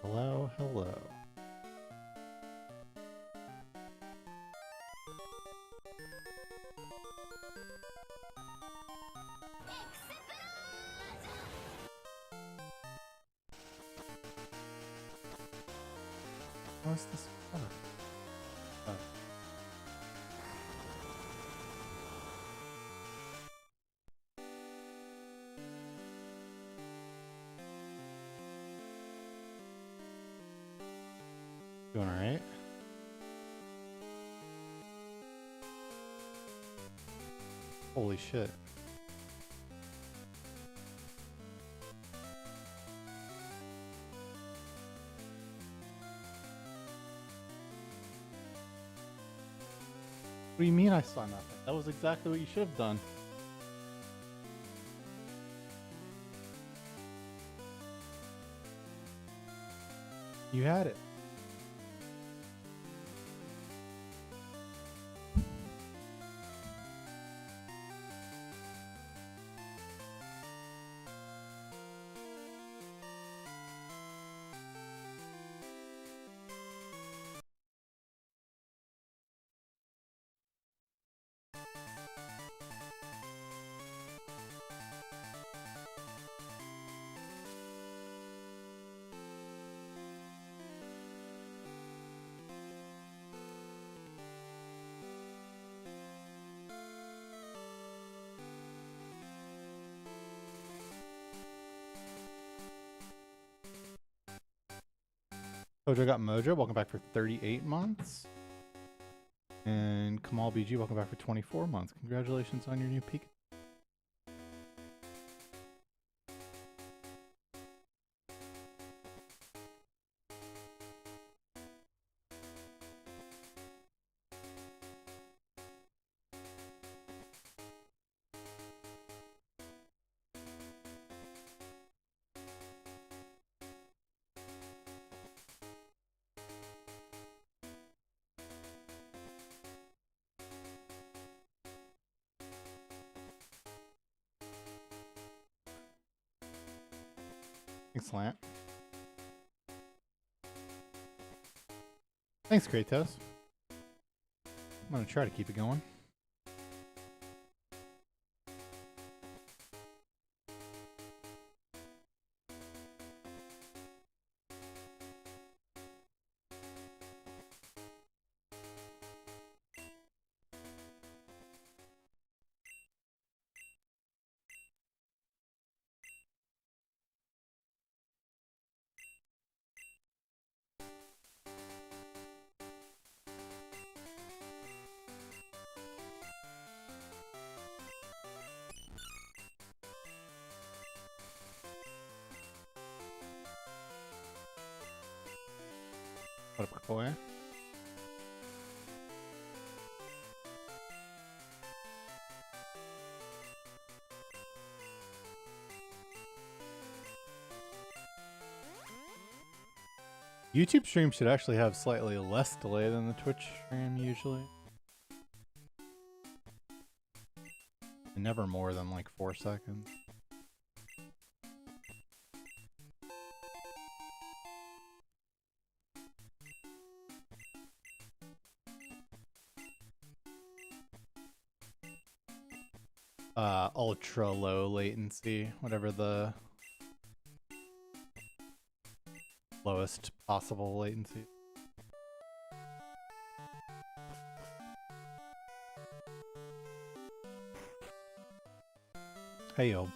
Hello, hello. What's this for? Oh. Doing all right? Holy shit. What do you mean I saw nothing? That was exactly what you should have done. You had it. Kojo got Mojo, welcome back for 38 months. And Kamal BG, welcome back for 24 months. Congratulations on your new peak. Excellent. Thanks, Kratos. I'm gonna try to keep it going. What up, Kokoya? YouTube stream should actually have slightly less delay than the Twitch stream usually. And never more than like 4 seconds. Ultra low latency, whatever the lowest possible latency. Hey yo.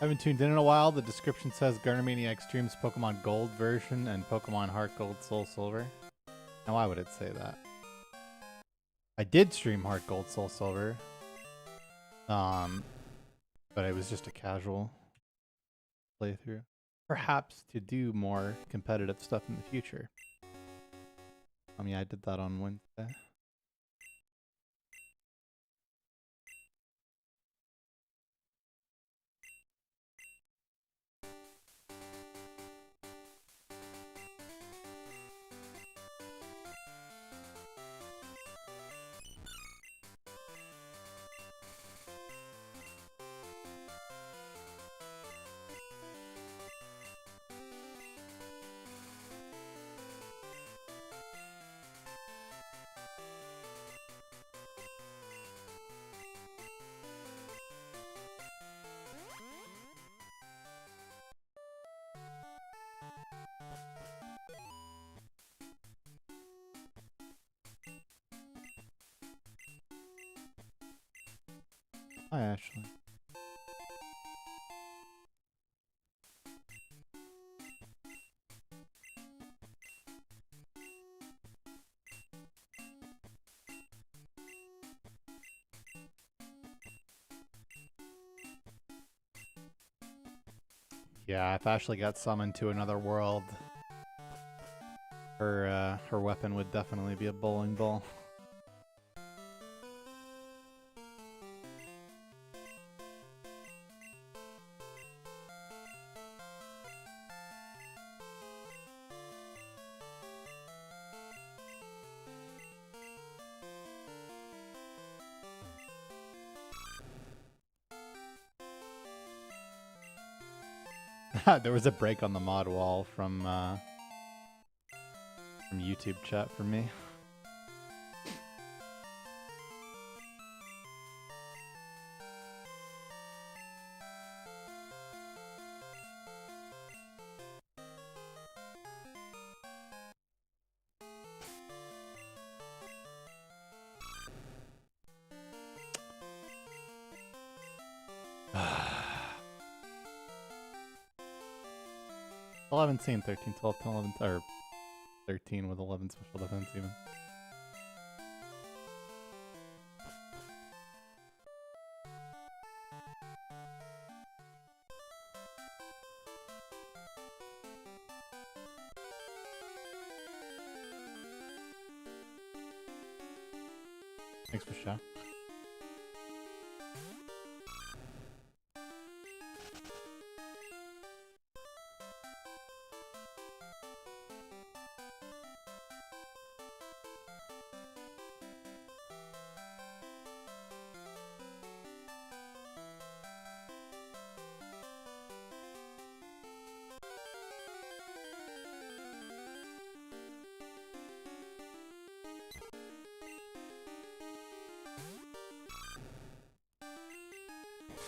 Haven't tuned in a while. The description says Gunnermaniac streams Pokemon Gold version and Pokemon Heart Gold Soul Silver. Now why would it say that? I did stream Heart Gold Soul Silver. But it was just a casual playthrough. perhaps to do more competitive stuff in the future. I mean, I did that on Wednesday. Hi, Ashley. Yeah, if Ashley got summoned to another world, her weapon would definitely be a bowling ball. There was a break on the mod wall from YouTube chat for me. I haven't seen 13, 12, 10, 11, or 13 with 11 special defense even. Thanks for show.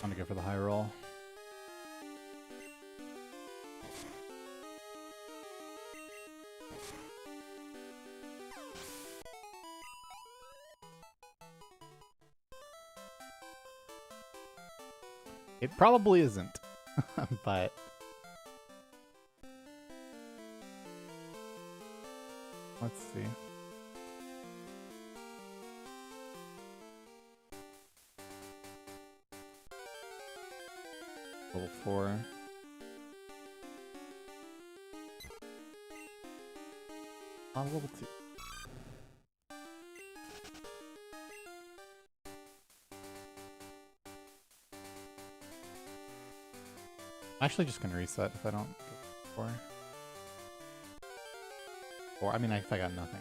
I'm gonna go for the high roll. It probably isn't, but let's see. Level 4. On level 2. I'm actually just gonna reset if I don't get 4. Or I mean, if I got nothing.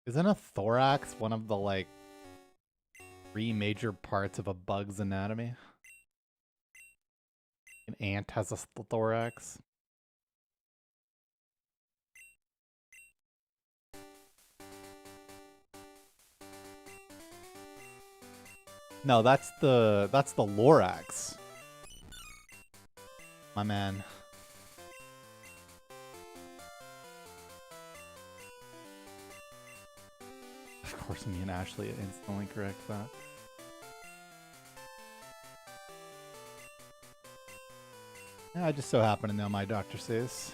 Isn't a thorax one of the, like, 3 major parts of a bug's anatomy? An ant has a thorax. No, that's the Lorax. My man. Of course, me and Ashley instantly correct that. I just so happen to know my Dr. Seuss.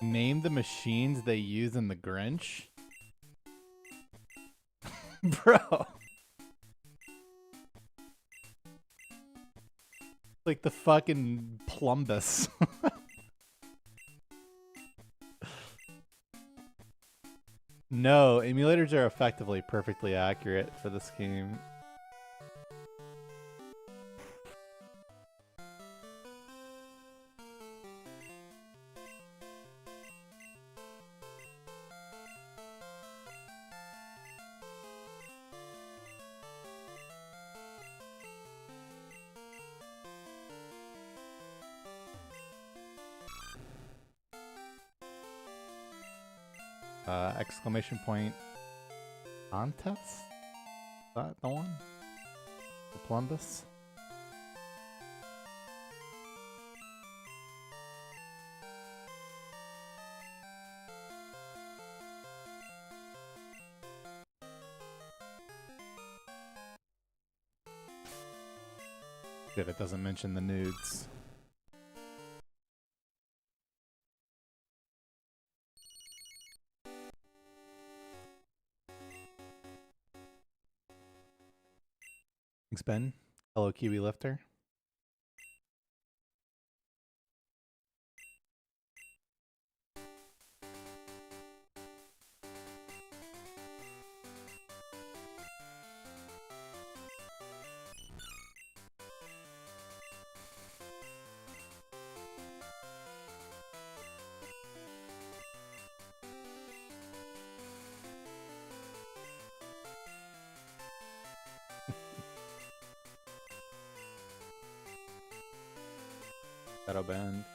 Name the machines they use in The Grinch? Bro. Like the fucking plumbus. No, emulators are effectively perfectly accurate for this game. Exclamation point contest? Is that the one? The plumbus? Good, it doesn't mention the nudes. Thanks, Ben. Hello, Kiwi Lifter. Shadow Band.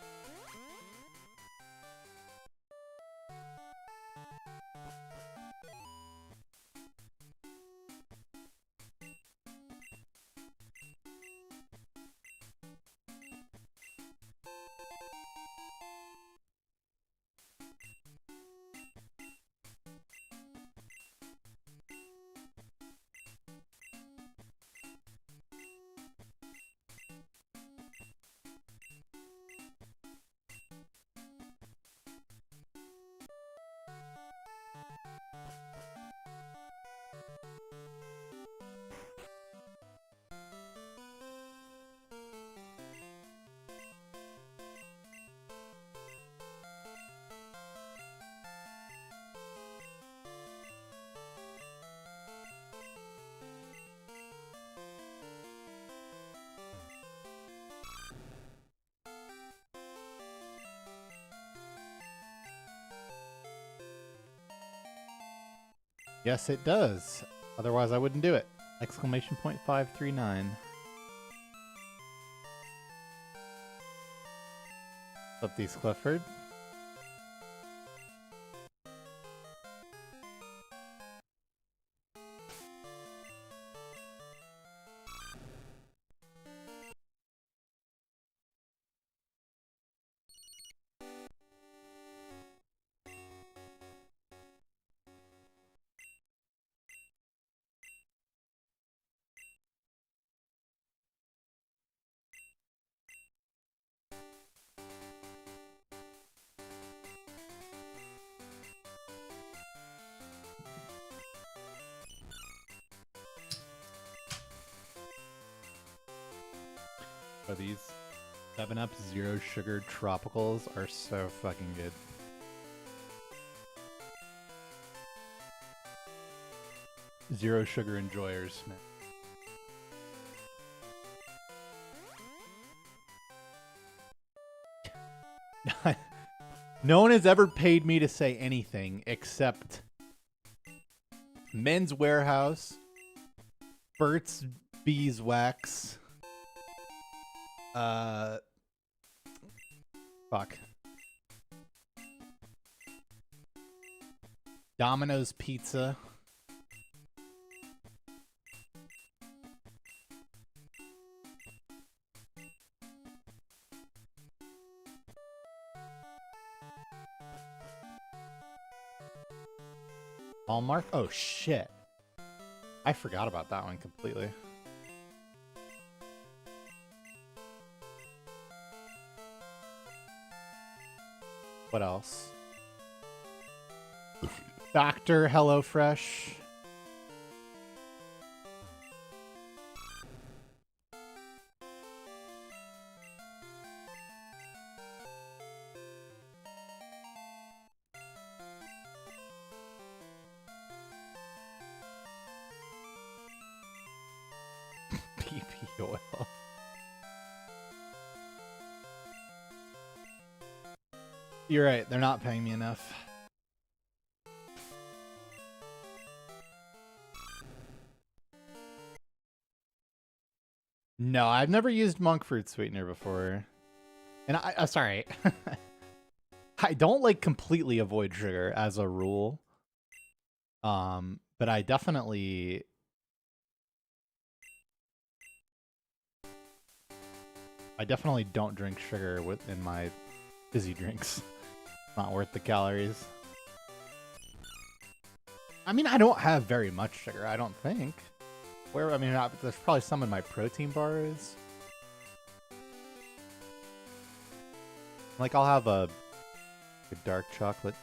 Yes, it does. Otherwise, I wouldn't do it. Exclamation point 539. What's up, these Clifford? Oh, these 7-Up Zero Sugar Tropicals are so fucking good. Zero Sugar enjoyers, man. No one has ever paid me to say anything except Men's Warehouse, Burt's Beeswax, fuck. Domino's Pizza. Hallmark? Oh, shit. I forgot about that one completely. What else? Dr. HelloFresh. PP oil. You're right, they're not paying me enough. No, I've never used monk fruit sweetener before. And sorry. I don't like completely avoid sugar as a rule. But I definitely don't drink sugar in my fizzy drinks. Not worth the calories. I mean, I don't have very much sugar, I don't think. There's probably some in my protein bars. Like, I'll have a dark chocolate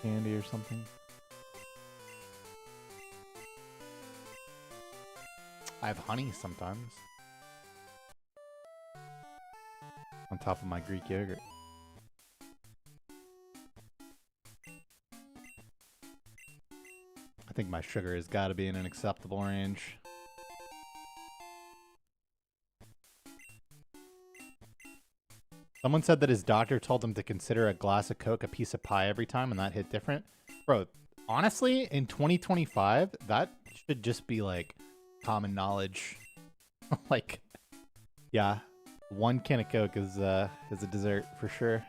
candy or something. I have honey sometimes. On top of my Greek yogurt. I think my sugar has got to be in an acceptable range. Someone said that his doctor told him to consider a glass of Coke a piece of pie every time, and that hit different. Bro, honestly, in 2025, that should just be, like, common knowledge. Like, yeah, one can of Coke is a dessert for sure.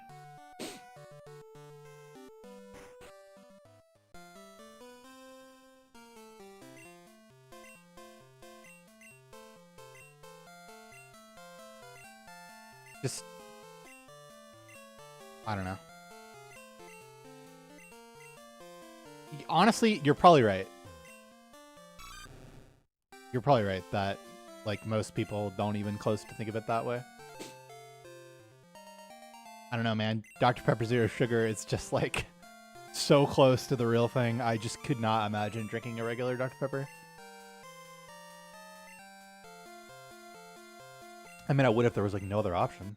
Just, I don't know. Honestly, you're probably right. You're probably right that, like, most people don't even close to think of it that way. I don't know, man. Dr. Pepper Zero Sugar is just, like, so close to the real thing. I just could not imagine drinking a regular Dr. Pepper. I mean, I would if there was, like, no other option.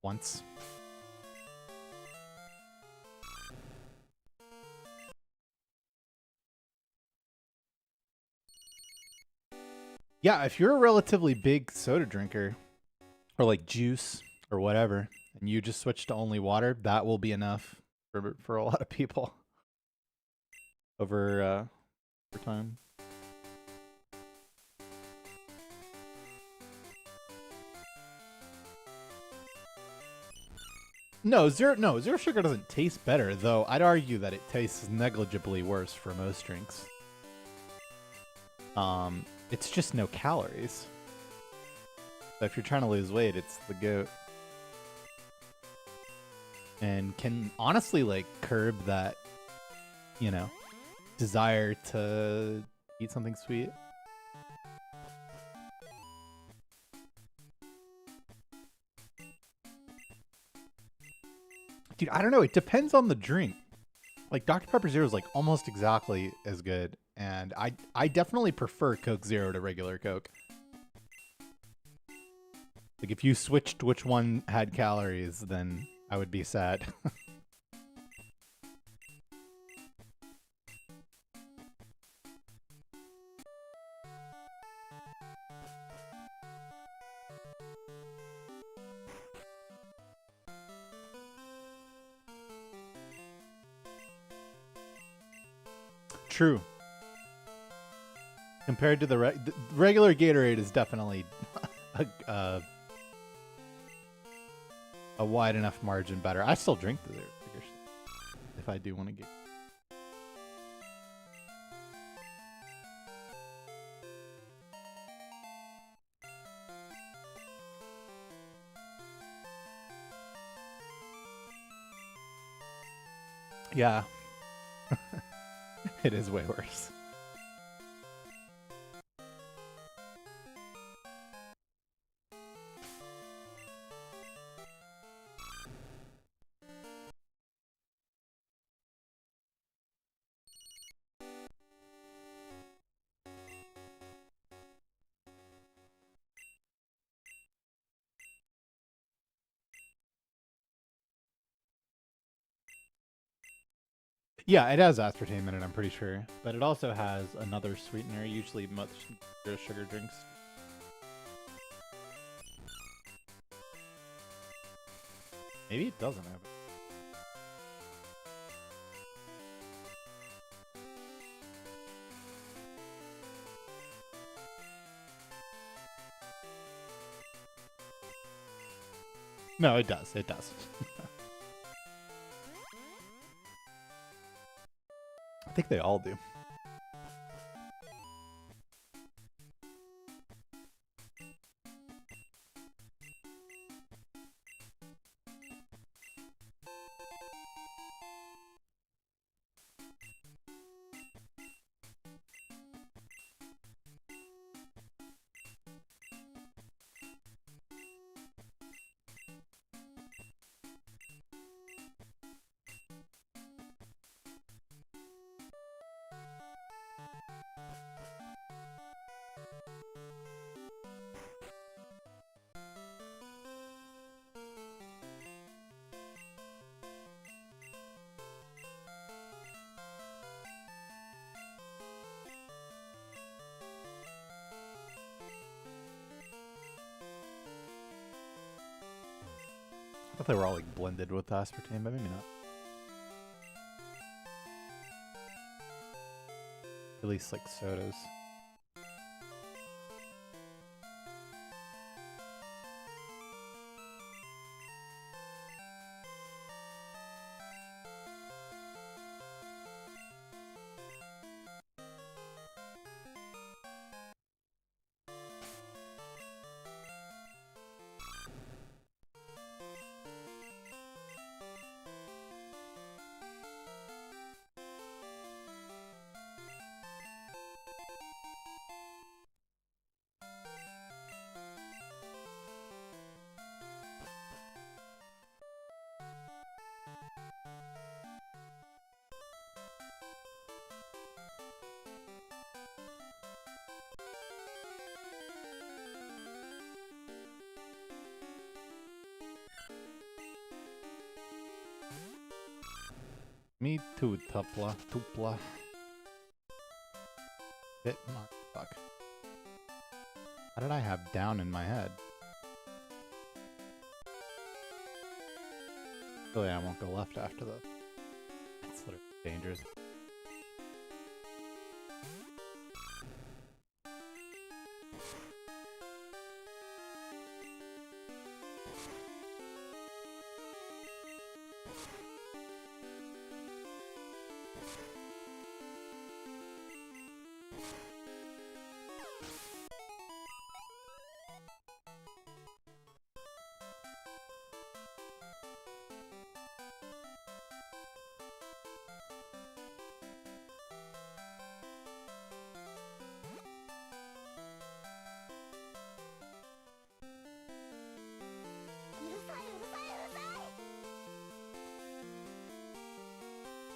Once. Yeah, if you're a relatively big soda drinker, or like juice or whatever, and you just switch to only water, that will be enough for a lot of people over time. No, zero sugar doesn't taste better, though I'd argue that it tastes negligibly worse for most drinks. It's just no calories. So if you're trying to lose weight, it's the goat. And can honestly, like, curb that, you know, desire to eat something sweet. Dude, I don't know. It depends on the drink. Like, Dr. Pepper Zero is, like, almost exactly as good. And I definitely prefer Coke Zero to regular Coke. Like, if you switched which one had calories, then I would be sad. True. Compared to the regular Gatorade is definitely a wide enough margin better. I still drink the Zero if I do want to get. Yeah. It is way worse. Yeah, it has aspartame in it, I'm pretty sure. But it also has another sweetener, usually much sugar drinks. Maybe it doesn't have it. No, it does. It does. I think they all do. I thought they were all like blended with aspartame, but maybe not. At least like sodas. Me too, Tupla. Bit my fuck. How did I have down in my head? Really, I won't go left after that. That's literally dangerous.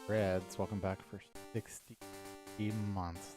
Reds, welcome back for 60 months.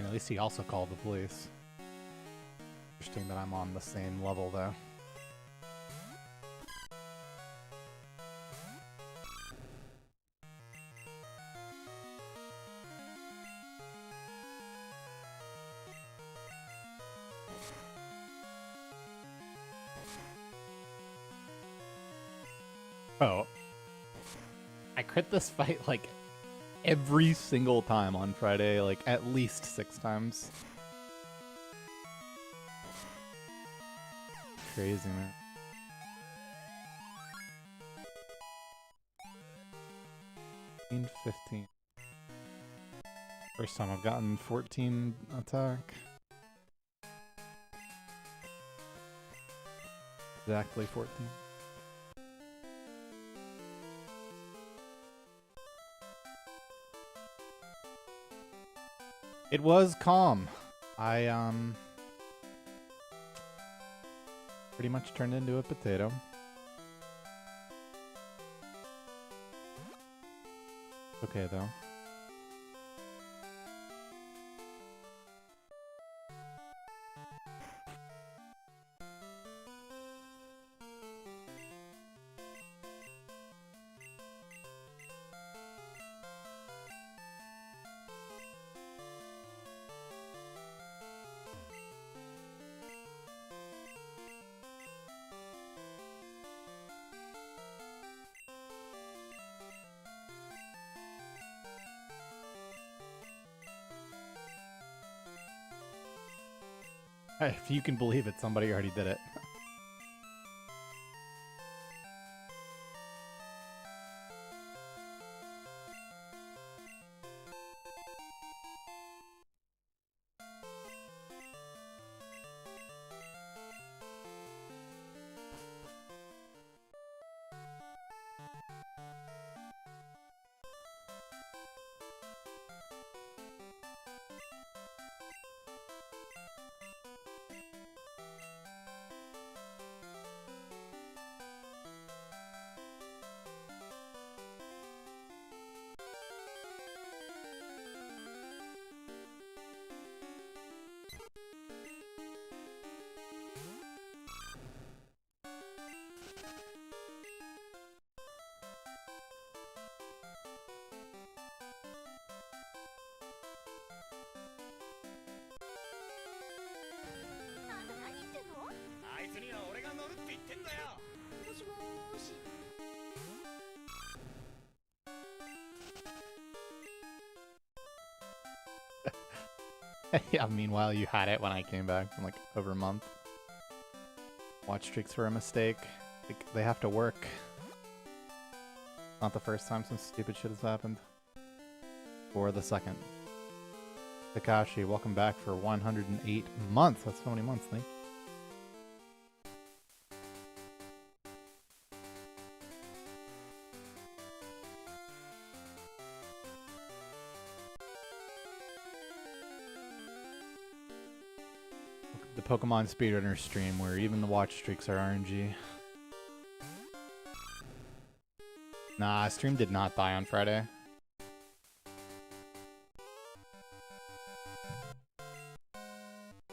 at least he also called the police. Interesting that I'm on the same level, though. Oh. I crit this fight, like, every single time on Friday, like, at least 6 times. Crazy, man. $15. First time I've gotten 14 attack. Exactly 14. It was calm. I pretty much turned into a potato. Okay though. If you can believe it, somebody already did it. Yeah, meanwhile you had it when I came back from like over a month. Watch streaks were a mistake. Like, they have to work. Not the first time some stupid shit has happened. Or the second. Takashi, welcome back for 108 months. That's so many months, thank you. The Pokemon Speedrunner stream where even the watch streaks are RNG. Nah, stream did not die on Friday.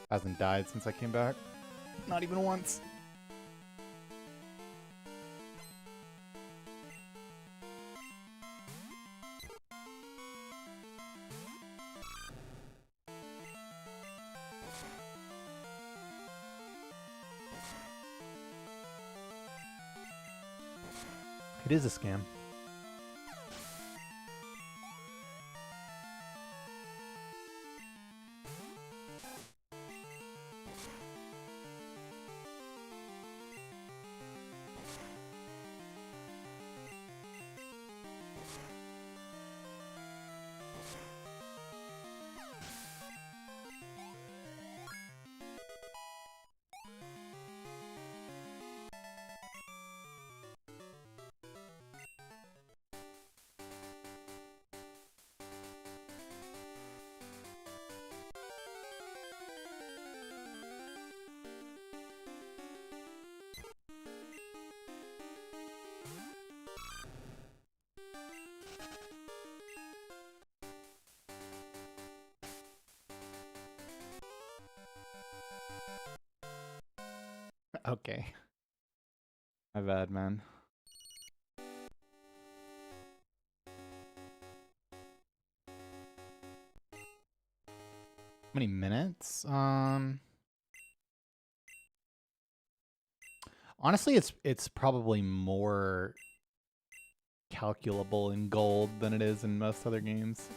Hasn't died since I came back. Not even once. It is a scam. Okay. My bad, man. How many minutes? Honestly, it's probably more calculable in gold than it is in most other games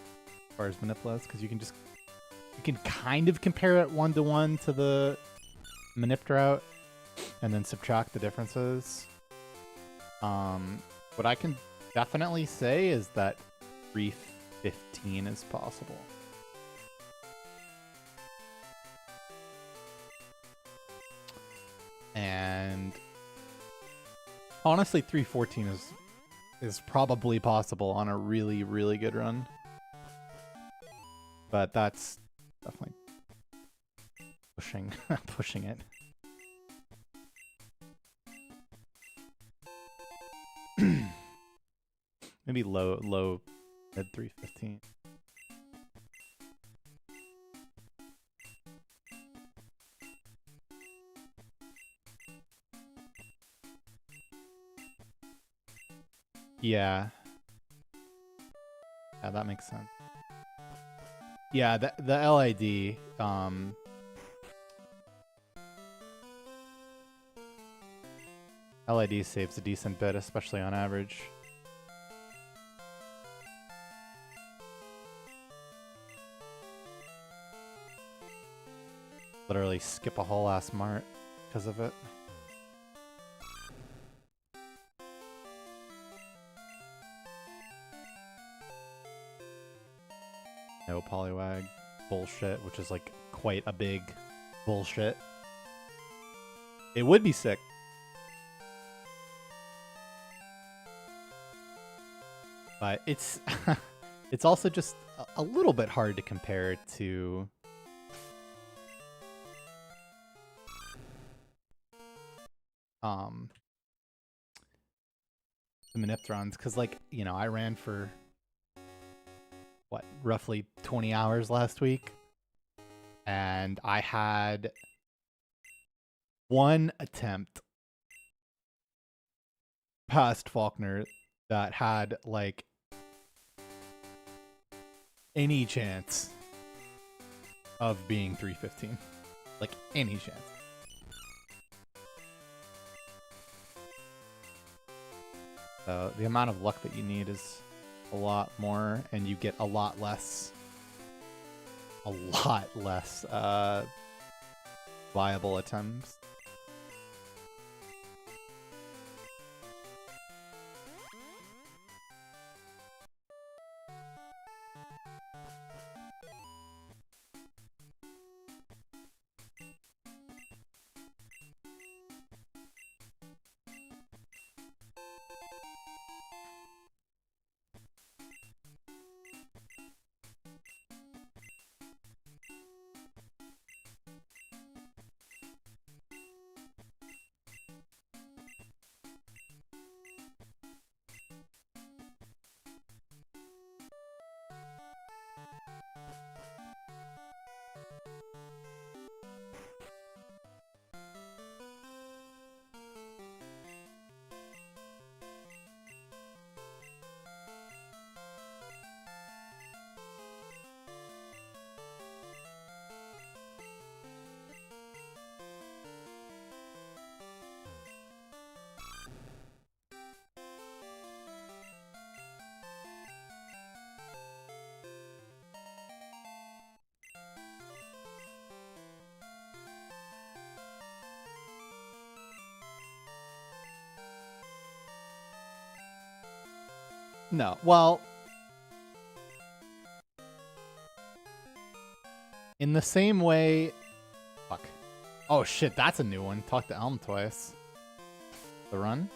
as far as Manipula's, because you can kind of compare it 1-to-1 to the Manip route and then subtract the differences. What I can definitely say is that 315 is possible. And honestly, 314 is probably possible on a really, really good run. But that's definitely pushing it. Maybe low mid 315. Yeah. Yeah, that makes sense. Yeah, the LID, LID saves a decent bit, especially on average. Literally skip a whole ass mart because of it. No polywag bullshit, which is like quite a big bullshit. It would be sick. But it's it's also just a little bit hard to compare to the Maniptrons, because, like, you know, I ran for what, roughly 20 hours last week, and I had one attempt past Faulkner that had like any chance of being 315. Like any chance. So the amount of luck that you need is a lot more, and you get a lot less viable attempts. No, well, in the same way, fuck. Oh shit, that's a new one. Talk to Elm twice. The run?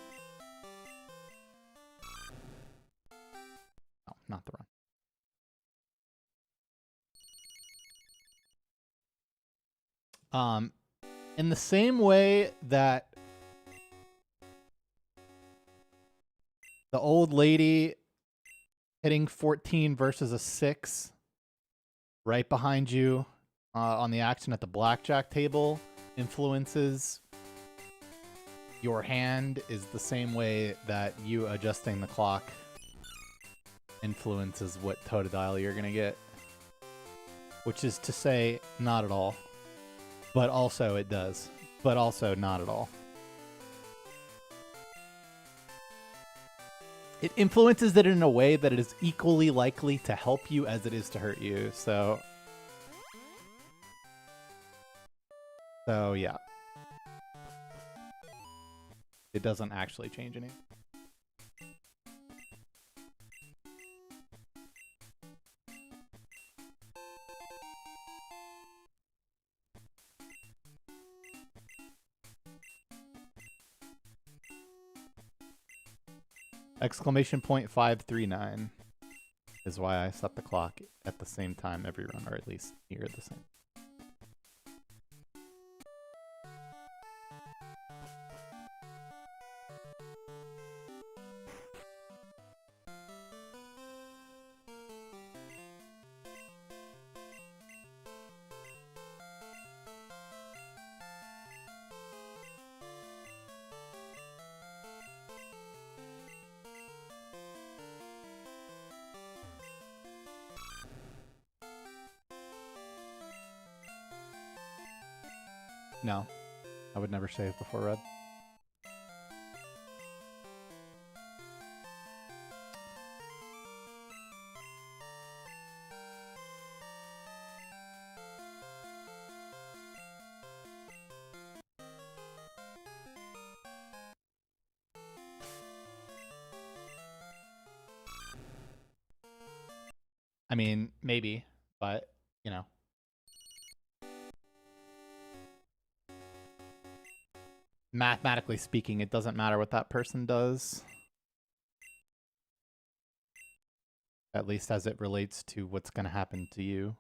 No, not the run. In the same way that the old lady hitting 14 versus a 6 right behind you on the action at the blackjack table influences your hand is the same way that you adjusting the clock influences what totodile you're gonna get. Which is to say, not at all. But also it does. But also not at all. It influences it in a way that it is equally likely to help you as it is to hurt you, so yeah. It doesn't actually change anything. Exclamation point 539 is why I set the clock at the same time every run, or at least near the same. No, I would never save before red. I mean, maybe, but, you know. Mathematically speaking, it doesn't matter what that person does. At least as it relates to what's going to happen to you.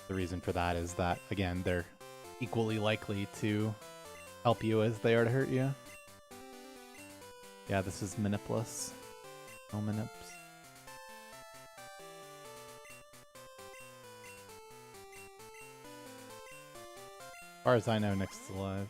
The reason for that is that, again, they're equally likely to help you as they are to hurt you. Yeah, this is Manipulus. No Manips. As far as I know, Nyx is alive.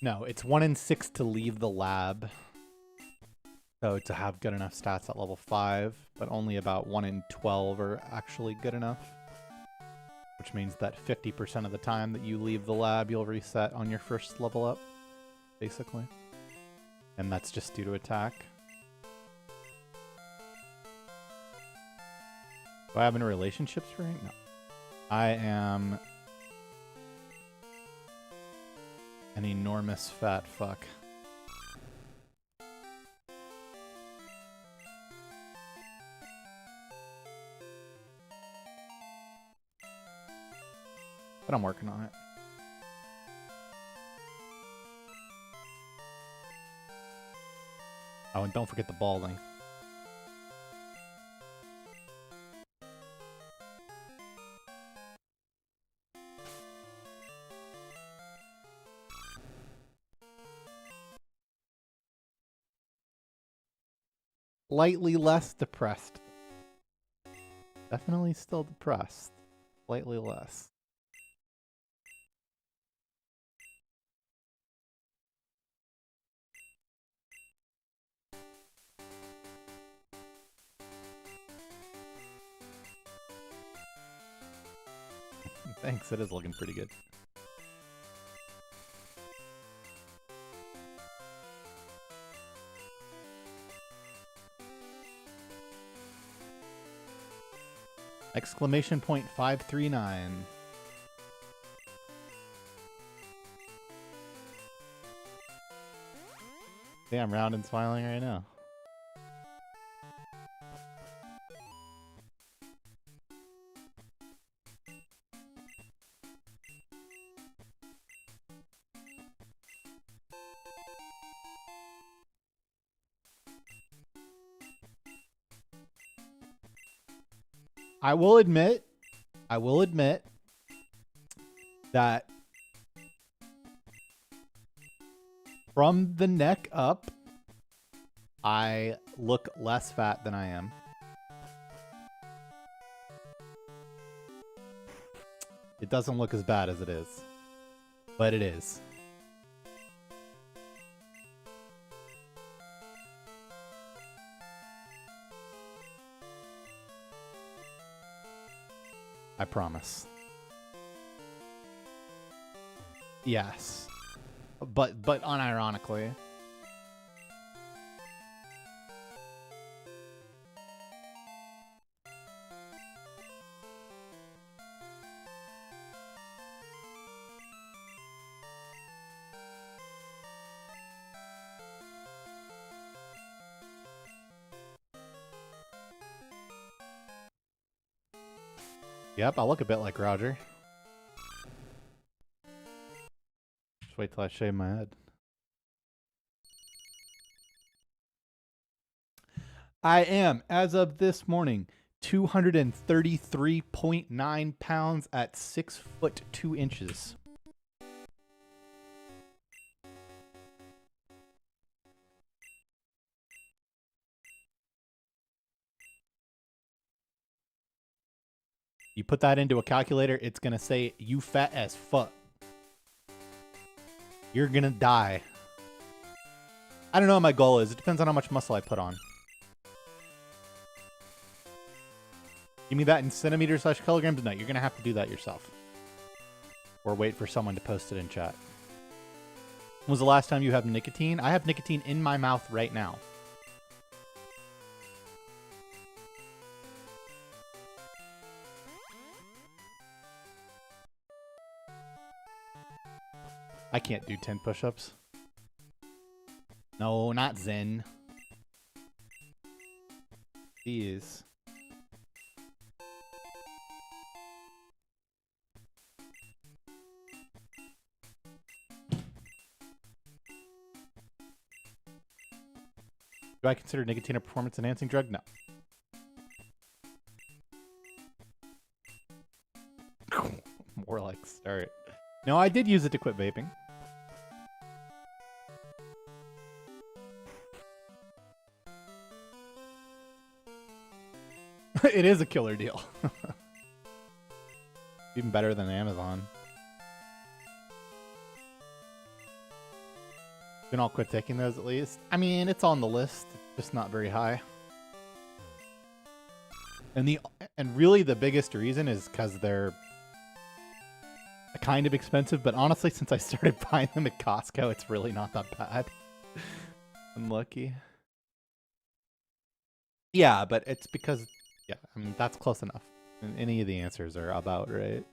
No, it's 1 in 6 to leave the lab. So to have good enough stats at level 5, but only about 1 in 12 are actually good enough. Which means that 50% of the time that you leave the lab, you'll reset on your first level up, basically. And that's just due to attack. Do I have any relationships ring? No. I am an enormous fat fuck. But I'm working on it. Oh, and don't forget the balding. Slightly less depressed. Definitely still depressed. Slightly less. Thanks, it is looking pretty good. Exclamation point 539. Damn, round and smiling right now. I will admit that from the neck up, I look less fat than I am. It doesn't look as bad as it is, but it is. I promise. Yes. But unironically. Yep, I look a bit like Roger. Just wait till I shave my head. I am, as of this morning, 233.9 pounds at 6 foot 2 inches. You put that into a calculator, it's going to say, you fat as fuck. You're going to die. I don't know what my goal is. It depends on how much muscle I put on. Give me that in centimeters/kilograms? No, you're going to have to do that yourself. Or wait for someone to post it in chat. When was the last time you had nicotine? I have nicotine in my mouth right now. I can't do 10 push-ups. No, not Zen. These. Do I consider nicotine a performance-enhancing drug? No. More like start. No, I did use it to quit vaping. It is a killer deal. Even better than Amazon. Then I'll quit taking those at least. I mean, it's on the list, just not very high. And really the biggest reason is because they're kind of expensive, but honestly, since I started buying them at Costco, it's really not that bad. I'm lucky. Yeah, but it's because, yeah, I mean, that's close enough. And any of the answers are about right.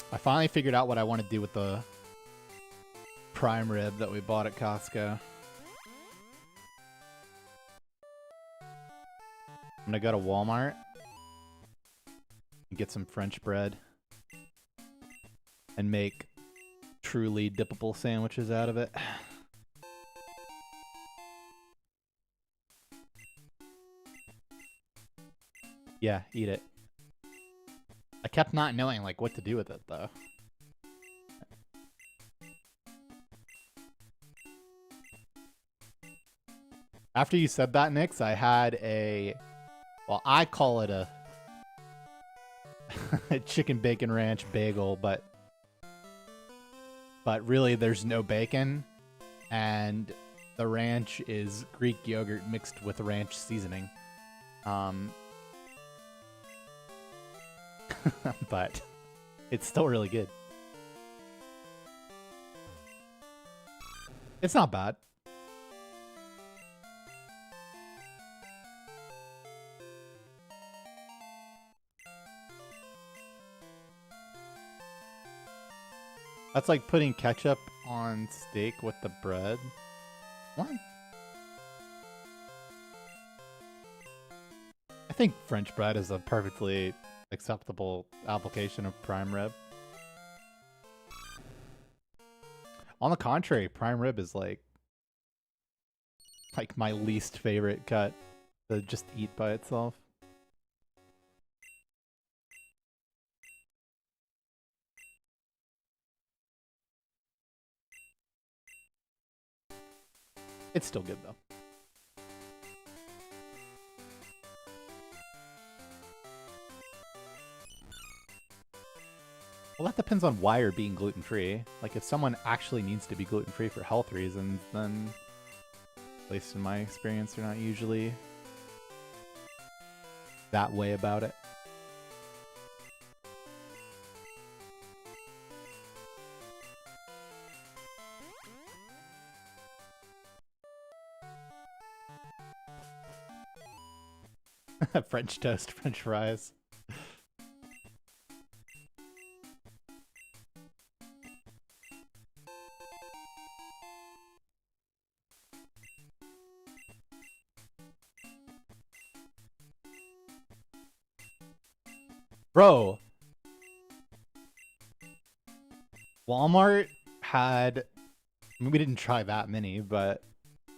I finally figured out what I want to do with the prime rib that we bought at Costco. I'm gonna go to Walmart and get some French bread and make truly dippable sandwiches out of it. Yeah, eat it. I kept not knowing like what to do with it though. After you said that, Nix, I had a, well, I call it a chicken bacon ranch bagel, but really there's no bacon, and the ranch is Greek yogurt mixed with ranch seasoning. But it's still really good. It's not bad. That's like putting ketchup on steak with the bread. What? I think French bread is a perfectly acceptable application of prime rib. On the contrary, prime rib is like my least favorite cut to just eat by itself. It's still good though. Well, that depends on why you're being gluten-free. Like, if someone actually needs to be gluten-free for health reasons, then, at least in my experience, they're not usually that way about it. French toast, French fries. Bro, Walmart had, I mean, we didn't try that many, but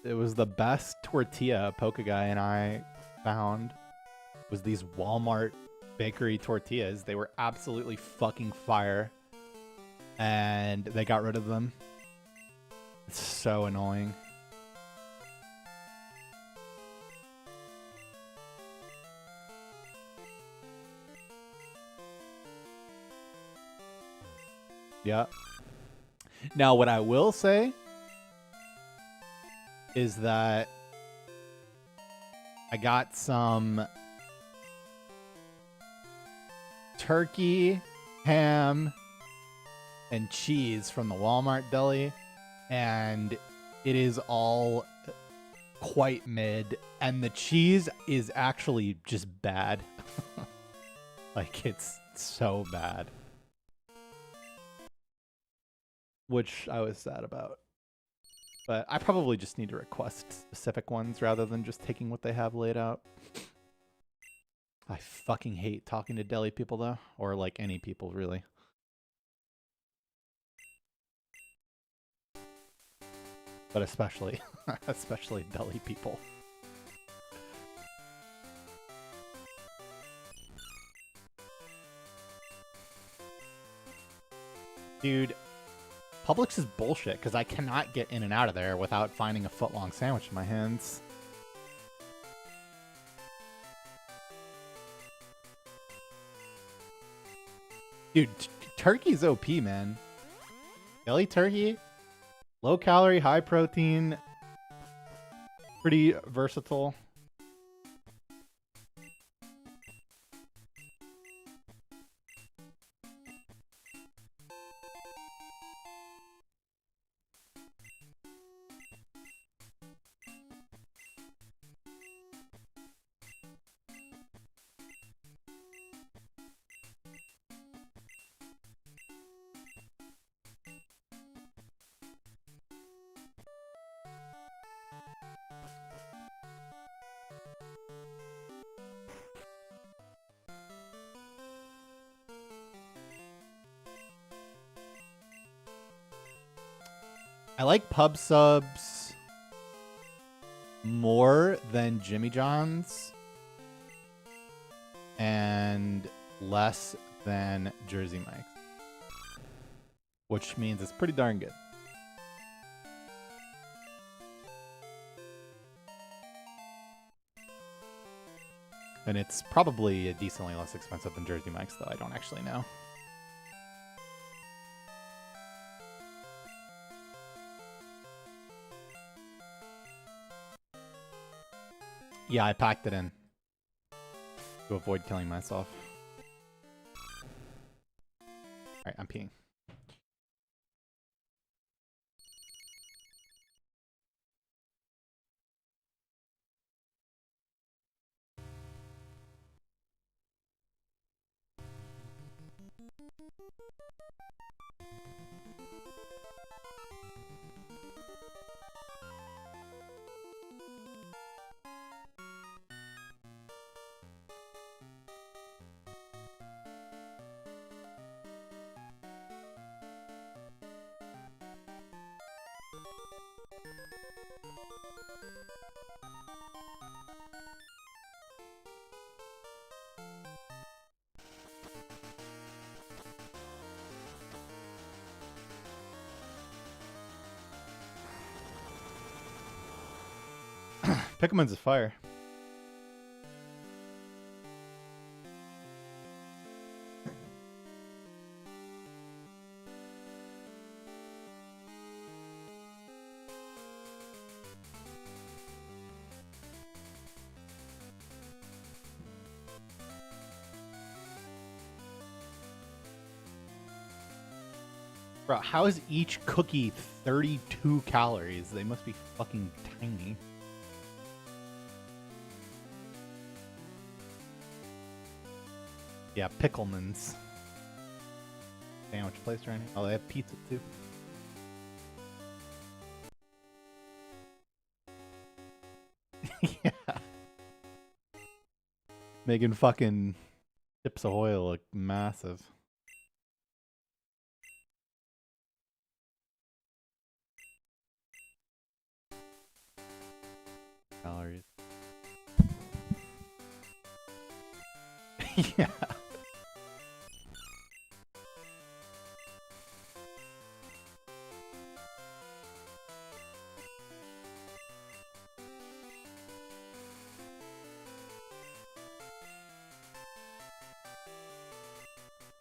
it was the best tortilla Poke Guy and I found was these Walmart bakery tortillas. They were absolutely fucking fire. And they got rid of them. It's so annoying. Yeah. Now, what I will say is that I got some turkey, ham, and cheese from the Walmart deli, and it is all quite mid, and the cheese is actually just bad. Like, it's so bad. Which I was sad about. But I probably just need to request specific ones rather than just taking what they have laid out. I fucking hate talking to deli people, though. Or, like, any people, really. But especially, especially deli people. Dude, Publix is bullshit because I cannot get in and out of there without finding a foot-long sandwich in my hands. Dude, turkey's OP, man. Deli turkey, low calorie, high protein, pretty versatile. I like pub subs more than Jimmy John's and less than Jersey Mike's, which means it's pretty darn good. And it's probably decently less expensive than Jersey Mike's, though I don't actually know. Yeah, I packed it in to avoid killing myself. Alright, I'm peeing. Pikmin's a fire. Bro, how is each cookie 32 calories? They must be fucking tiny. Yeah, Pickleman's. Sandwich place right now. Oh, they have pizza too. Yeah. Making fucking Chips Ahoy look massive. Calories. Yeah.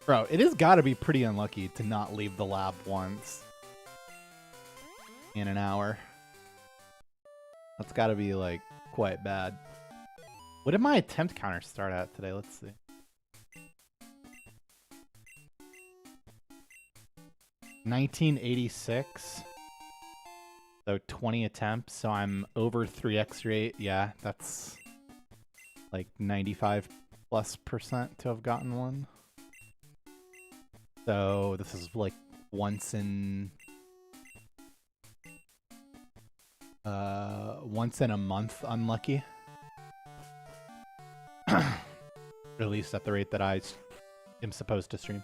Bro, it has got to be pretty unlucky to not leave the lab once in an hour. That's got to be, like, quite bad. What did my attempt counter start at today? Let's see. 1986. So 20 attempts. So I'm over 3x rate. Yeah, that's like 95+% to have gotten one. So this is like once in a month unlucky. At least at the rate that I am supposed to stream.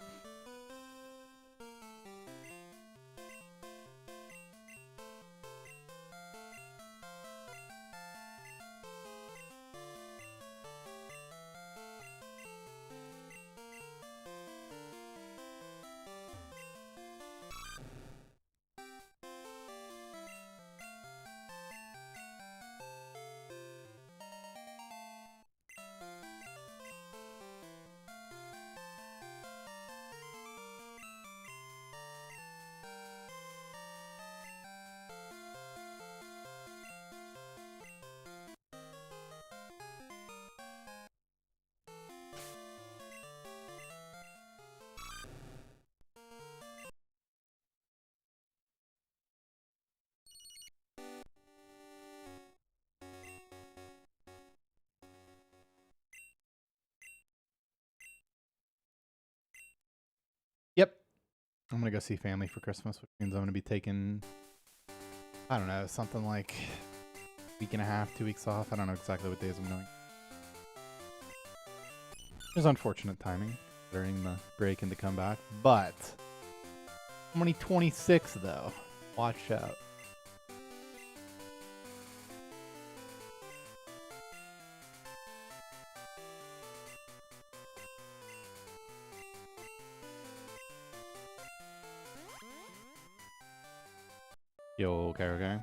Yep. I'm going to go see family for Christmas, which means I'm going to be taking, I don't know, something like a week and a half, 2 weeks off. I don't know exactly what days I'm going. It was unfortunate timing during the break and to come back, but 2026 though. Watch out. Yo, okay.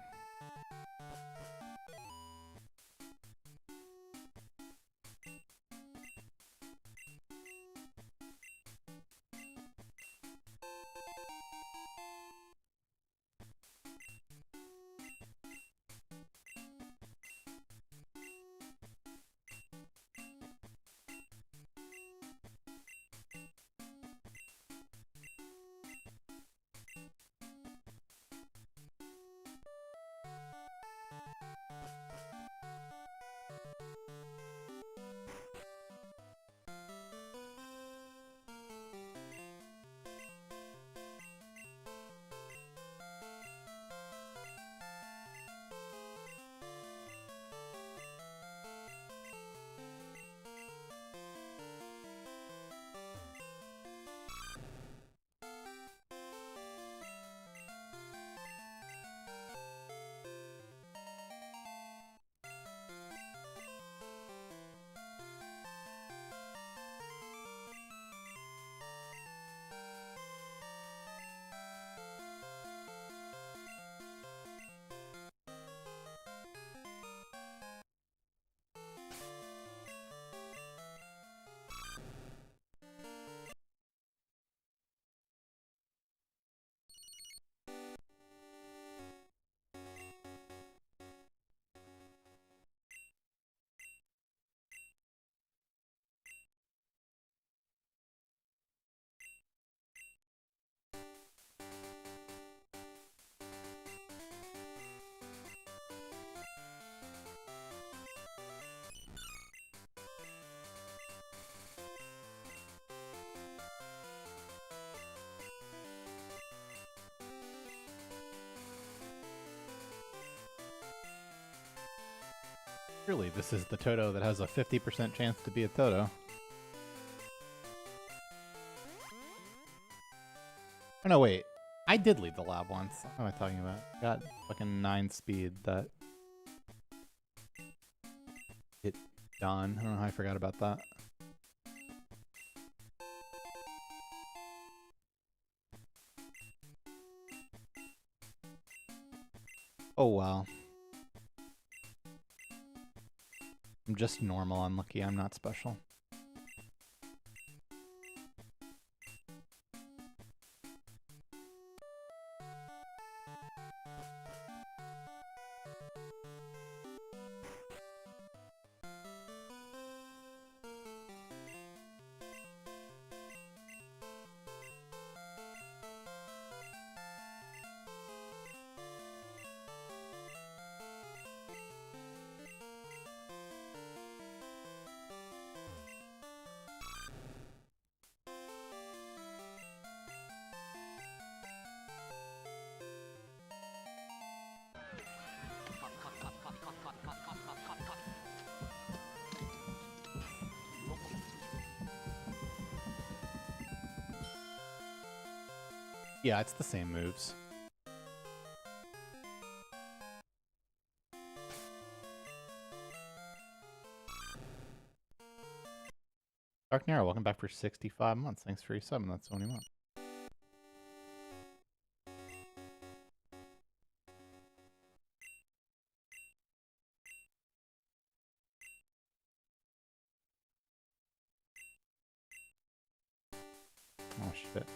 Surely this is the Toto that has a 50% chance to be a Toto. Oh no, wait. I did leave the lab once. What am I talking about? Got fucking 9 speed that hit Don. I don't know how I forgot about that. Oh wow. I'm just normal unlucky. I'm not special. Yeah, it's the same moves. Dark Narrow, welcome back for 65 months. Thanks for your sub, and that's the only one. Oh shit.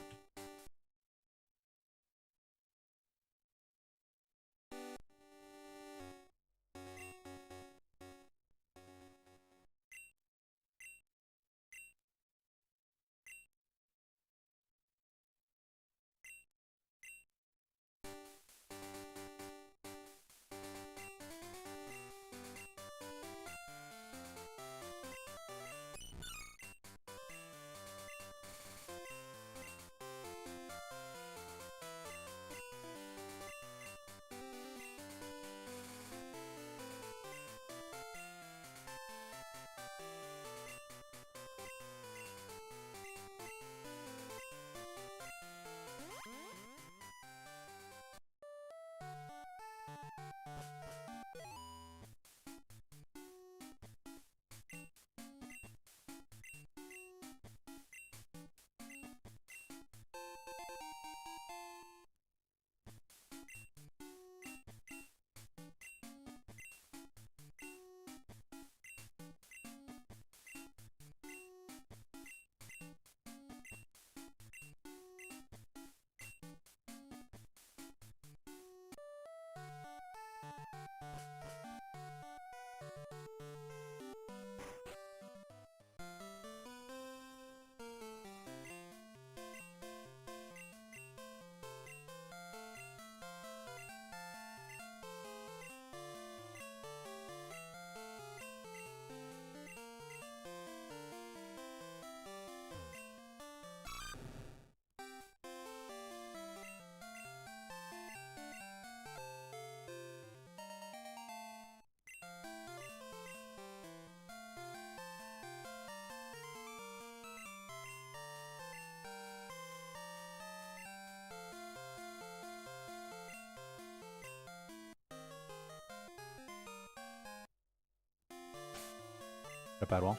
A bad wall.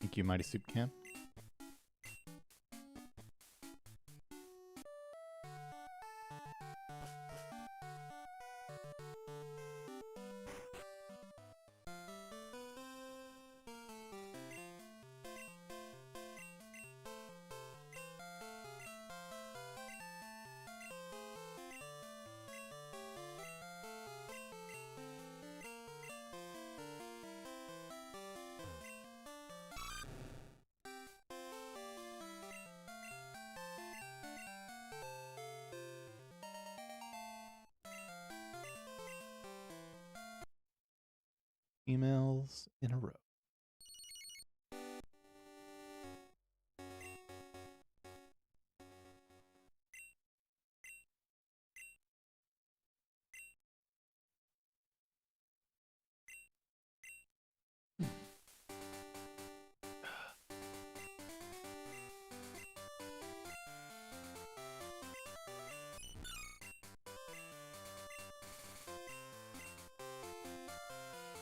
Thank you, Mighty Soup Can. Emails in a row.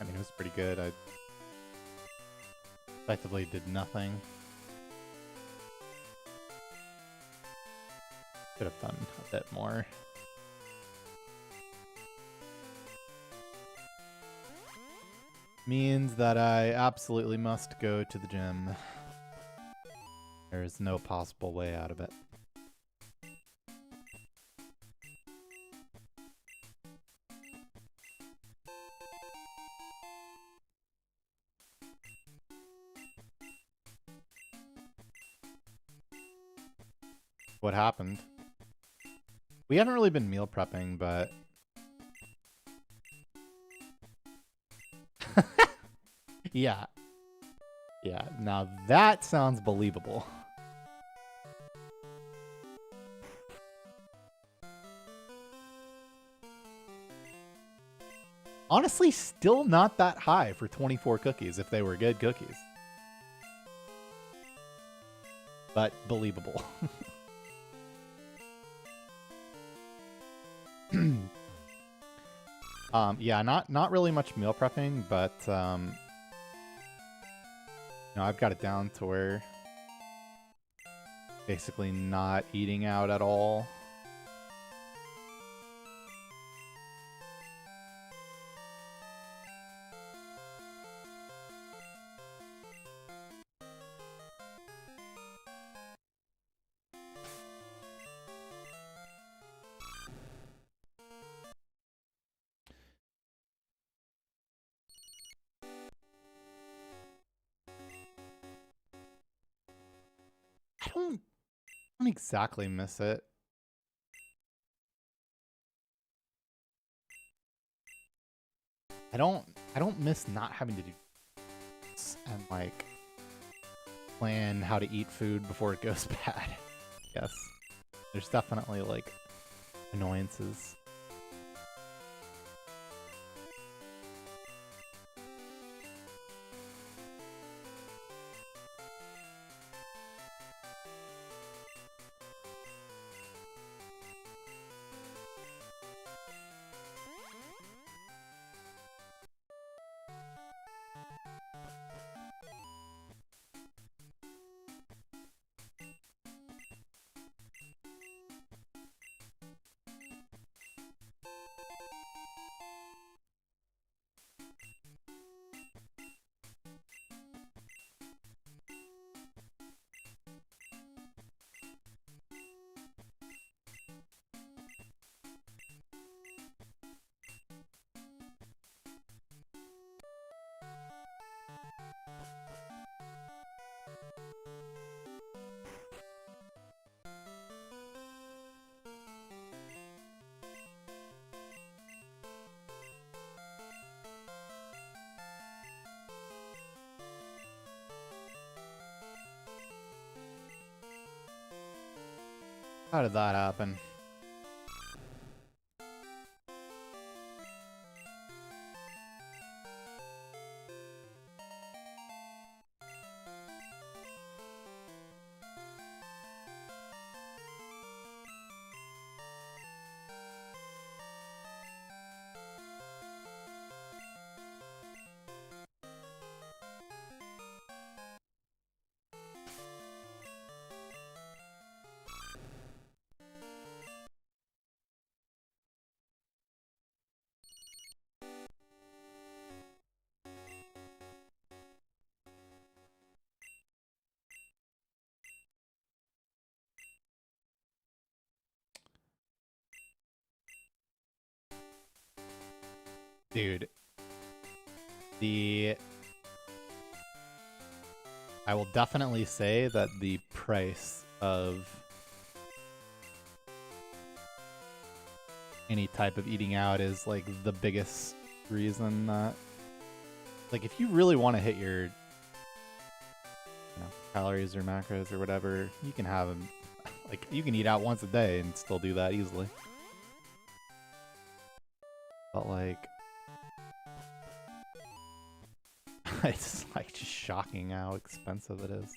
I mean, it was pretty good. I effectively did nothing. Could have done a bit more. Means that I absolutely must go to the gym. There is no possible way out of it. What happened? We haven't really been meal prepping, but... Yeah. Yeah, now that sounds believable. Honestly, still not that high for 24 cookies if they were good cookies. But believable. Yeah, not really much meal prepping, but you know, I've got it down to where basically not eating out at all. I don't exactly miss it. I don't miss not having to do this and like plan how to eat food before it goes bad. Yes. There's definitely like annoyances. How did that happen? Dude, I will definitely say that the price of any type of eating out is like the biggest reason that, like, if you really want to hit your, calories or macros or whatever, you can have them. Like, you can eat out once a day and still do that easily. But like, it's like just shocking how expensive it is.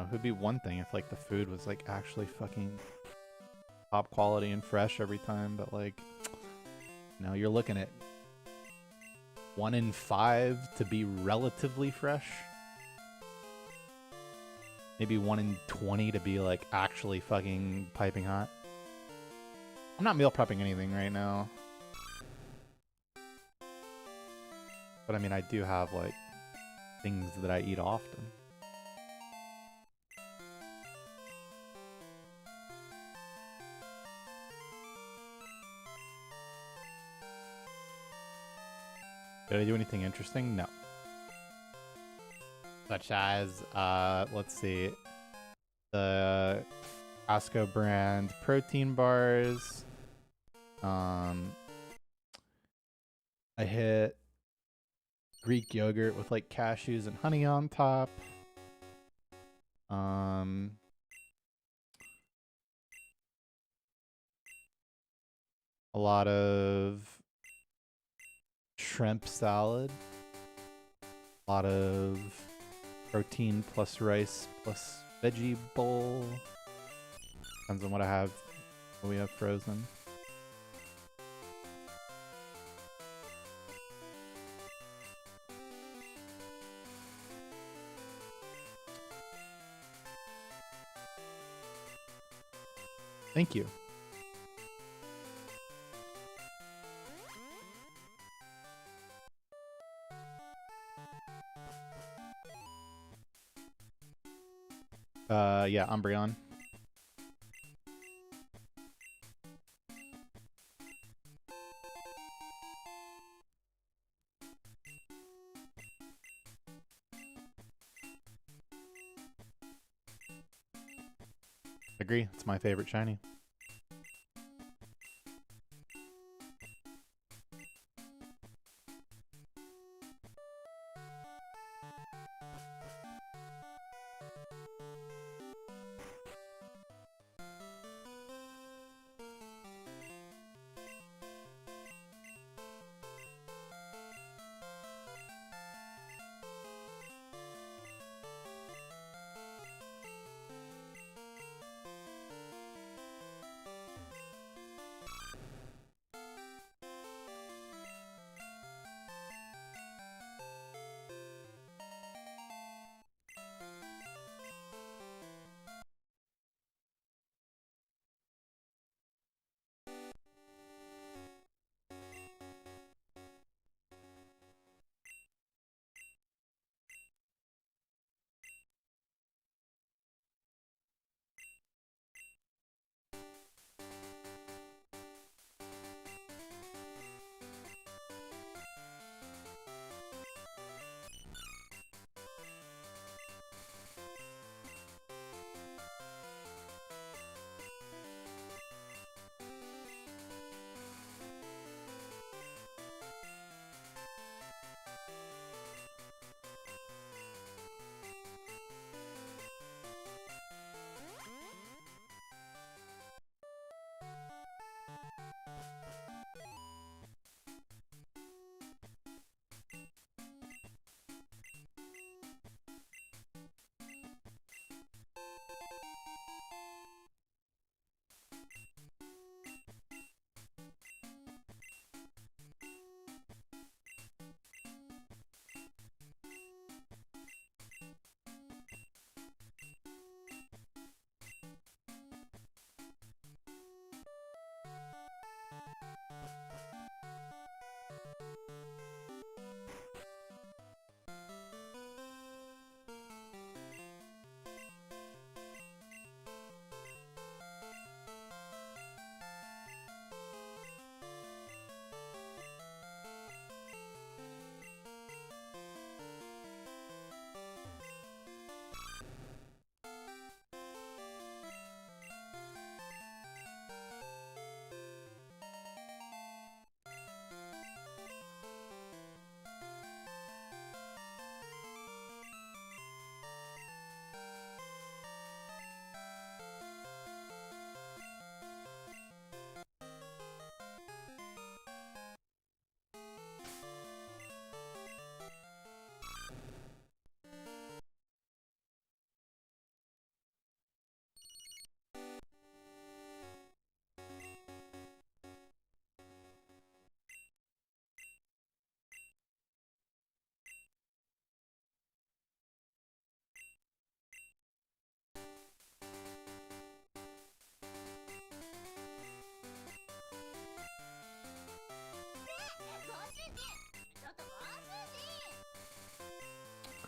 It would be one thing if like the food was like actually fucking top quality and fresh every time, but like, you're looking at 1 in 5 to be relatively fresh. Maybe 1 in 20 to be like actually fucking piping hot. I'm not meal prepping anything right now. But I mean, I do have like things that I eat often. Did I do anything interesting? No. Such as, let's see, the Costco brand protein bars. I hit Greek yogurt with like cashews and honey on top. A lot of shrimp salad. A lot of protein plus rice plus veggie bowl. Depends on what I have, what we have frozen. Thank you. Yeah, Umbreon. Agree, it's my favorite shiny.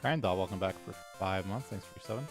Crandall, welcome back for 5 months. Thanks for your 7.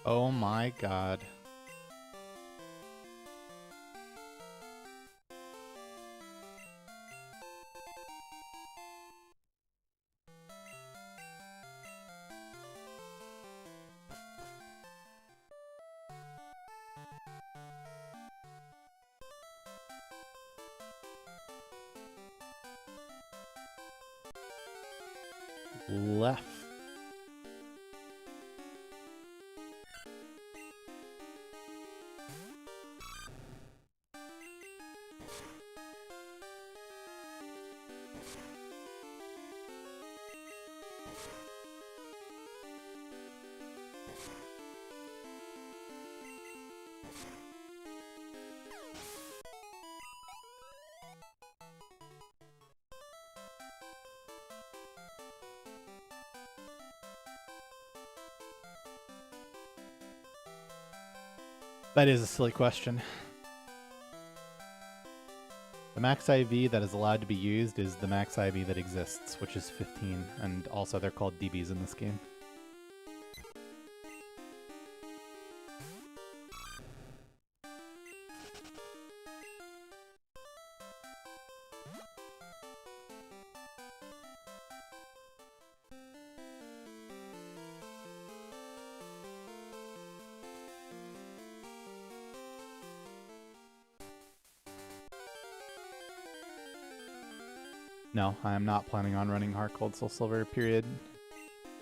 Oh my god. Left. That is a silly question. The max IV that is allowed to be used is the max IV that exists, which is 15, and also they're called DBs in this game. No, I am not planning on running Heart Gold Soul Silver, period.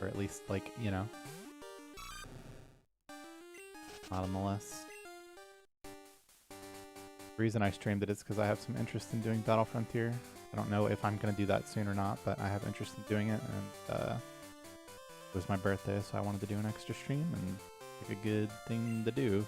Or at least, like, you know. Not on the list. The reason I streamed it is because I have some interest in doing Battle Frontier. I don't know if I'm going to do that soon or not, but I have interest in doing it, and it was my birthday, so I wanted to do an extra stream, and like a good thing to do.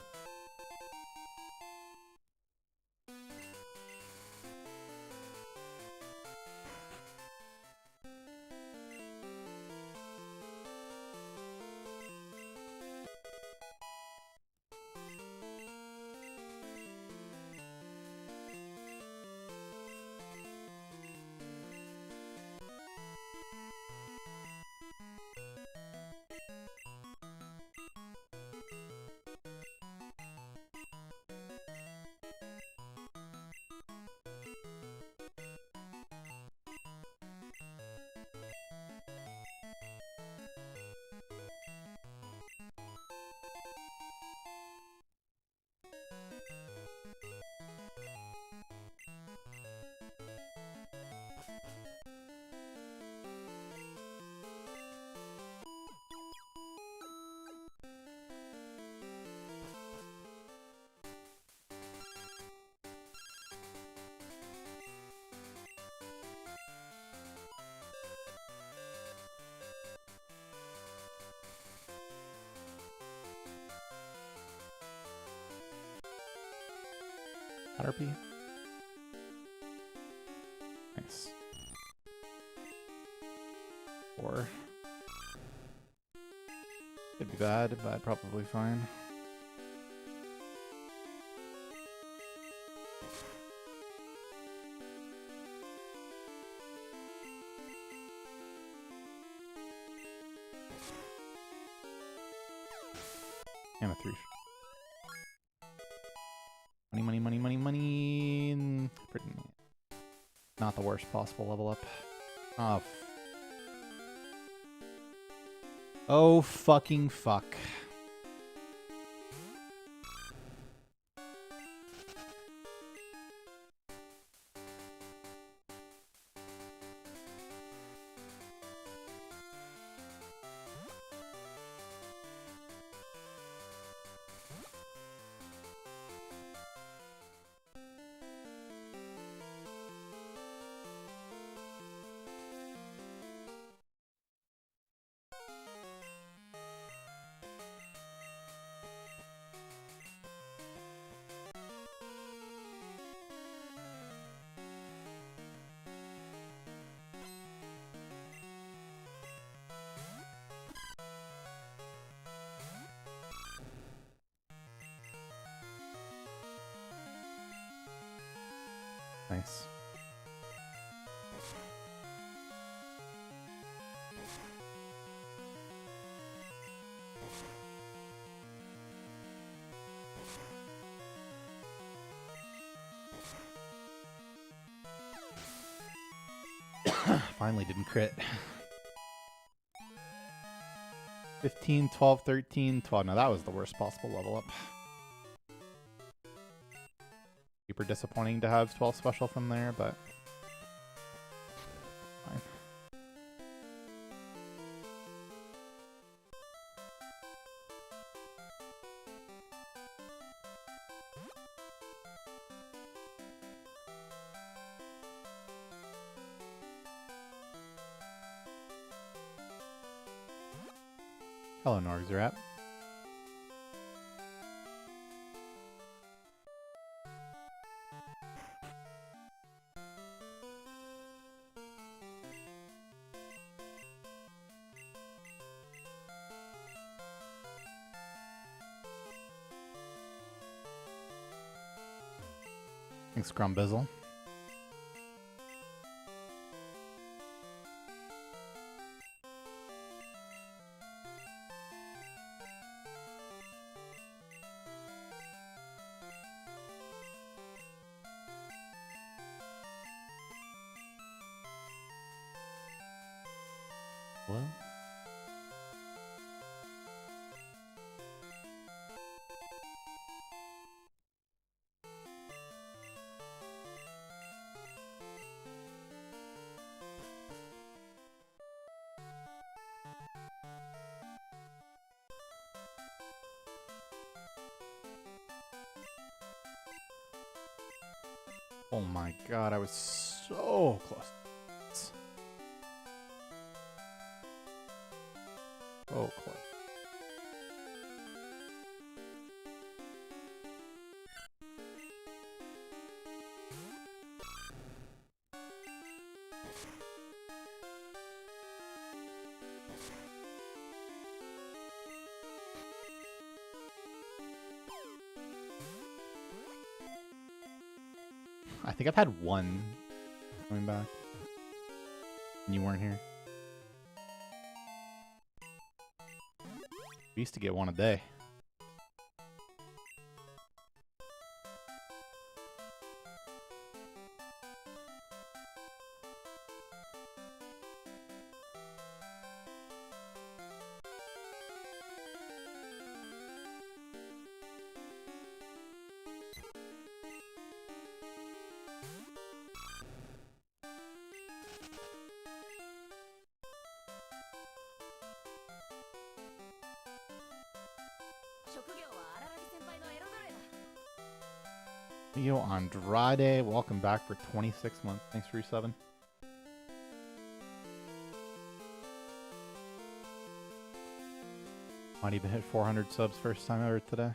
Caterpie. Nice. 4. It'd be bad, but probably fine. And a 3. Money, money, money, money, money. Pretty not the worst possible level up. Oh. Oh, fucking fuck. Nice. Finally didn't crit. 15, 12, 13, 12. No, that was the worst possible level up. Super disappointing to have 12 special from there, but fine. Hello, Norgzrat. Thanks, Grumbizzle. Hello? Oh my god, I was so close. So close. I think I've had one coming back. And you weren't here. We used to get one a day. Yo, Andrade, welcome back for 26 months. Thanks for your 7. Might even hit 400 subs first time ever today.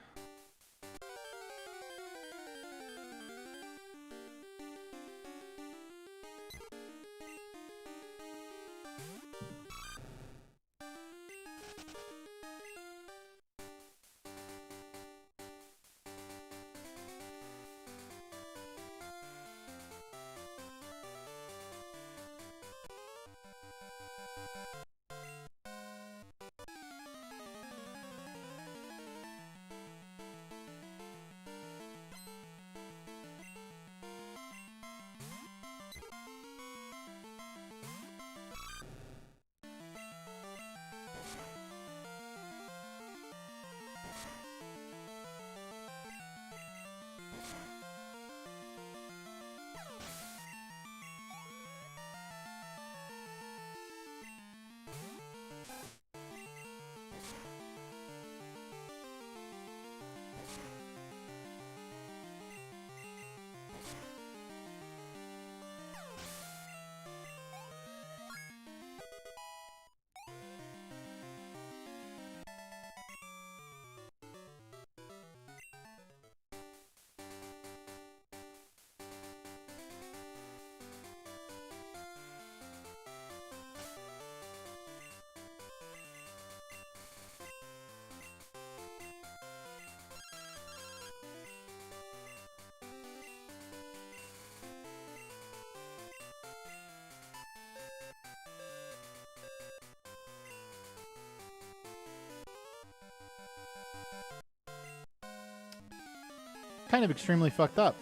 kind of extremely fucked up.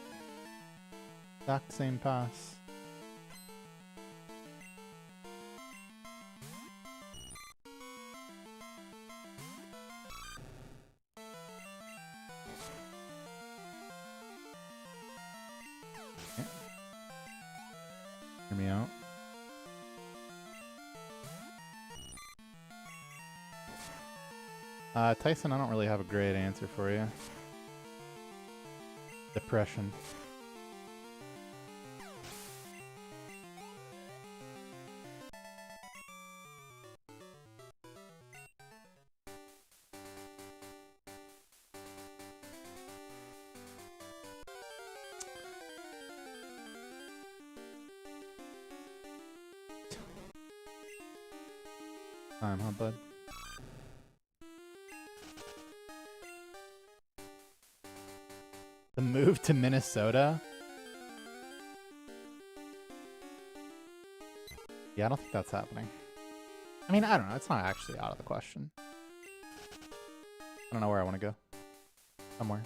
Exact same pass. Okay. Hear me out. Tyson, I don't really have a great answer for you. Depression. Time, huh, bud? The move to Minnesota? Yeah, I don't think that's happening. I mean, I don't know. It's not actually out of the question. I don't know where I want to go. Somewhere.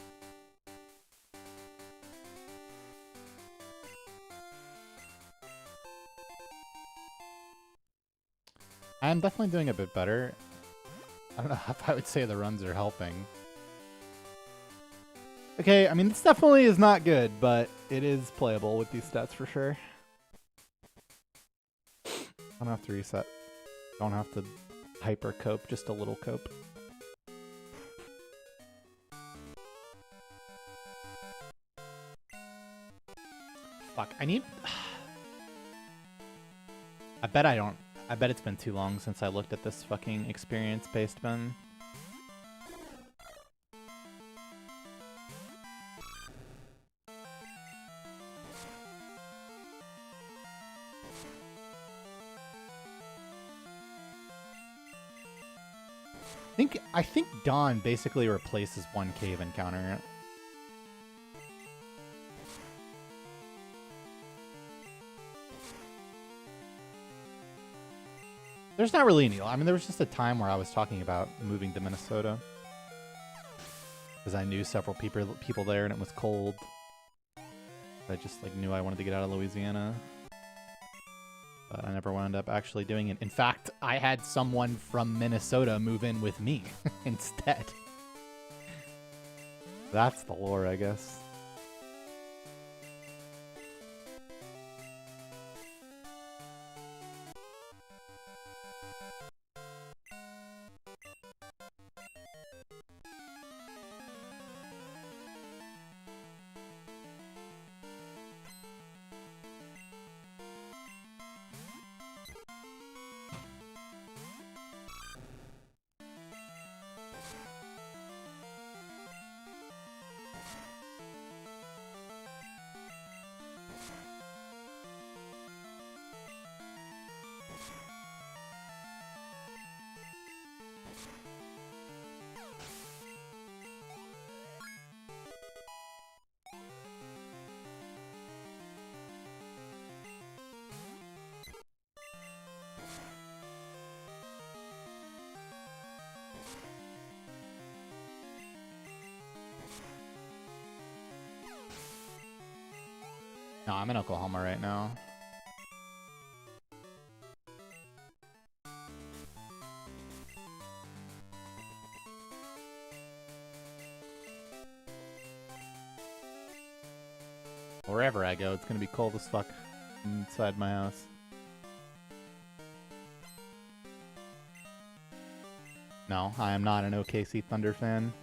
I'm definitely doing a bit better. I don't know if I would say the runs are helping. Okay, I mean, this definitely is not good, but it is playable with these stats for sure. I don't have to reset. Don't have to hyper cope, just a little cope. Fuck, I need... I bet it's been too long since I looked at this fucking experience-based bin. I think Dawn basically replaces one cave encounter. There's not really any. I mean, there was just a time where I was talking about moving to Minnesota because I knew several people there, and it was cold. I just like knew I wanted to get out of Louisiana. But I never wound up actually doing it. In fact, I had someone from Minnesota move in with me instead. That's the lore, I guess. No, I'm in Oklahoma right now. Wherever I go, it's gonna be cold as fuck inside my house. No, I am not an OKC Thunder fan.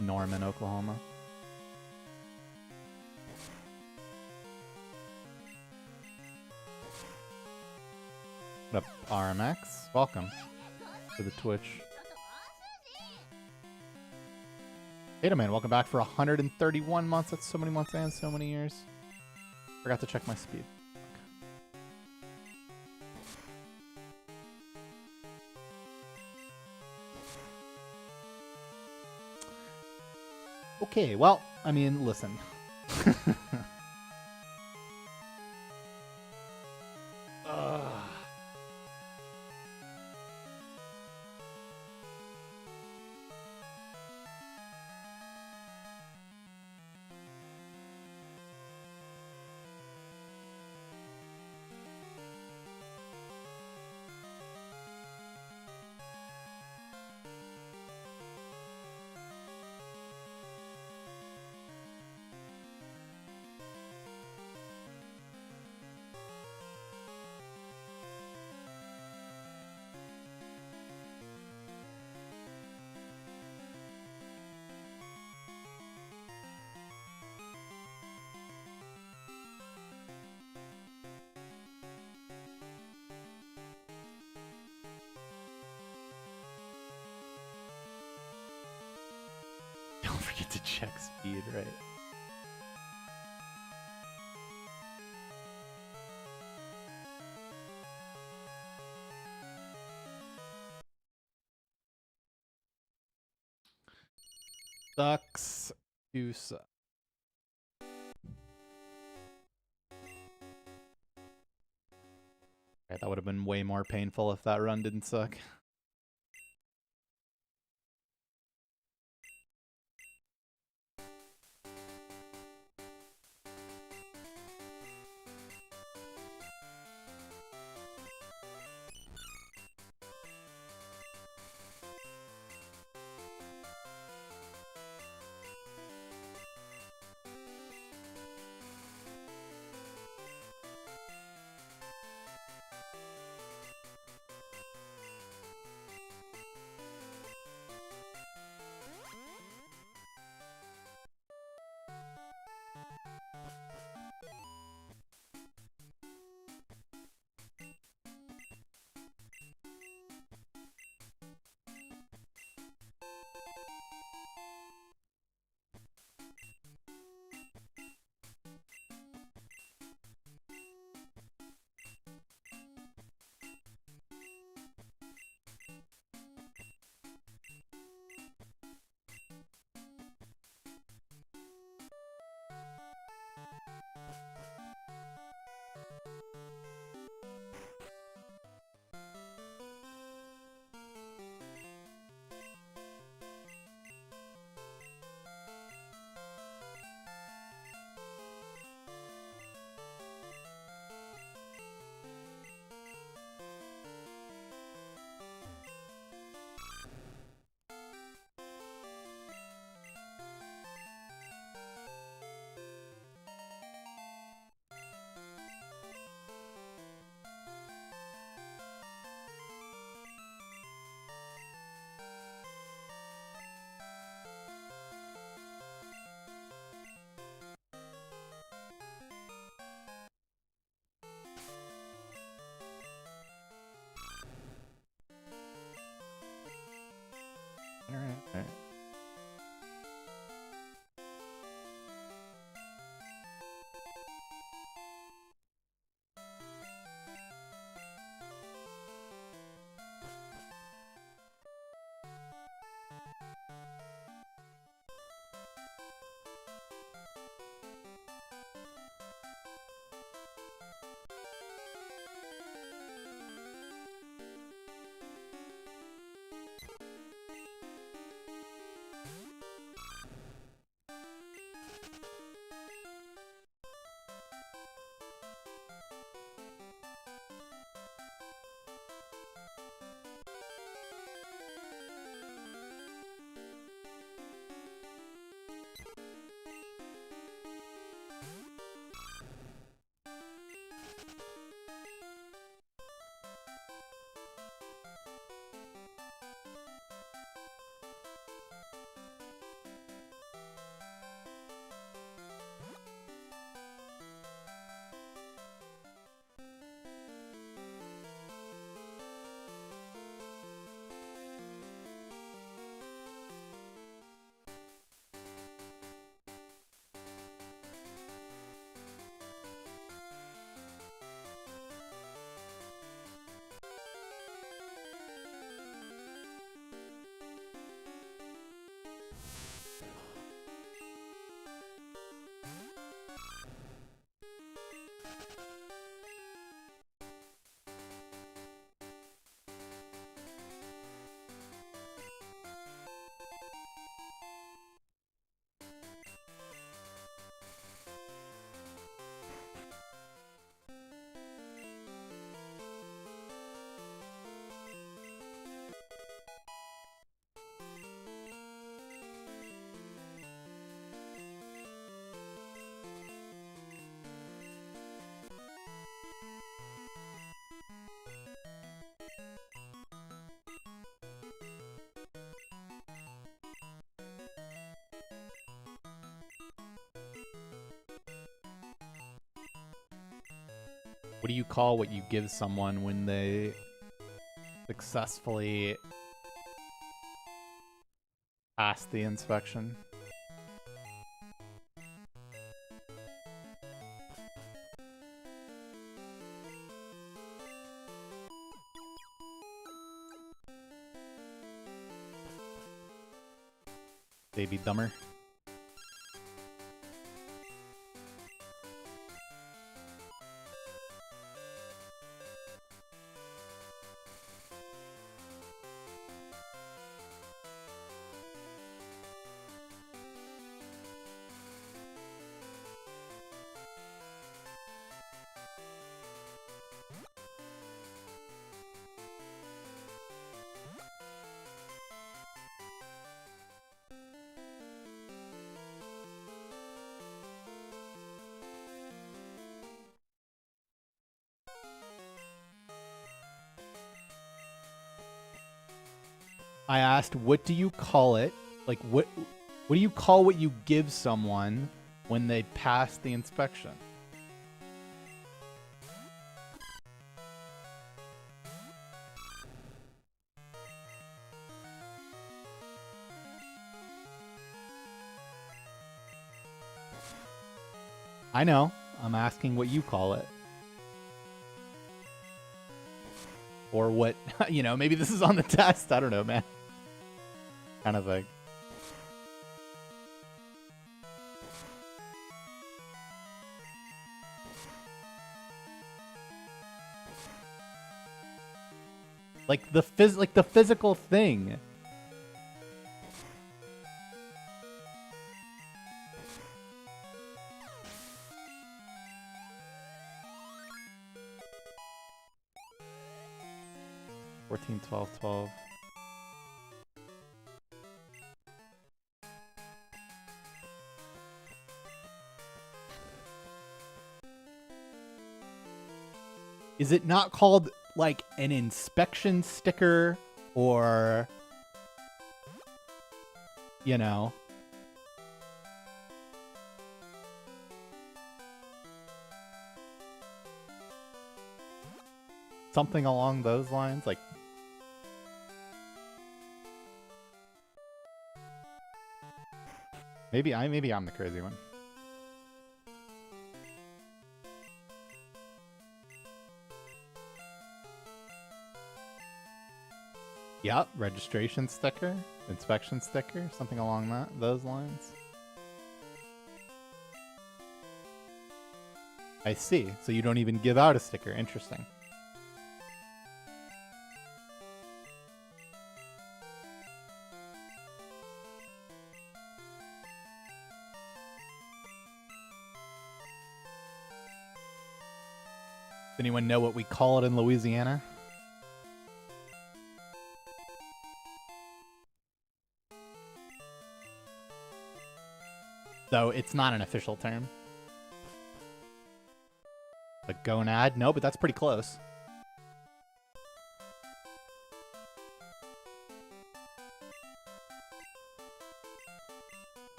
Norman, Oklahoma. What up, RMX? Welcome to the Twitch. Hey, man, welcome back for 131 months. That's so many months and so many years. Forgot to check my speed. Okay, well, I mean, listen. forget to check speed, right? Sucks to suck. Right, that would have been way more painful if that run didn't suck. Alright. What do you call what you give someone when they successfully pass the inspection? Baby dumber. I asked, what do you call it? Like, what do you call what you give someone when they pass the inspection? I know. I'm asking what you call it. Or what, you know, maybe this is on the test. I don't know, man. Kind of thing. Like the physical thing. $14, $12, $12. Is it not called like an inspection sticker or, you know, something along those lines? Like, maybe I'm the crazy one. Yep, registration sticker, inspection sticker, something along those lines. I see. So you don't even give out a sticker. Interesting. Does anyone know what we call it in Louisiana? Though it's not an official term. A gonad? No, but that's pretty close.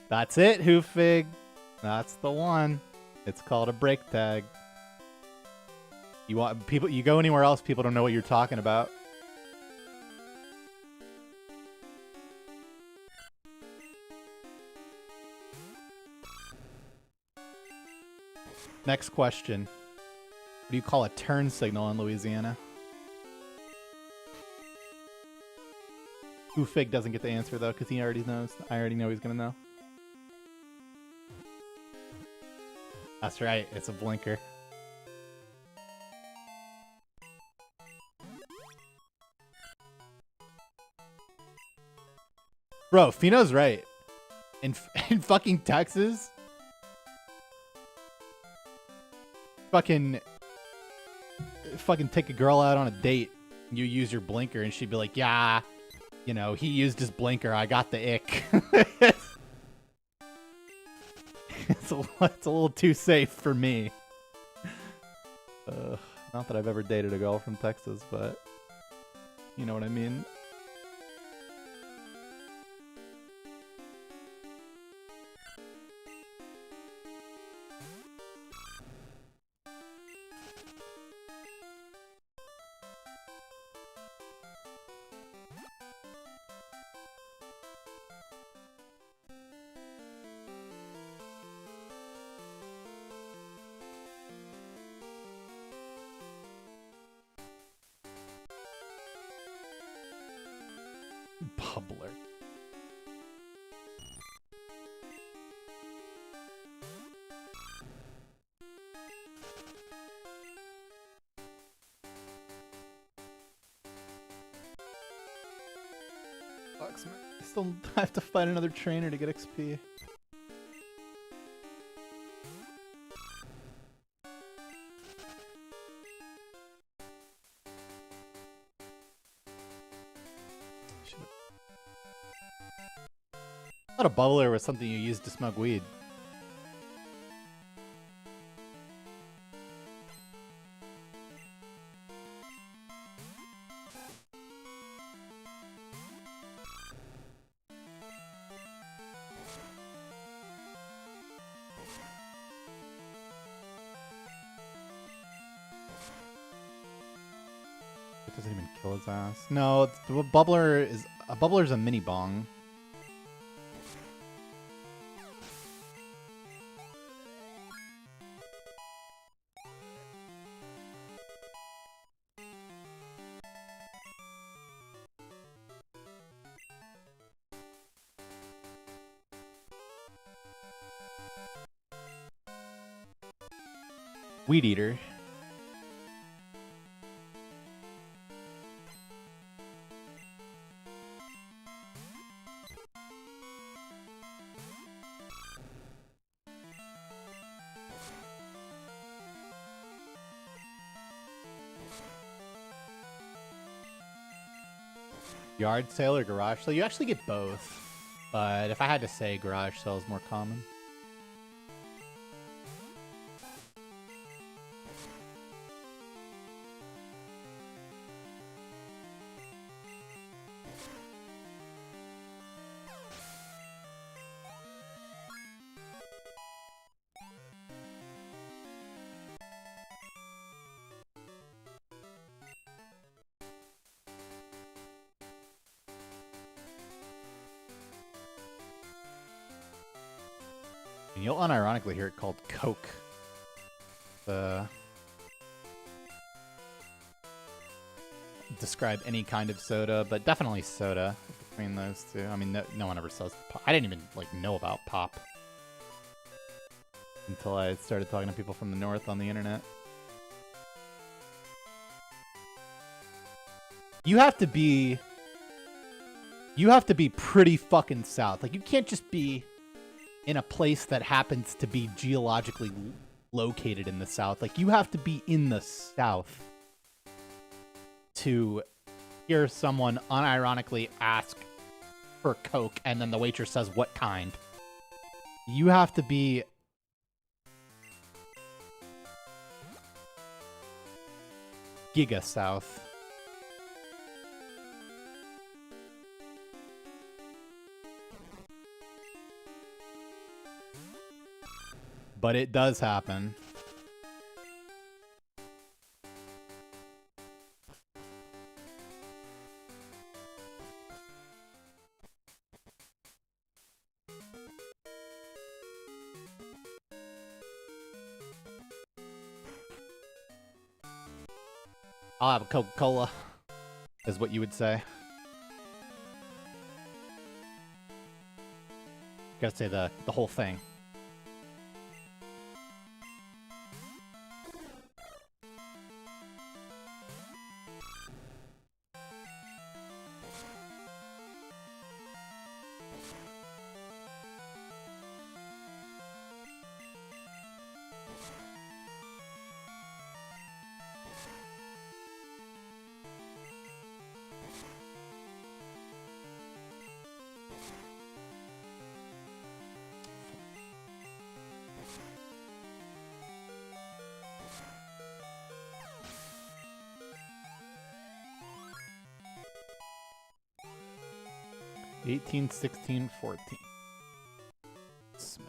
That's it, Hoofig. That's the one. It's called a brake tag. You want people? You go anywhere else, people don't know what you're talking about. Next question. What do you call a turn signal in Louisiana? Hoofig doesn't get the answer though, because he already knows. I already know he's gonna know. That's right. It's a blinker. Bro, Fino's right. In fucking Texas, fucking take a girl out on a date, you use your blinker, and she'd be like, yeah, you know, he used his blinker, I got the ick. It's a little too safe for me. Not that I've ever dated a girl from Texas, but you know what I mean. Bubbler. sucks, man. I still have to find another trainer to get XP. I thought a bubbler was something you used to smoke weed. It doesn't even kill his ass. No, the bubbler's a mini bong. Weed eater. Yard sale or garage sale? You actually get both. But if I had to say, garage sale is more common. And you'll unironically hear it called Coke. Describe any kind of soda, but definitely soda between those two. I mean, no one ever says pop. I didn't even like know about pop until I started talking to people from the north on the internet. You have to be pretty fucking south. Like, you can't just be in a place that happens to be geologically located in the south. Like, you have to be in the south to hear someone unironically ask for Coke and then the waitress says, what kind? You have to be giga south. But it does happen. I'll have a Coca-Cola, is what you would say. Gotta say the whole thing. $18, $16, $14. Smith.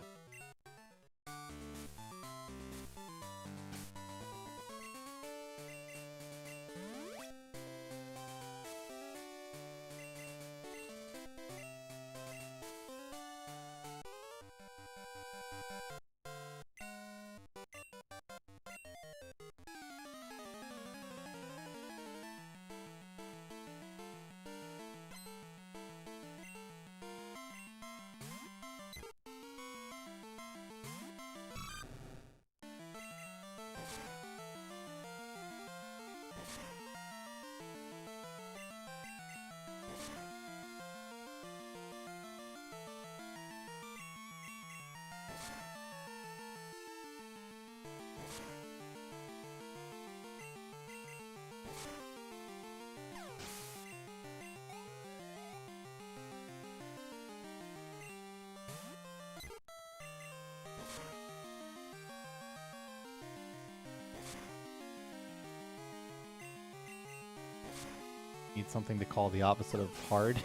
Need something to call the opposite of hard.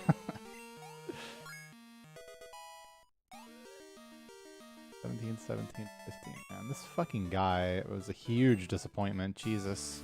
17, 17, 15. Man, this fucking guy was a huge disappointment. Jesus.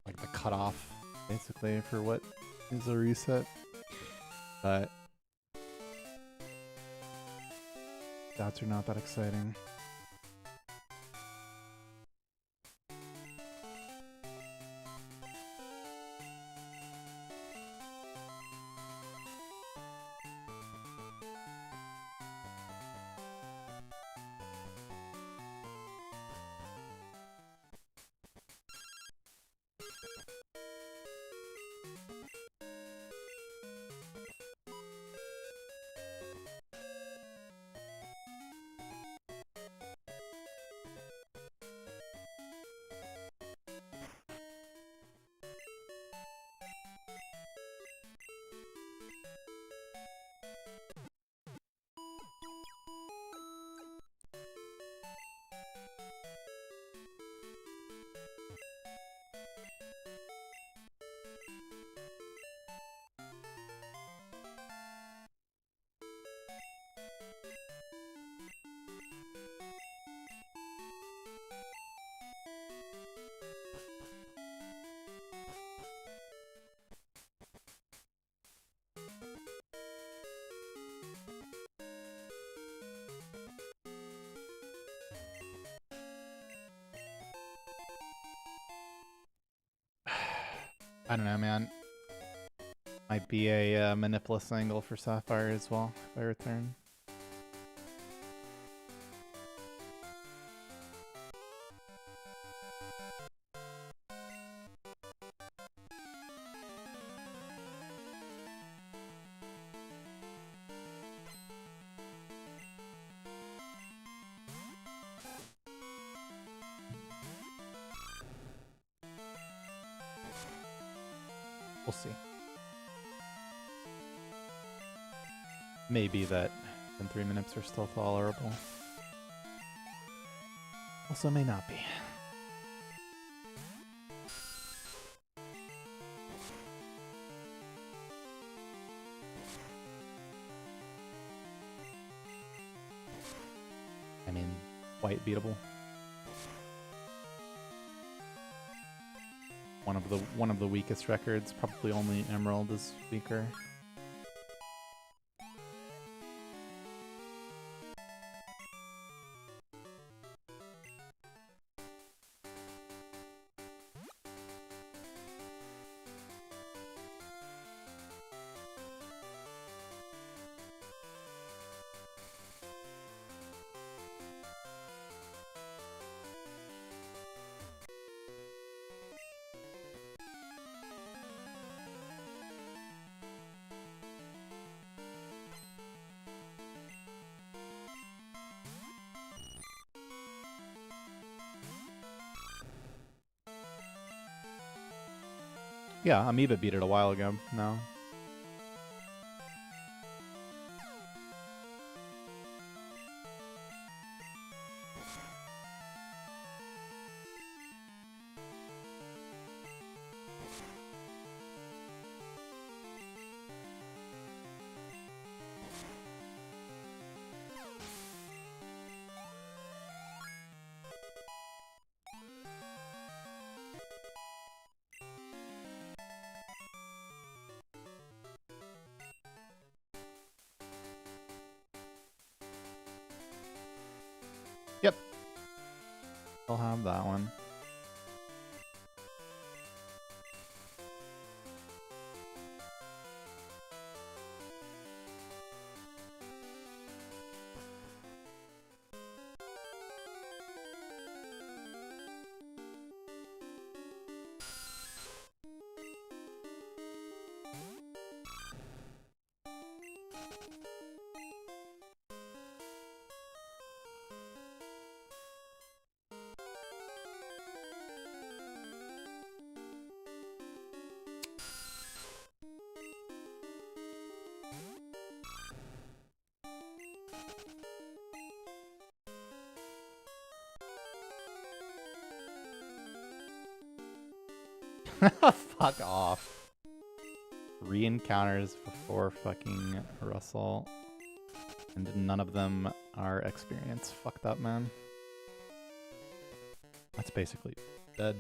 Like the cutoff, basically, for what is a reset. But stats are not that exciting. I don't know, man. Might be a Manipulous angle for Sapphire as well, if I return. We'll see. Maybe that 3 minutes are still tolerable. Also may not be. I mean, quite beatable. One of the weakest records. Probably only Emerald is weaker. Yeah, Amoeba beat it a while ago. No. I'll have that one. Fuck off. 3 encounters before fucking Russell. And none of them are experience. Fucked up, man. That's basically dead.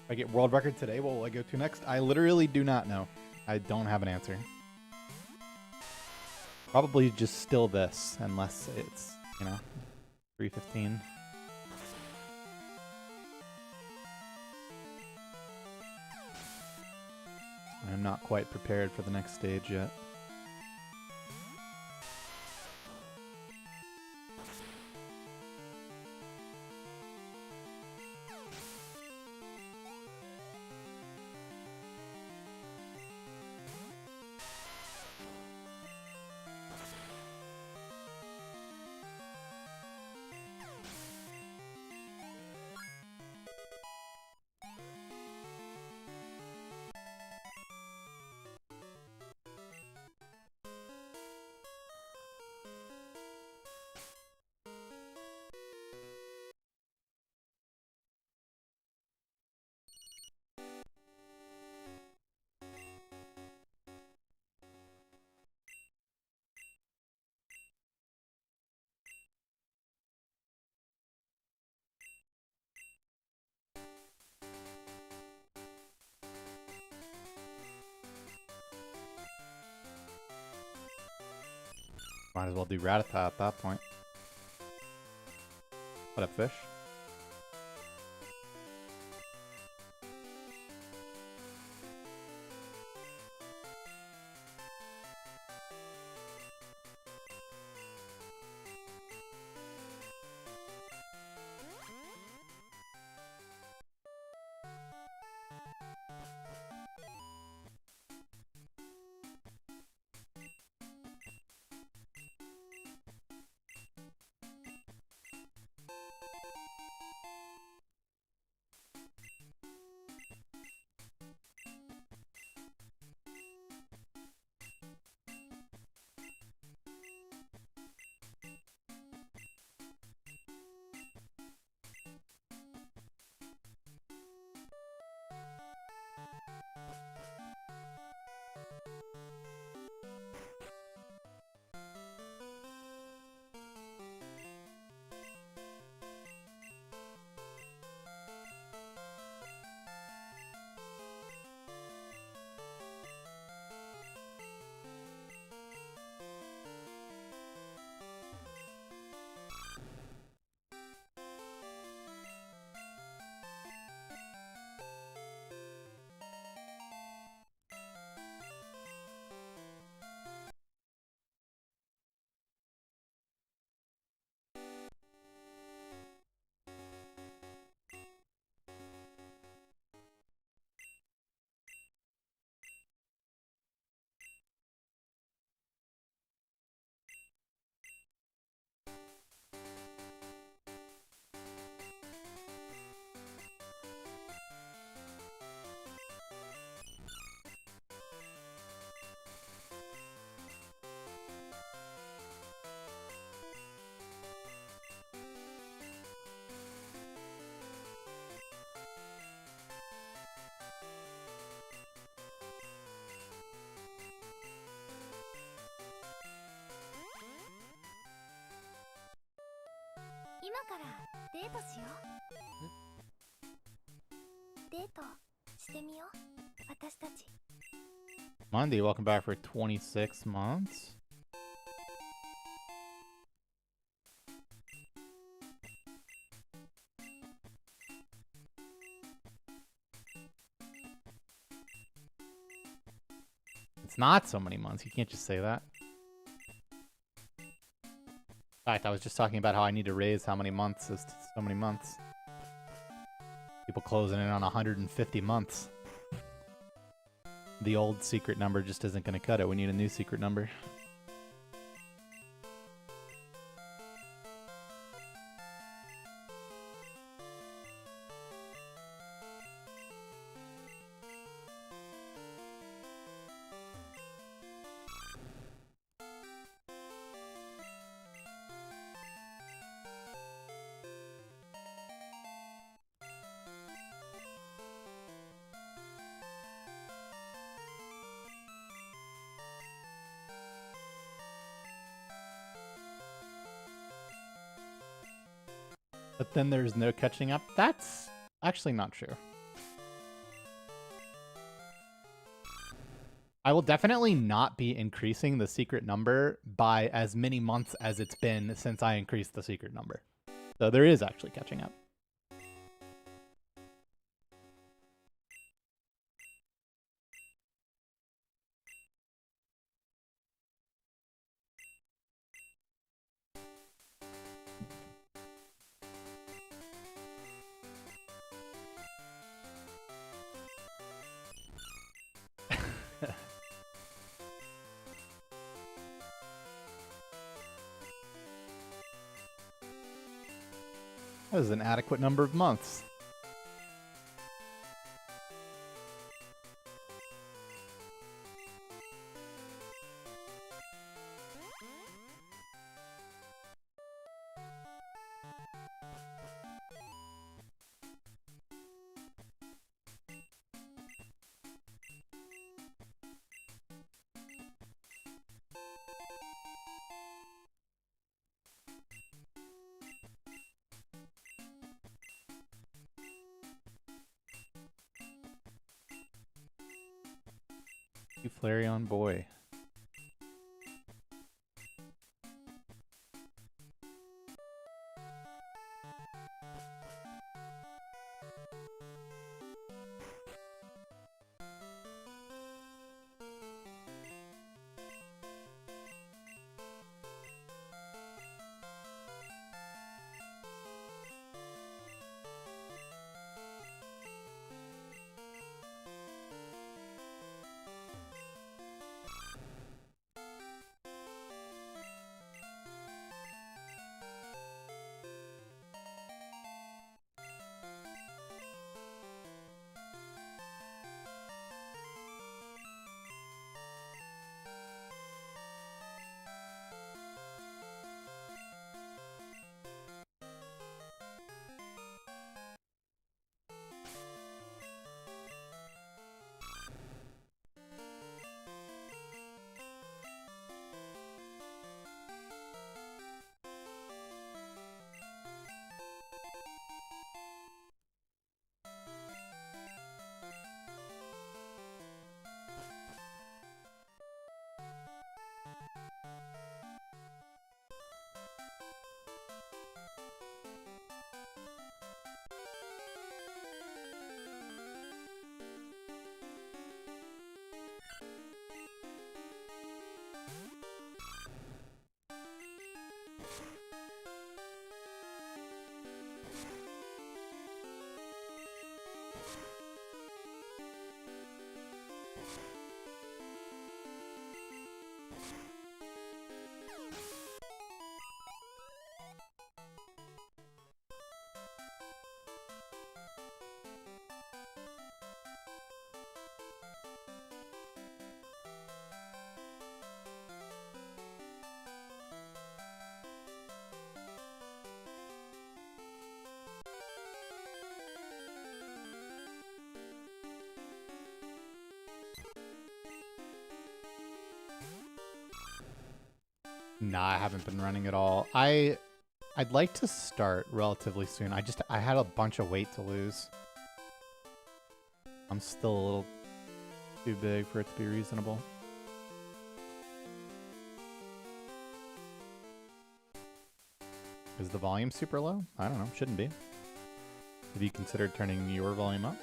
If I get world record today, what will I go to next? I literally do not know. I don't have an answer. Probably just still this, unless it's, you know, 315. I'm not quite prepared for the next stage yet. Might as well do Rattata at that point. What a fish. Monday, welcome back for 26 months. It's not so many months. You can't just say that. In fact, I was just talking about how I need to raise how many months is so many months. People closing in on 150 months. The old secret number just isn't going to cut it. We need a new secret number. But then there's no catching up. That's actually not true. I will definitely not be increasing the secret number by as many months as it's been since I increased the secret number. So there is actually catching up. That is an adequate number of months. You Flareon boy. Nah, I haven't been running at all. I'd like to start relatively soon. I had a bunch of weight to lose. I'm still a little too big for it to be reasonable. Is the volume super low? I don't know. Shouldn't be. Have you considered turning your volume up?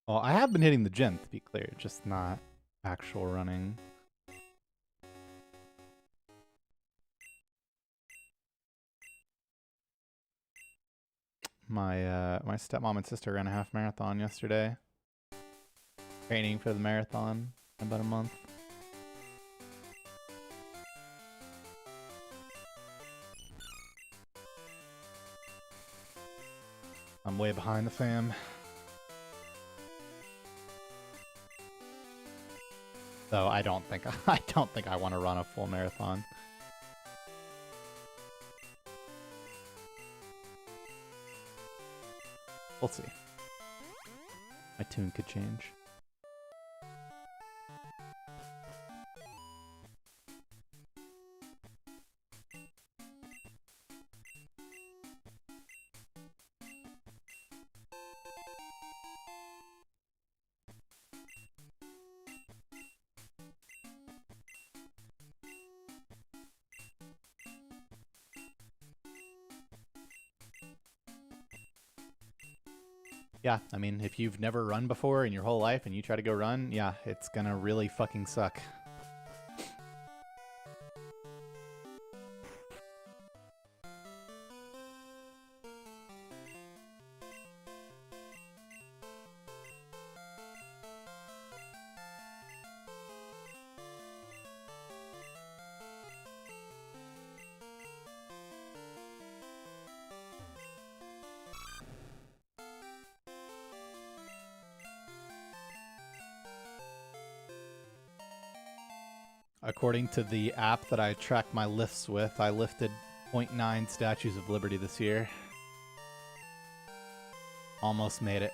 Well, I have been hitting the gym, to be clear, just not actual running. My stepmom and sister ran a half marathon yesterday. Training for the marathon in about a month. I'm way behind the fam. So I don't think I want to run a full marathon. We'll see. My tune could change. Yeah, I mean, if you've never run before in your whole life and you try to go run, yeah, it's gonna really fucking suck. According to the app that I track my lifts with, I lifted 0.9 Statues of Liberty this year. Almost made it.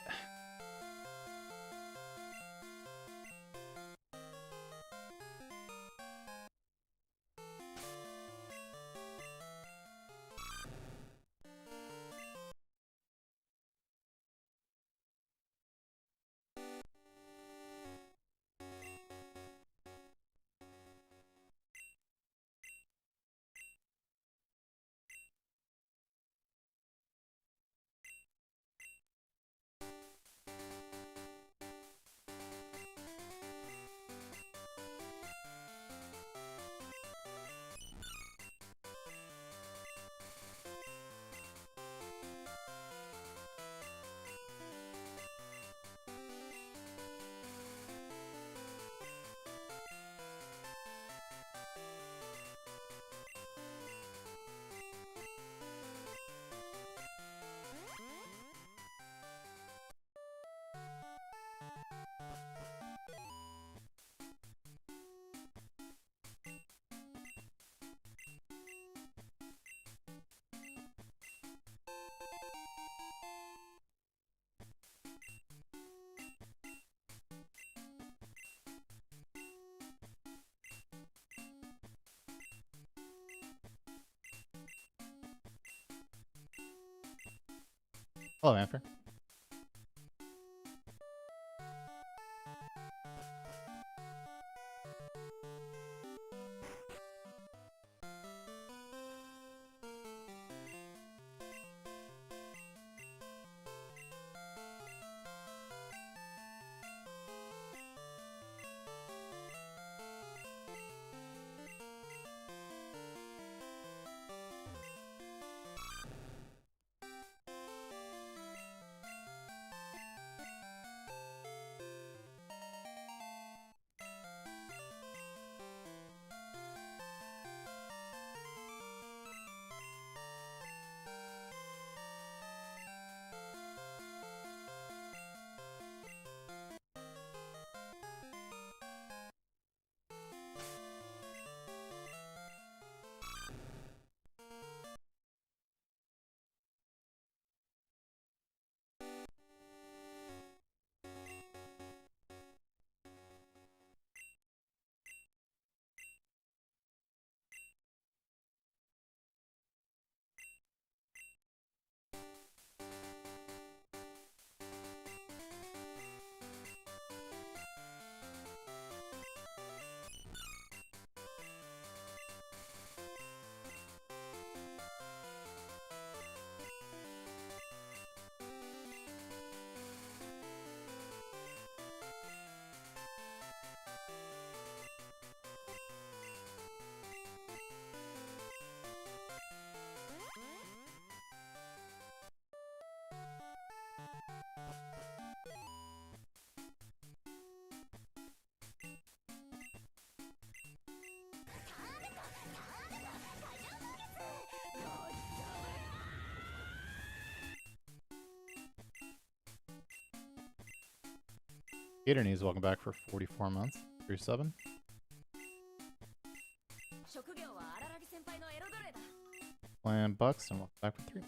Hello, Ampher. Gatorneys, welcome back for 44 months. 37. Plan Bucks, and welcome back for 3.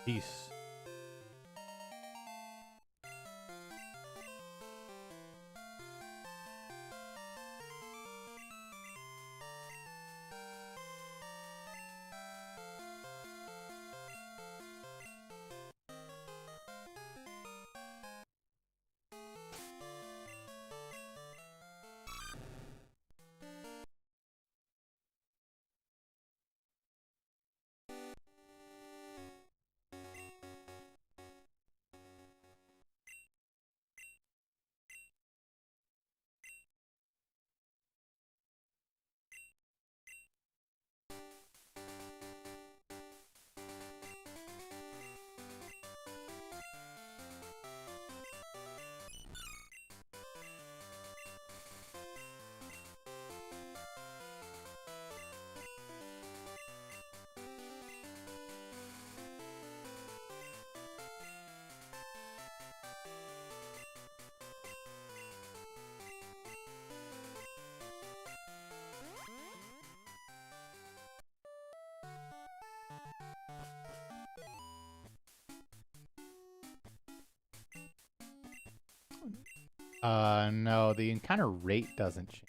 Peace. No, the encounter rate doesn't change,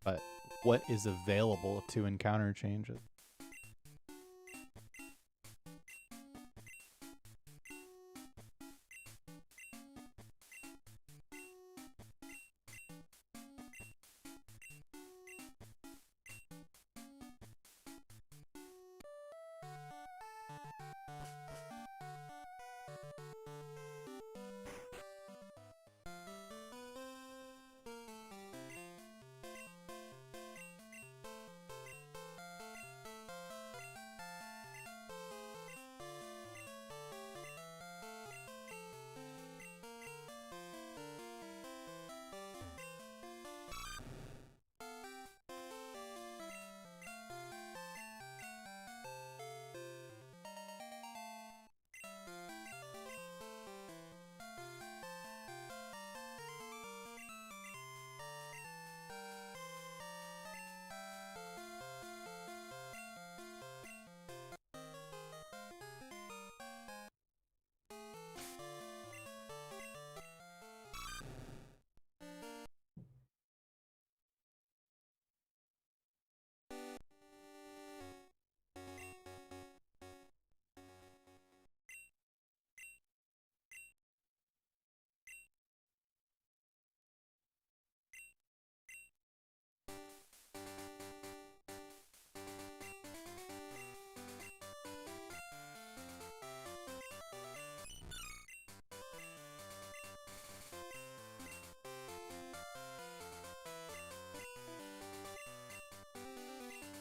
but what is available to encounter changes.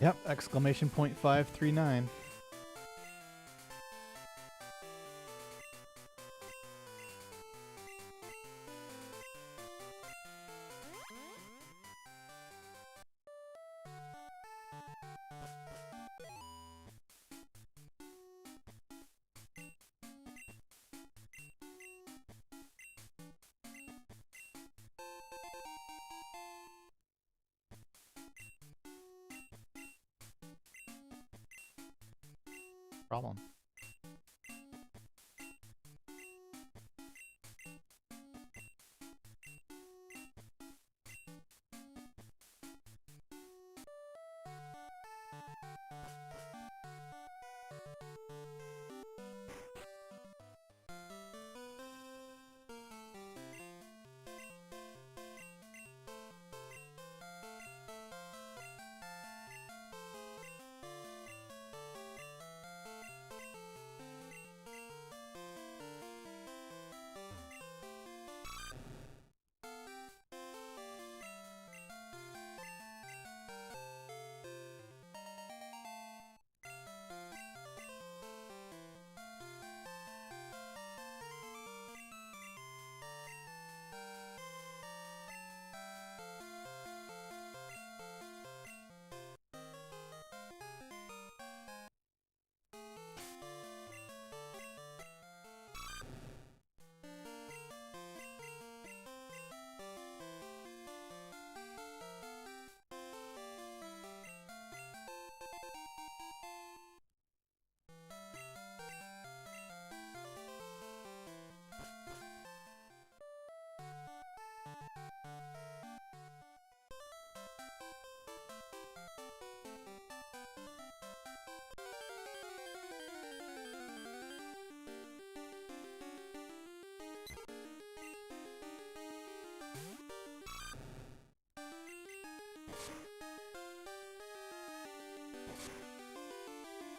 Yep, exclamation point 539. Problem.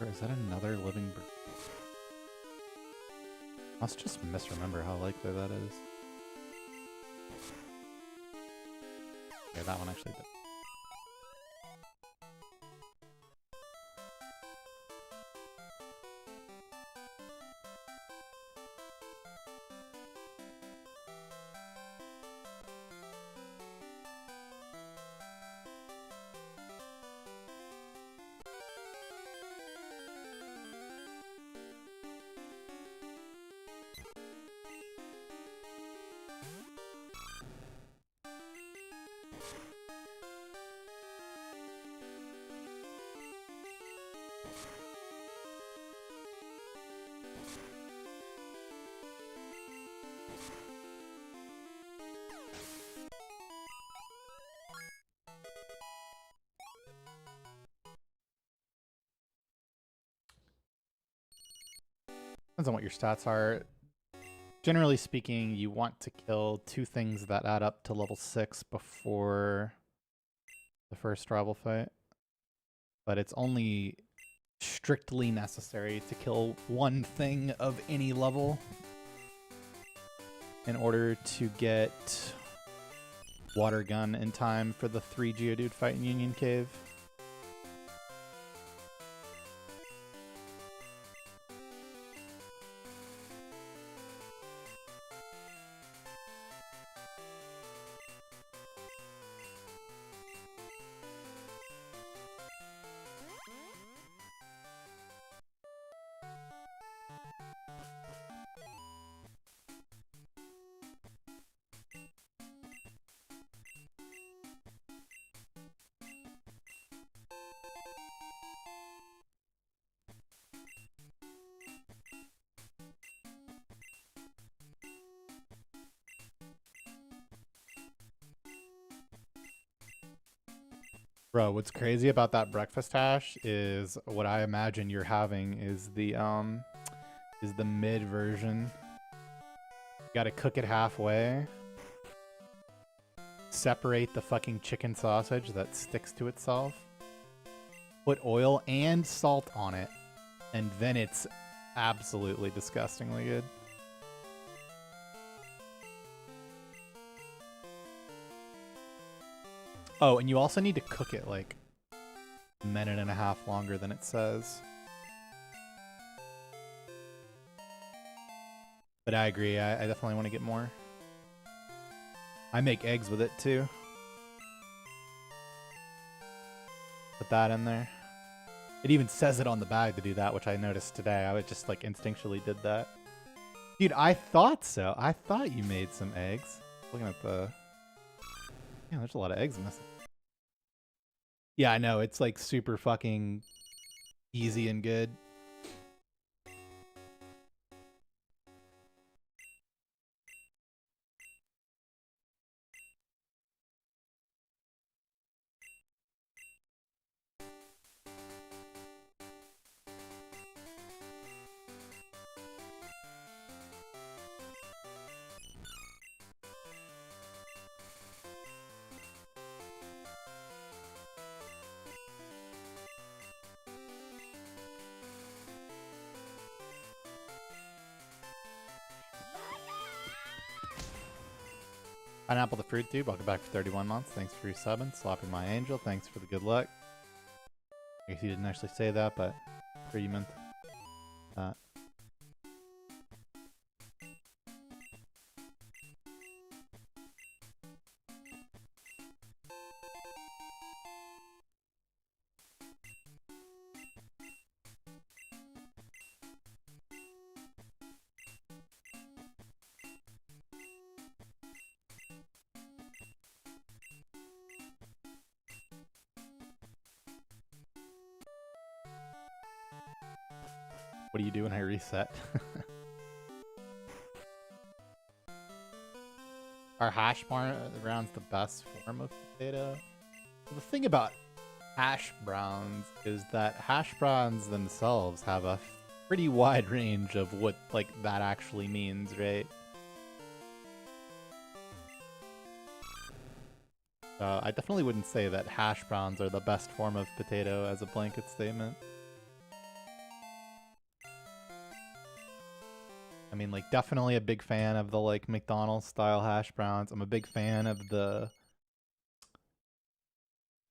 Or is that another living bird? Must just misremember how likely that is. Yeah, that one actually did. Depends on what your stats are. Generally speaking, you want to kill 2 things that add up to level 6 before the first rival fight. But it's only strictly necessary to kill 1 thing of any level in order to get Water Gun in time for the 3 Geodude fight in Union Cave. Bro, what's crazy about that breakfast hash is what I imagine you're having is the mid version. You gotta cook it halfway. Separate the fucking chicken sausage that sticks to itself. Put oil and salt on it. And then it's absolutely disgustingly good. Oh, and you also need to cook it like a minute and a half longer than it says. But I agree, I definitely want to get more. I make eggs with it too. Put that in there. It even says it on the bag to do that, which I noticed today. I was just like instinctually did that. Dude, I thought so. I thought you made some eggs. Looking at the... Yeah, there's a lot of eggs missing. Yeah, I know. It's like super fucking easy and good. Pineapple the Fruit Tube, welcome back for 31 months. Thanks for your subbing. Sloppy My Angel, thanks for the good luck. I guess you didn't actually say that, but I'm sure you meant that. What do you do when I reset? Are hash browns the best form of potato? Well, the thing about hash browns is that hash browns themselves have a pretty wide range of what like that actually means, right? I definitely wouldn't say that hash browns are the best form of potato as a blanket statement. I mean, like, definitely a big fan of the, like, McDonald's style hash browns. I'm a big fan of the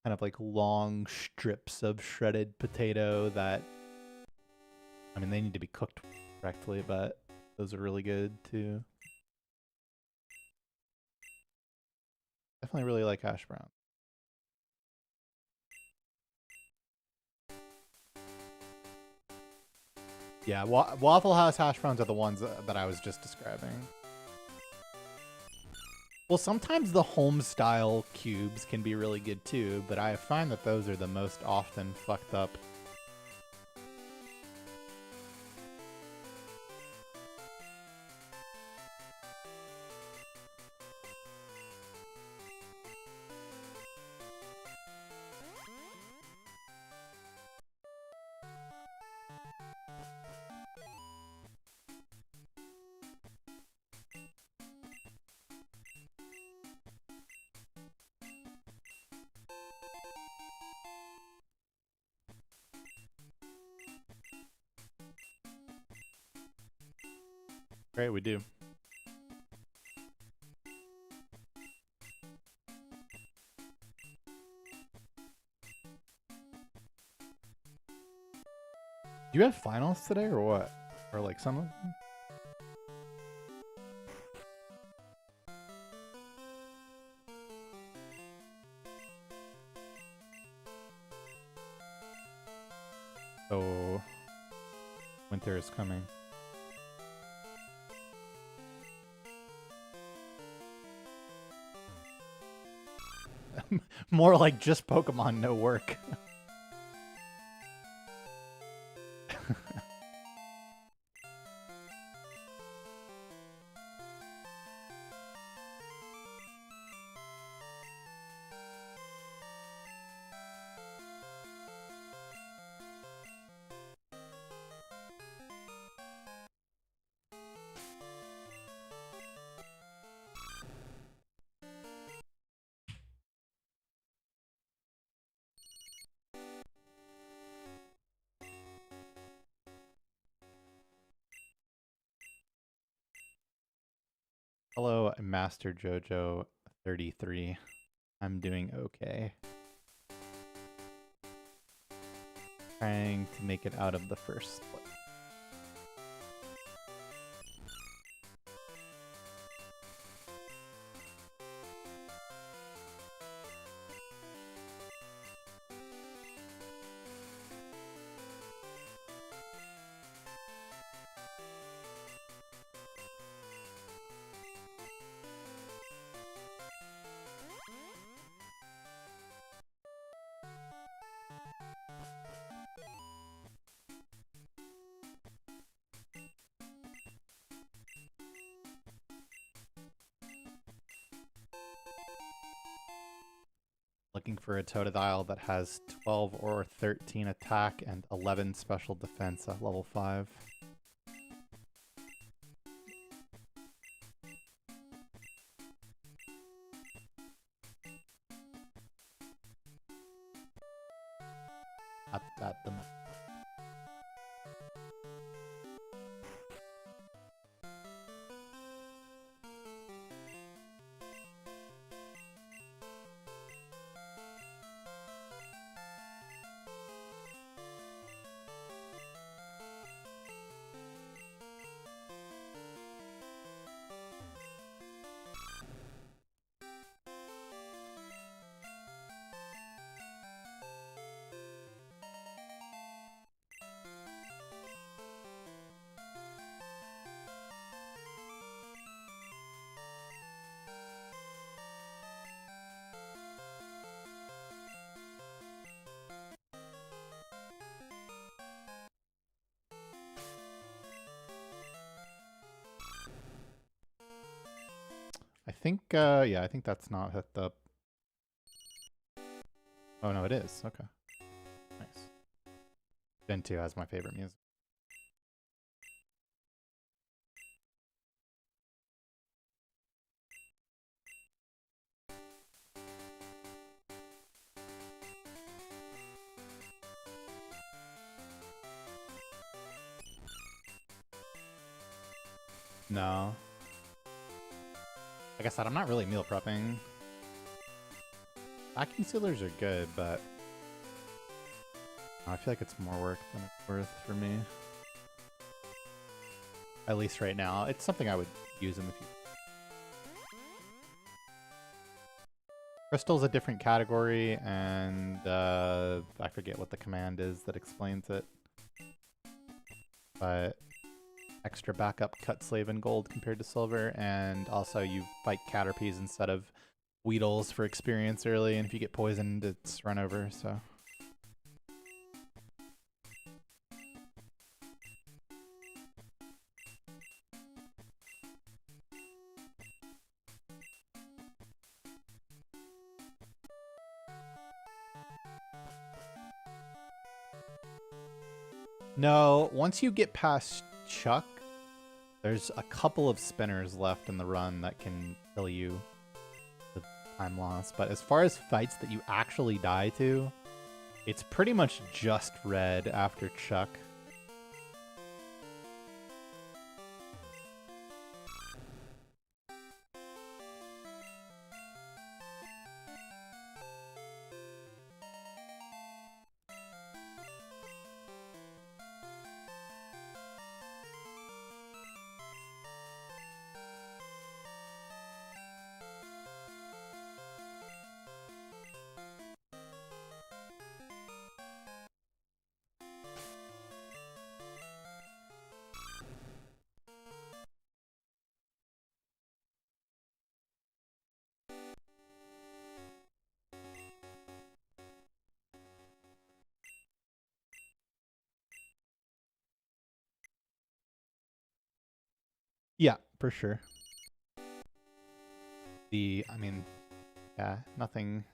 kind of, like, long strips of shredded potato that, I mean, they need to be cooked correctly, but those are really good, too. Definitely really like hash browns. Yeah, Waffle House hash browns are the ones that I was just describing. Well, sometimes the home-style cubes can be really good too, but I find that those are the most often fucked up. Great, we do. Do you have finals today or what? Or like some of them? Oh, winter is coming. More like just Pokemon, no work. Hello, Master Jojo 33. I'm doing okay. Trying to make it out of the first split. Looking for a Totodile that has 12 or 13 attack and 11 special defense at level 5. At the moment. I think, yeah, I think that's not hooked up. Oh, no, it is. Okay. Nice. Gen 2 has my favorite music. No. Like I said, I'm not really meal prepping. Vacuum sealers are good, but I feel like it's more work than it's worth for me. At least right now. It's something I would use in the future. Crystal's a different category, and I forget what the command is that explains it. But extra backup cut slave in gold compared to silver, and also you fight Caterpies instead of Weedles for experience early, and if you get poisoned, it's run over, so. No, once you get past Chuck, there's a couple of spinners left in the run that can kill you with time loss. But as far as fights that you actually die to, it's pretty much just red after Chuck. Yeah, for sure. I mean, yeah, nothing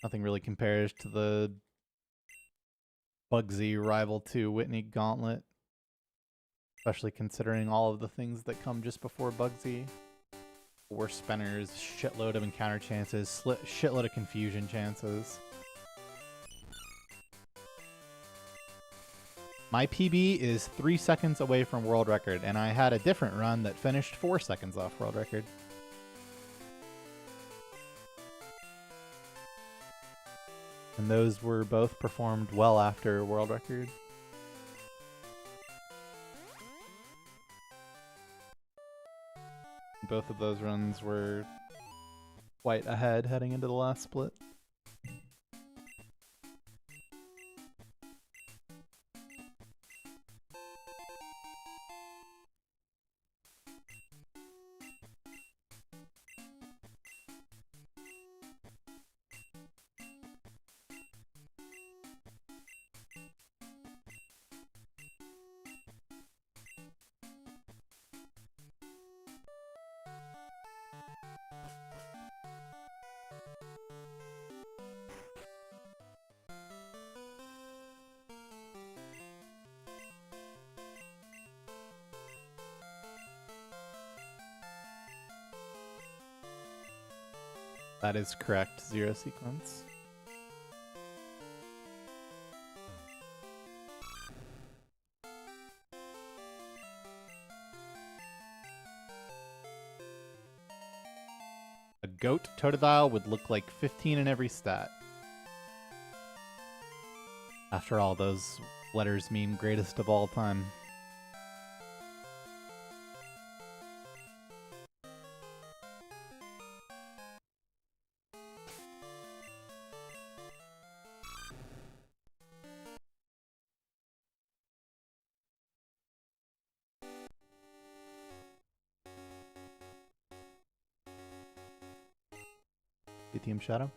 really compares to the Bugsy Rival 2 Whitney Gauntlet. Especially considering all of the things that come just before Bugsy. 4 spinners, shitload of encounter chances, shitload of confusion chances. My PB is 3 seconds away from world record, and I had a different run that finished 4 seconds off world record. And those were both performed well after world record. Both of those runs were quite ahead heading into the last split. That is correct, 0 sequence. A goat Totodile would look like 15 in every stat. After all, those letters mean greatest of all time. Team Shadow.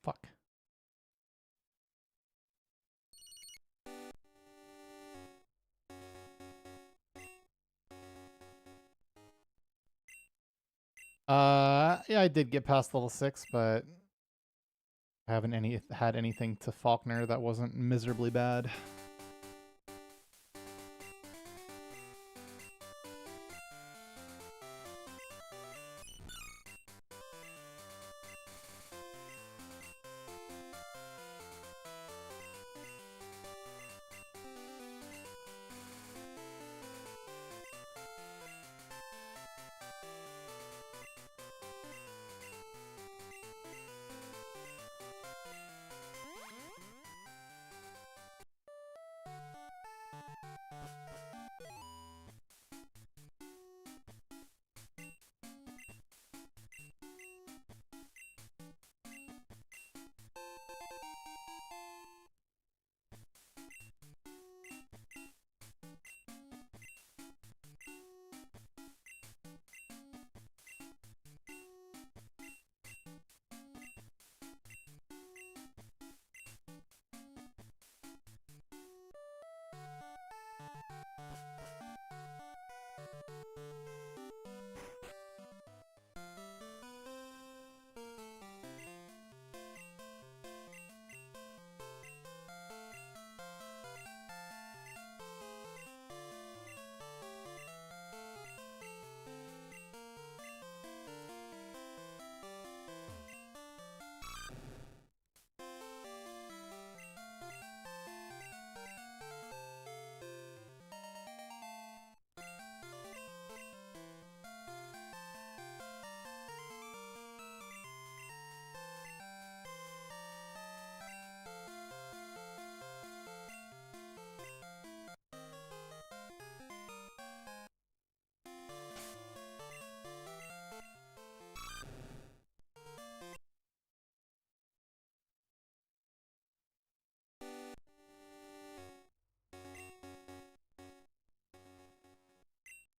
Fuck. Yeah, I did get past level 6, but I haven't had anything to Faulkner that wasn't miserably bad.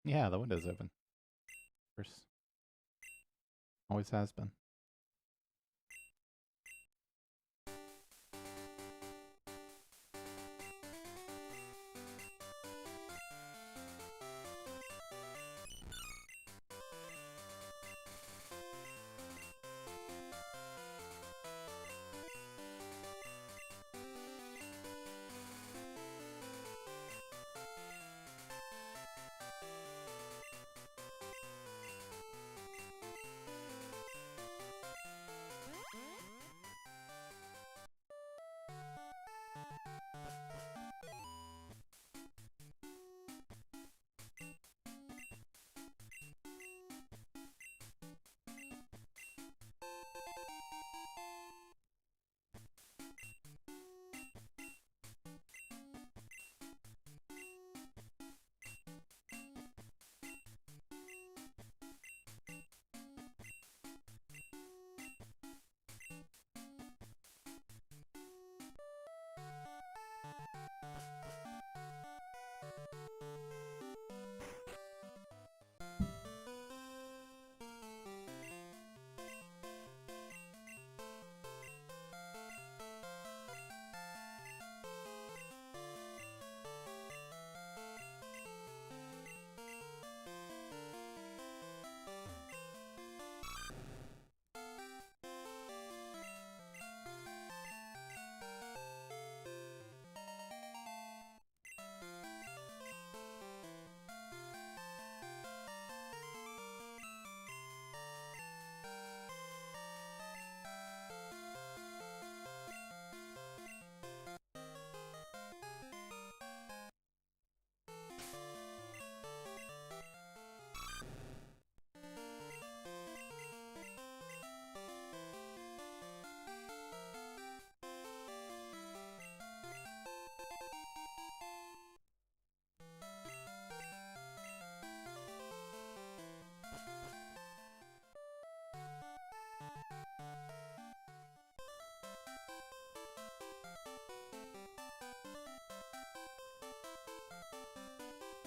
Yeah, the window's open. Of course. Always has been.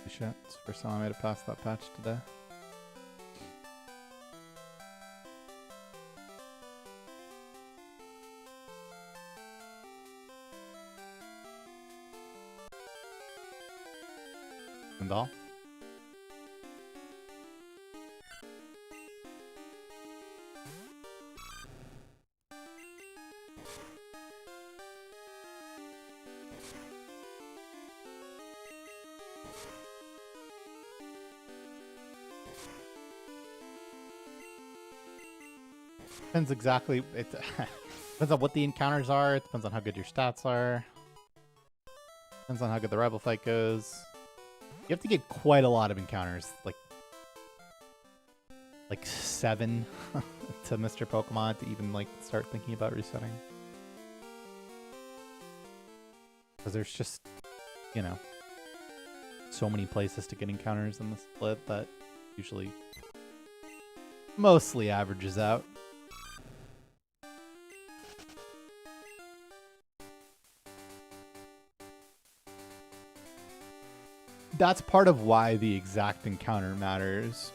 Shit, it's the first time I made it past that patch today. And all? Depends exactly. It depends on what the encounters are. It depends on how good your stats are. Depends on how good the rebel fight goes. You have to get quite a lot of encounters, like 7 to Mr. Pokemon to even like start thinking about resetting. Because there's just, you know, so many places to get encounters in the split that usually mostly averages out. That's part of why the exact encounter matters,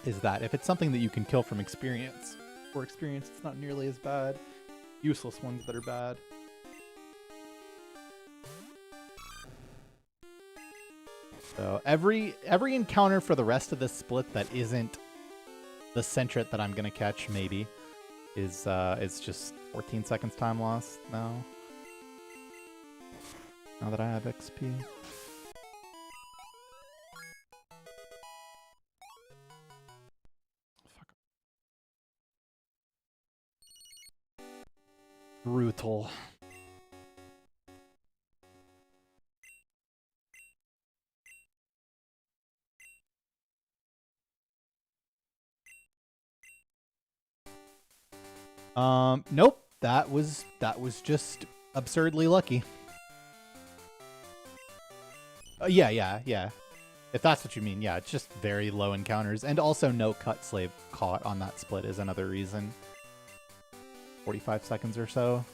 is that if it's something that you can kill from experience, for experience it's not nearly as bad. Useless ones that are bad. So every encounter for the rest of this split that isn't the Centret that I'm gonna catch maybe is just 14 seconds time loss now. Now that I have XP. Fuck. Brutal. Nope. That was just absurdly lucky. Yeah. If that's what you mean, yeah, it's just very low encounters. And also no cut slave caught on that split is another reason. 45 seconds or so.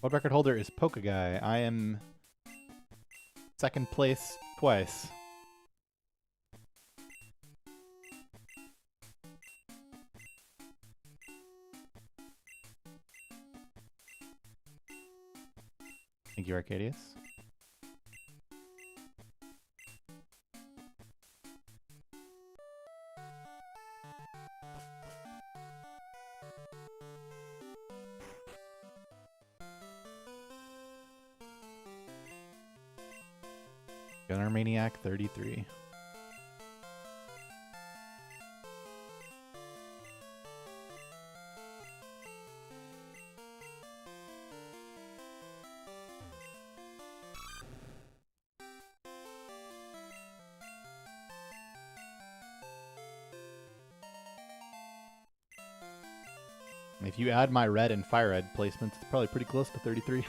World record holder is Pokeguy. I am second place twice. Thank you, Arcadius. Gunnermaniac 33. If you add my red and fire red placements, it's probably pretty close to 33.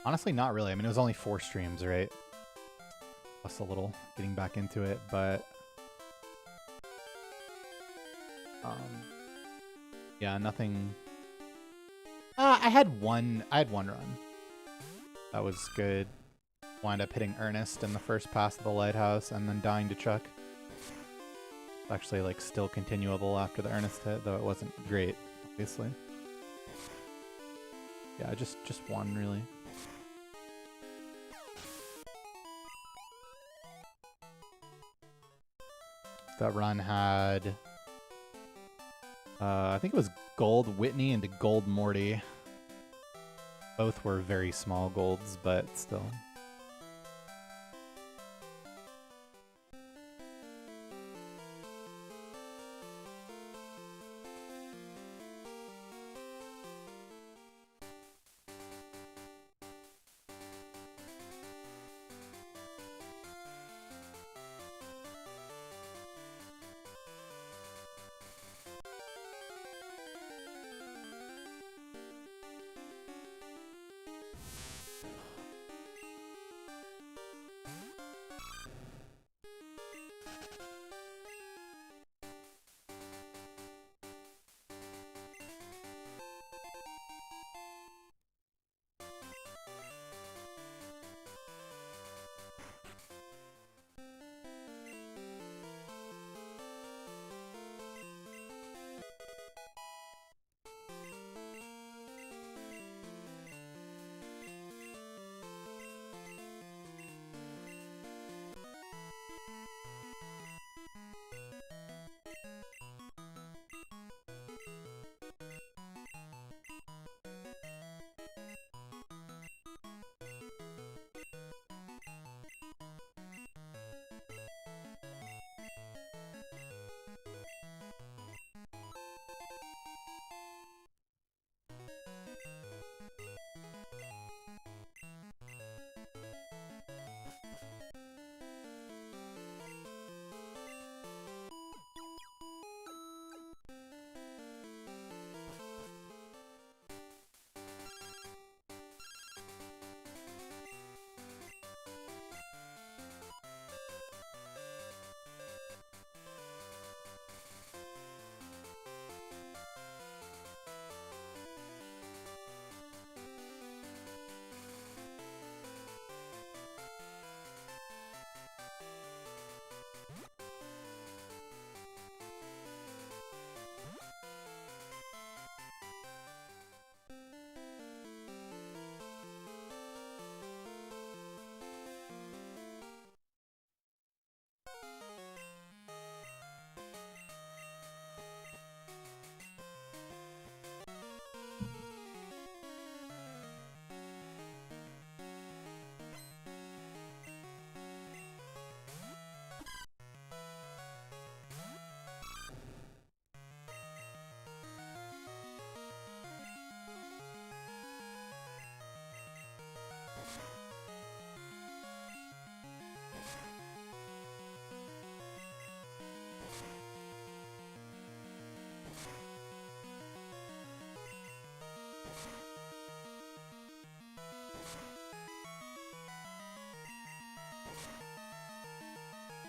Honestly, not really. I mean, it was only 4 streams, right? Plus a little getting back into it, but yeah, nothing. I had one run. That was good. Wind up hitting Ernest in the first pass of the lighthouse and then dying to Chuck. It's actually like still continuable after the Ernest hit, though it wasn't great, obviously. Yeah, just one really. That run had, I think it was Gold Whitney into Gold Morty. Both were very small golds, but still.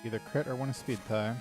Either crit or win a speed tie.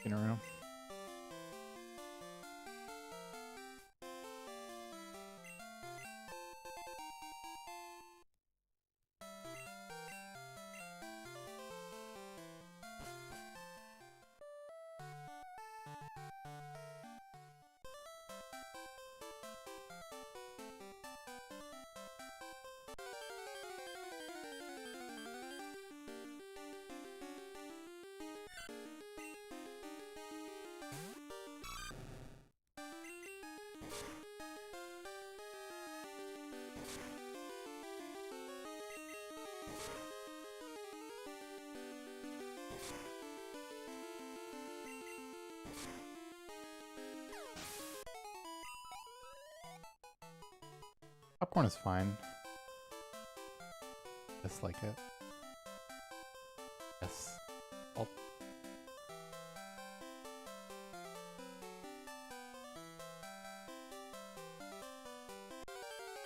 In a room. Popcorn is fine. Just like it. Yes. Oh.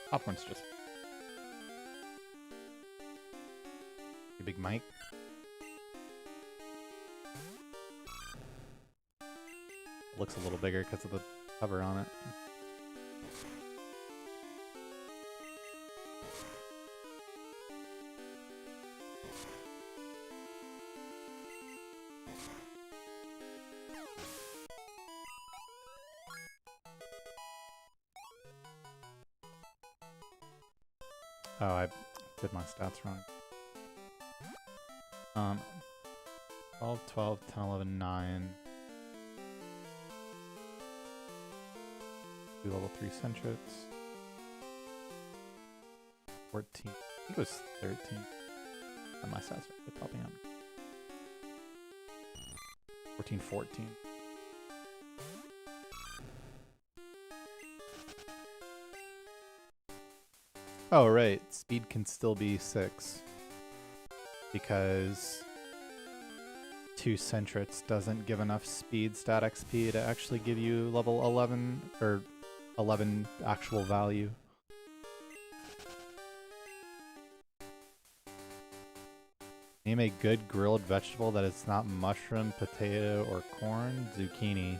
Popcorn's just... You big Mike. It looks a little bigger because of the cover on it. Oh, I did my stats wrong. 12, 12, 10, 11, 9. 2 level 3 centrets. 14. I think it was 13. And my stats are popping up. 14, 14. Oh, right. Speed can still be 6. Because 2 centrets doesn't give enough speed stat XP to actually give you level 11 or 11 actual value. Name a good grilled vegetable that is not mushroom, potato, or corn. Zucchini.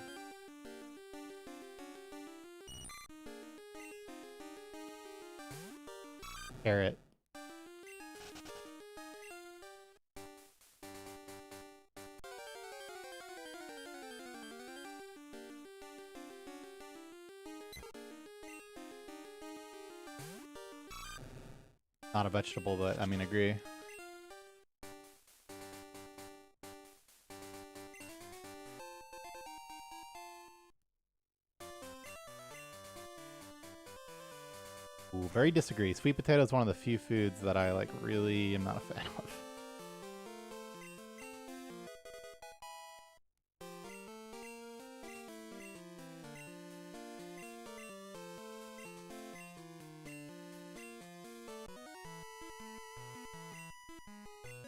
Carrot. Not a vegetable, but I mean, agree. Ooh, very disagree. Sweet potato is one of the few foods that I like really am not a fan of.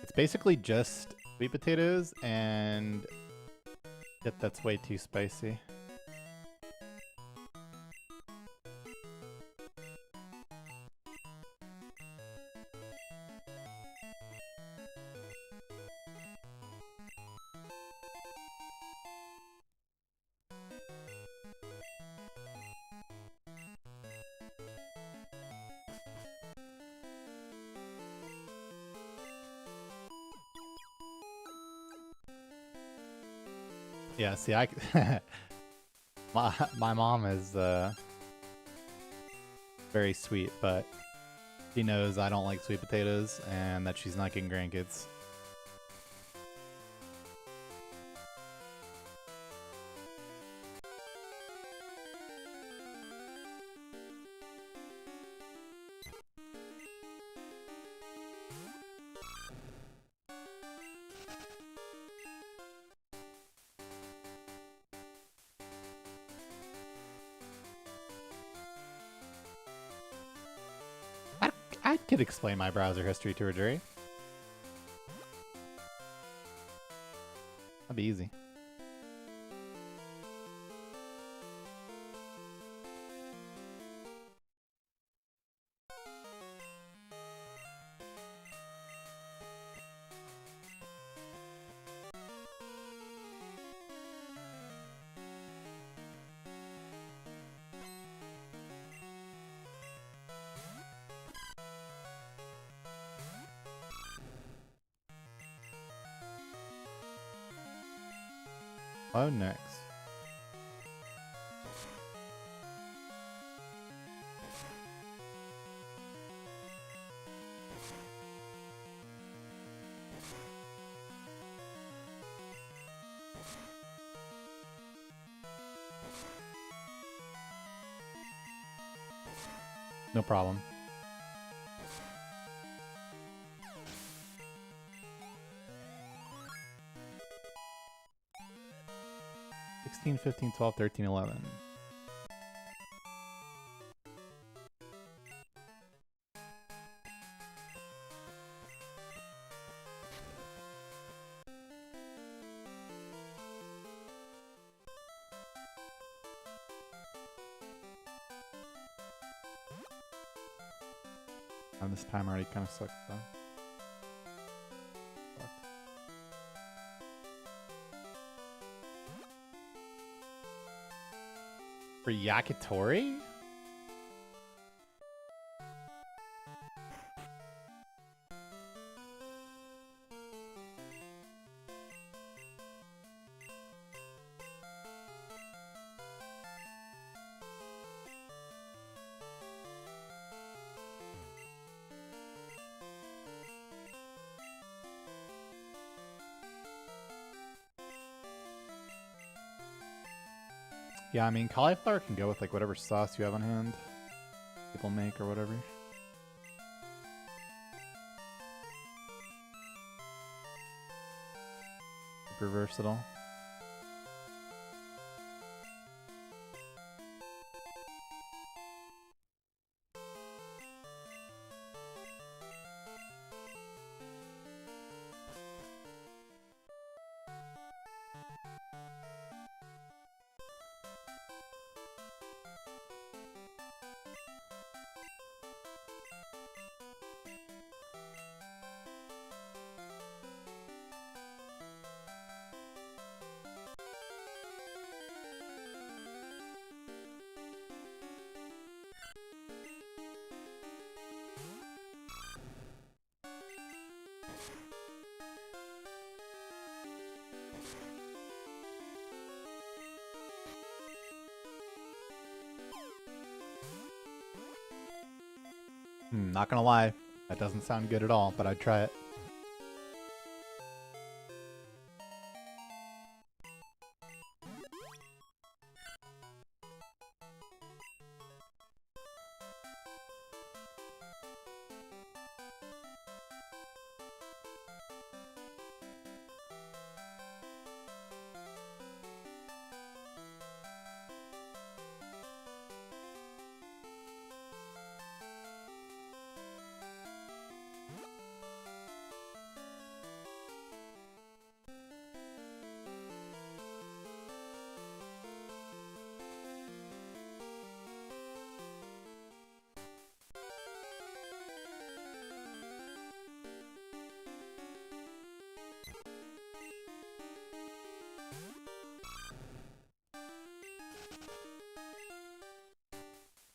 It's basically just sweet potatoes and shit that's way too spicy. Yeah, see, my mom is very sweet, but she knows I don't like sweet potatoes and that she's not getting grandkids. I could explain my browser history to a jury. That'd be easy. Oh, next. No problem. 16, 15, 12, 13, 11. And this time already kind of sucked though. For Yakitori? Yeah, I mean, cauliflower can go with like whatever sauce you have on hand. People make or whatever. Super versatile. Not gonna lie, that doesn't sound good at all, but I'd try it.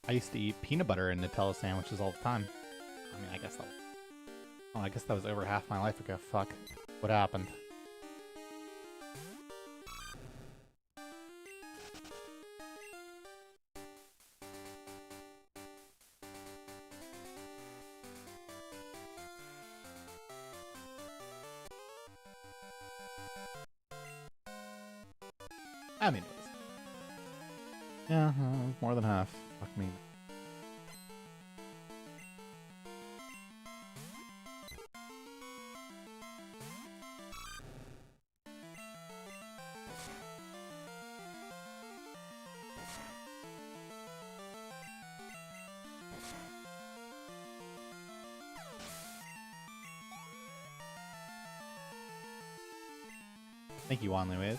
I used to eat peanut butter and Nutella sandwiches all the time. I mean, I guess that was over half my life ago. Fuck. What happened? I mean, it was. Yeah, more than half. Fuck me. Thank you, Wan Louise.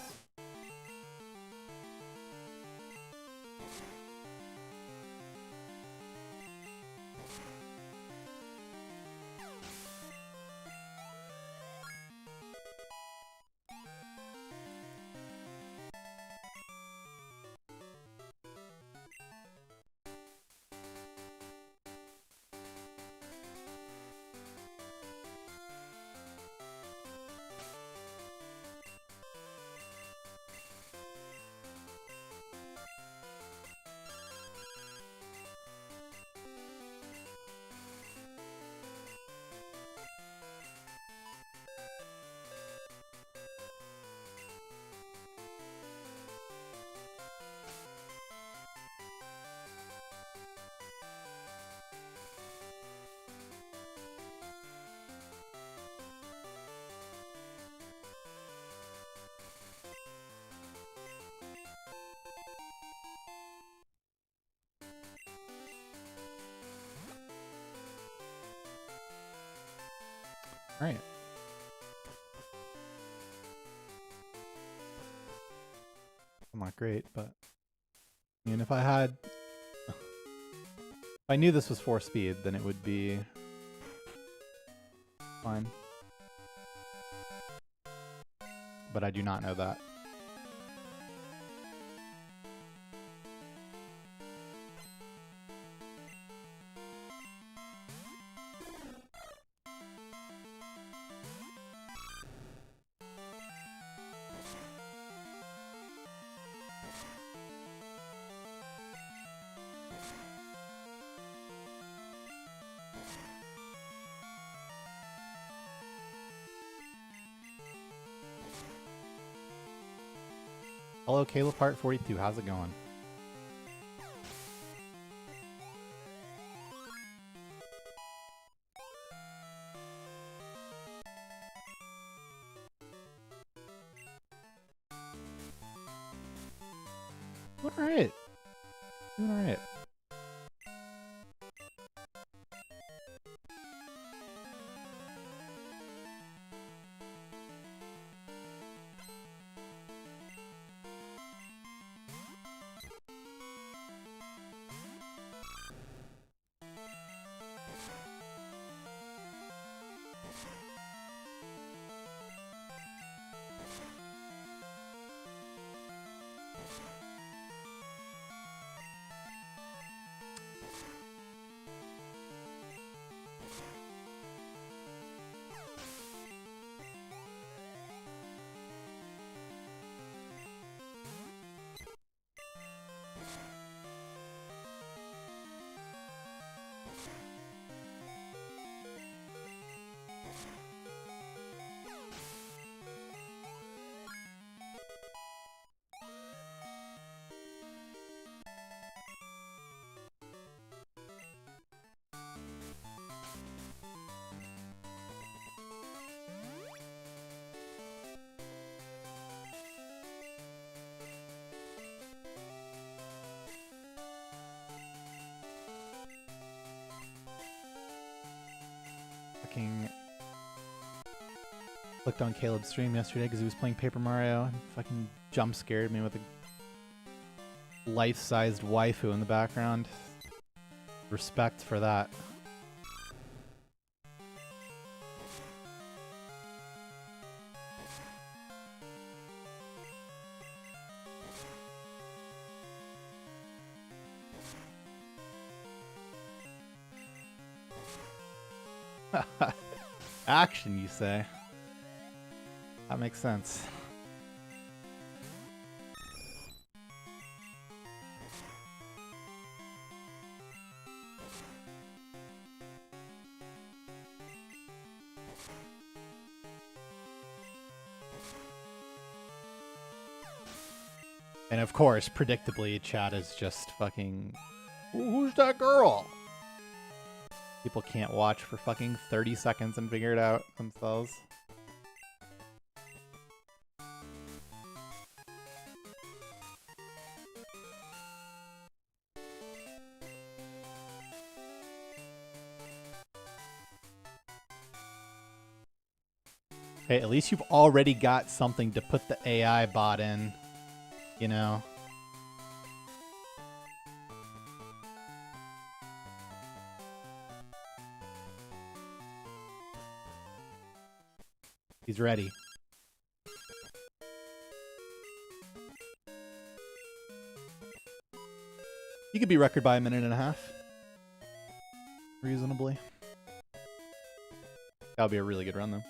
Right. I'm not great, but I mean, if I knew this was 4 speed, then it would be fine. But I do not know that. Hello, Caleb Part 42. How's it going? All right. Doing all right. fucking clicked on Caleb's stream yesterday because he was playing Paper Mario and fucking jump scared me with a life-sized waifu in the background. Respect for that. Action, you say? That makes sense. And of course, predictably, chat is just fucking... Who's that girl? People can't watch for fucking 30 seconds and figure it out themselves. Hey, at least you've already got something to put the AI bot in, you know? He's ready. You could be record by a minute and a half. Reasonably. That would be a really good run, though.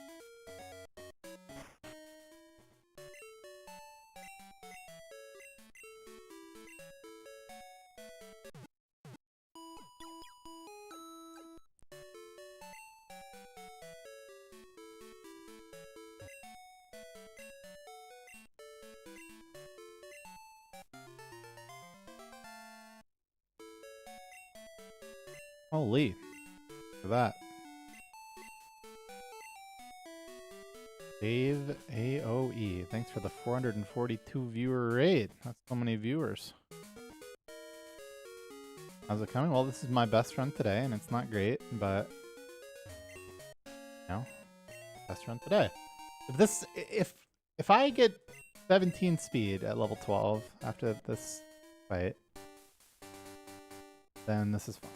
Holy. Look at that. Dave AOE. Thanks for the 442 viewer raid. That's so many viewers. How's it coming? Well, this is my best run today, and it's not great, but you know, best run today. If I get 17 speed at level 12 after this fight, then this is fun.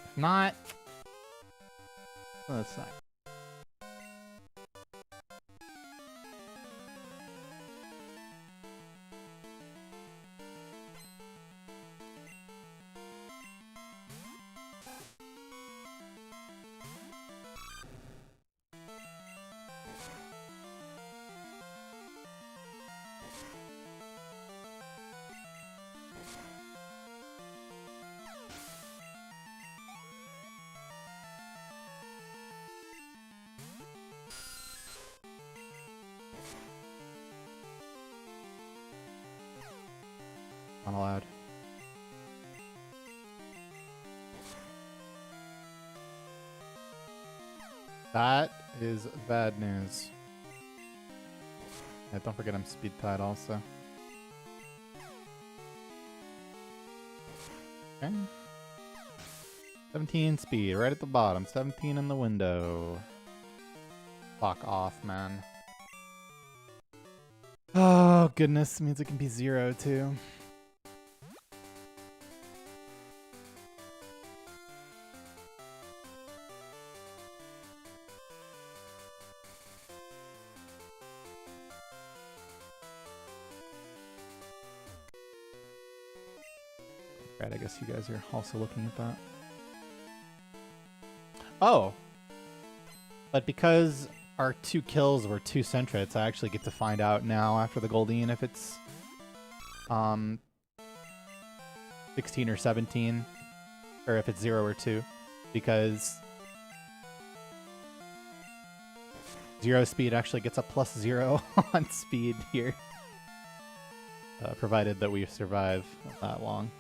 If not, well, that's not. Not allowed. That is bad news. Yeah, don't forget I'm speed tied also. Okay. 17 speed, right at the bottom. 17 in the window. Fuck off, man. Oh, goodness. Means it can be 0, too. Right, I guess you guys are also looking at that. Oh! But because our 2 kills were 2 Centrets, I actually get to find out now after the Goldine if it's 16 or 17, or if it's 0 or 2, because 0 speed actually gets a +0 on speed here, provided that we survive that long.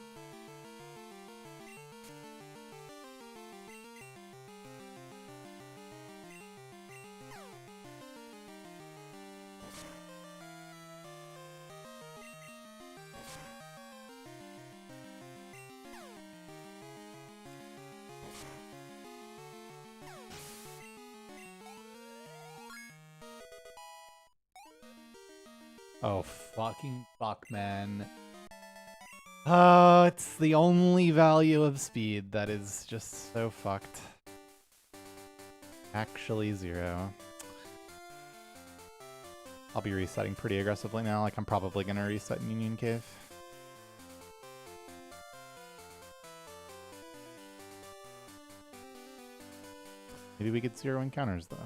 Oh, fucking fuck, man. Oh, it's the only value of speed that is just so fucked. Actually 0. I'll be resetting pretty aggressively now. Like, I'm probably going to reset in Union Cave. Maybe we get 0 encounters, though.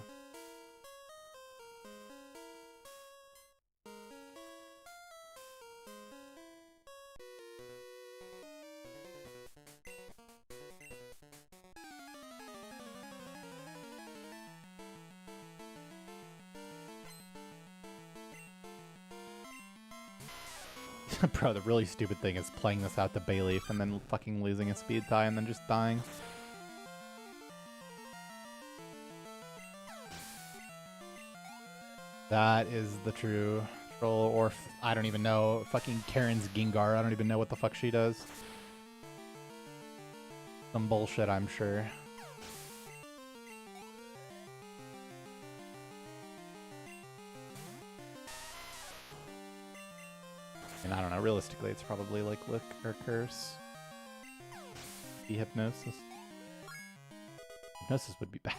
Bro, the really stupid thing is playing this out to Bayleaf and then fucking losing a speed tie and then just dying. That is the true troll, or I don't even know, fucking Karen's Gengar. I don't even know what the fuck she does. Some bullshit, I'm sure. And I don't know, realistically, it's probably like Lick or Curse. Be Hypnosis. Hypnosis would be bad.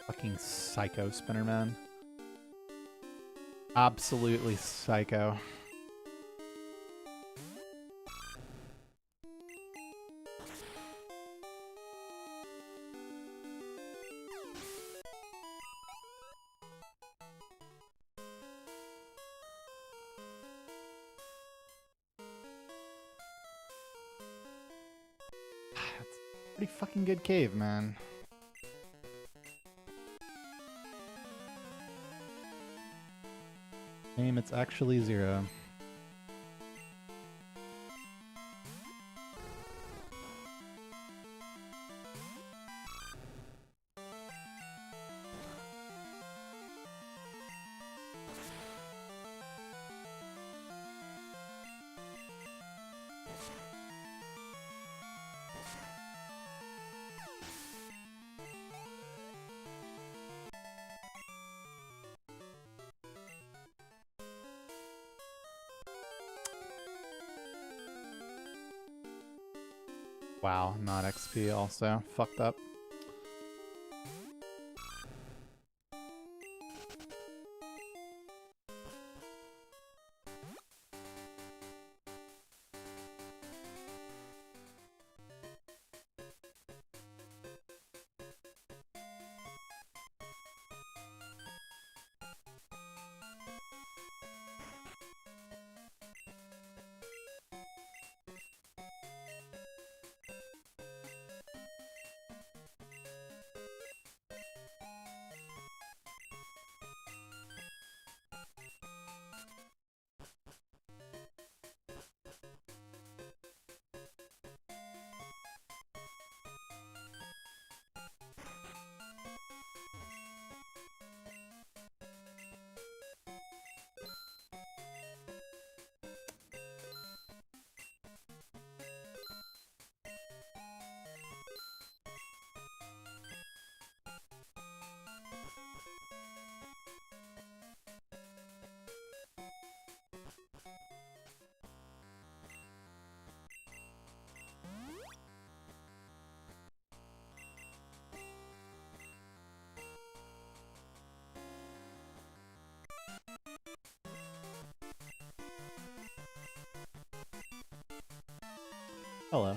Fucking psycho spinner, man. Absolutely psycho. That's a pretty fucking good cave, man. Name, it's actually 0. Wow, not XP also. Fucked up. Hello.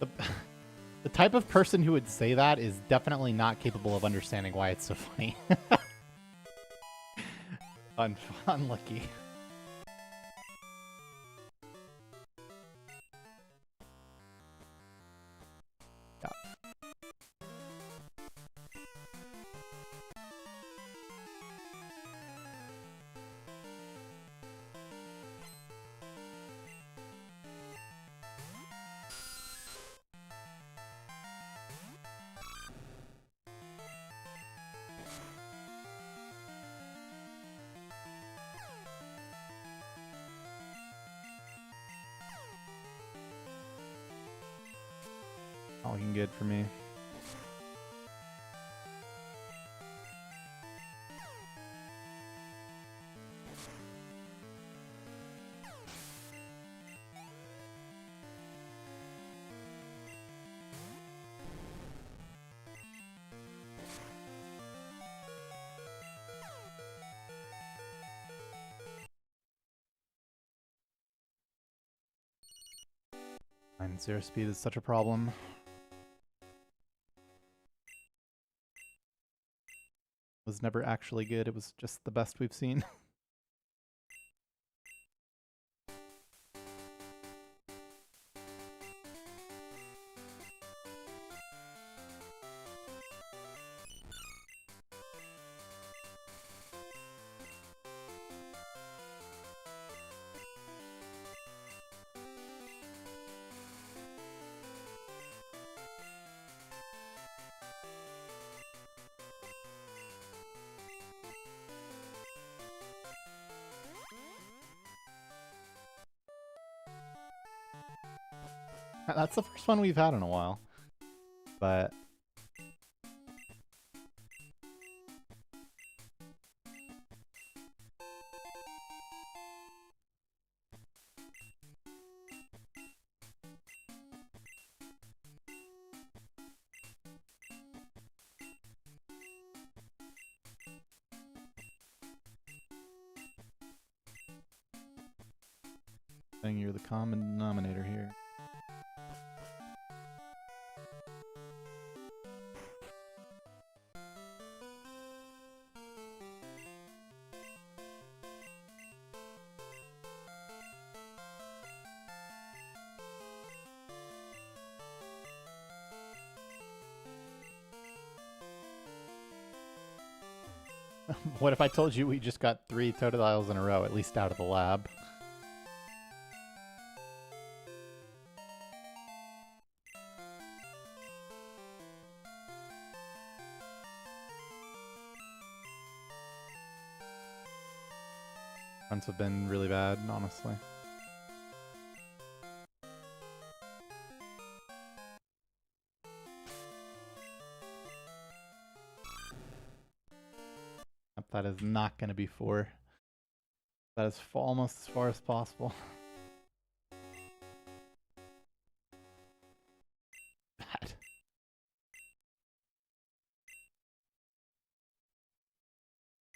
The, the type of person who would say that is definitely not capable of understanding why it's so funny. Unlucky. Not looking good for me. Zero speed is such a problem. Was never actually good, it was just the best we've seen. That's the first one we've had in a while. But I think you're the common denominator here. What if I told you we just got 3 Totodiles in a row, at least out of the lab? Runs have been really bad, honestly. That is not going to be 4. That is almost as far as possible. Bad.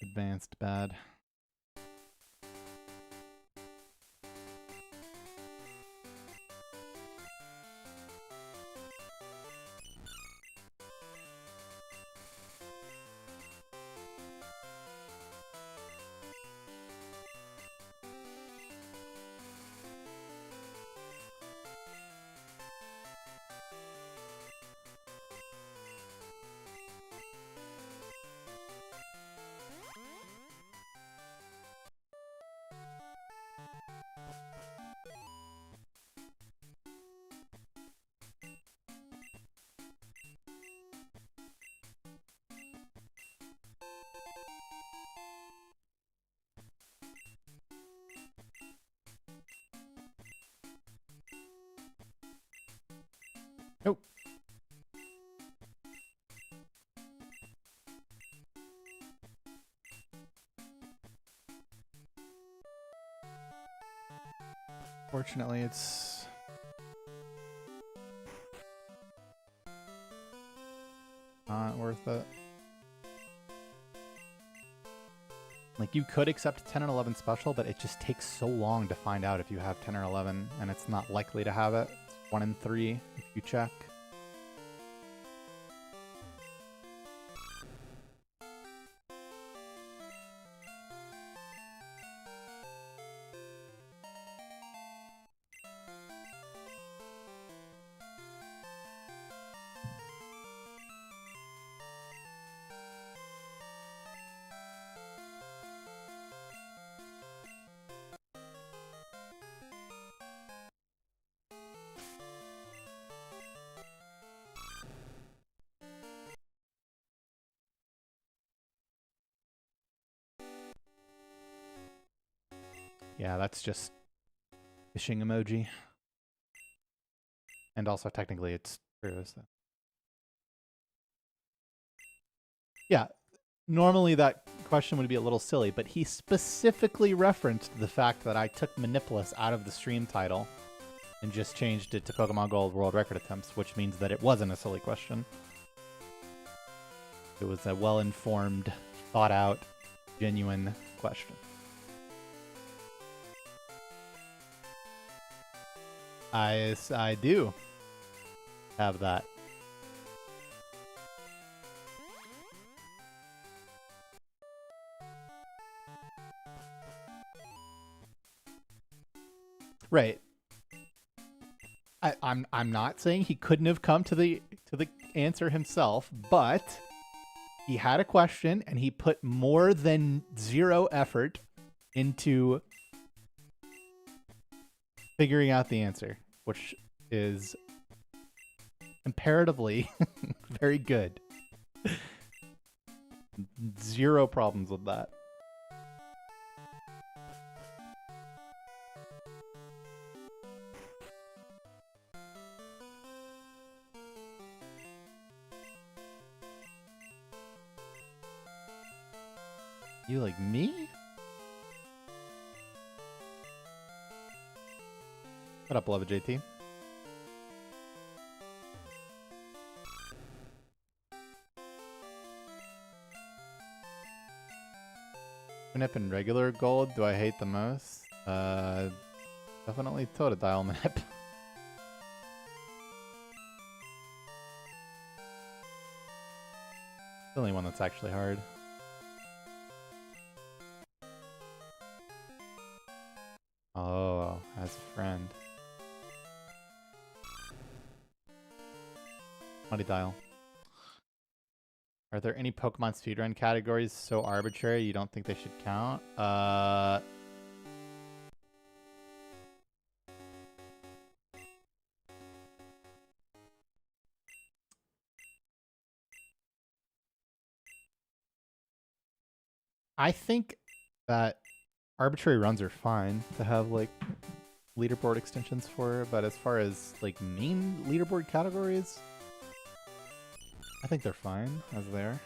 Advanced bad. Nope. Fortunately, it's not worth it. Like, you could accept 10 and 11 special, but it just takes so long to find out if you have 10 or 11, and it's not likely to have it. 1 and 3 if you check. Yeah, that's just fishing emoji. And also technically it's true, so. Yeah, normally that question would be a little silly, but he specifically referenced the fact that I took Manipulus out of the stream title and just changed it to Pokemon Gold World Record Attempts, which means that it wasn't a silly question. It was a well-informed, thought-out, genuine question. I do have that. Right. I'm not saying he couldn't have come to the answer himself, but he had a question and he put more than 0 effort into figuring out the answer, which is comparatively very good. 0 problems with that. You like me? What up, beloved JT? Manip and regular gold, do I hate the most? Definitely Totodile Manip. The only one that's actually hard. Oh, as a friend. Money Dial. Are there any Pokemon speedrun categories so arbitrary you don't think they should count? I think that arbitrary runs are fine to have like leaderboard extensions for, but as far as like main leaderboard categories, I think they're fine as they are.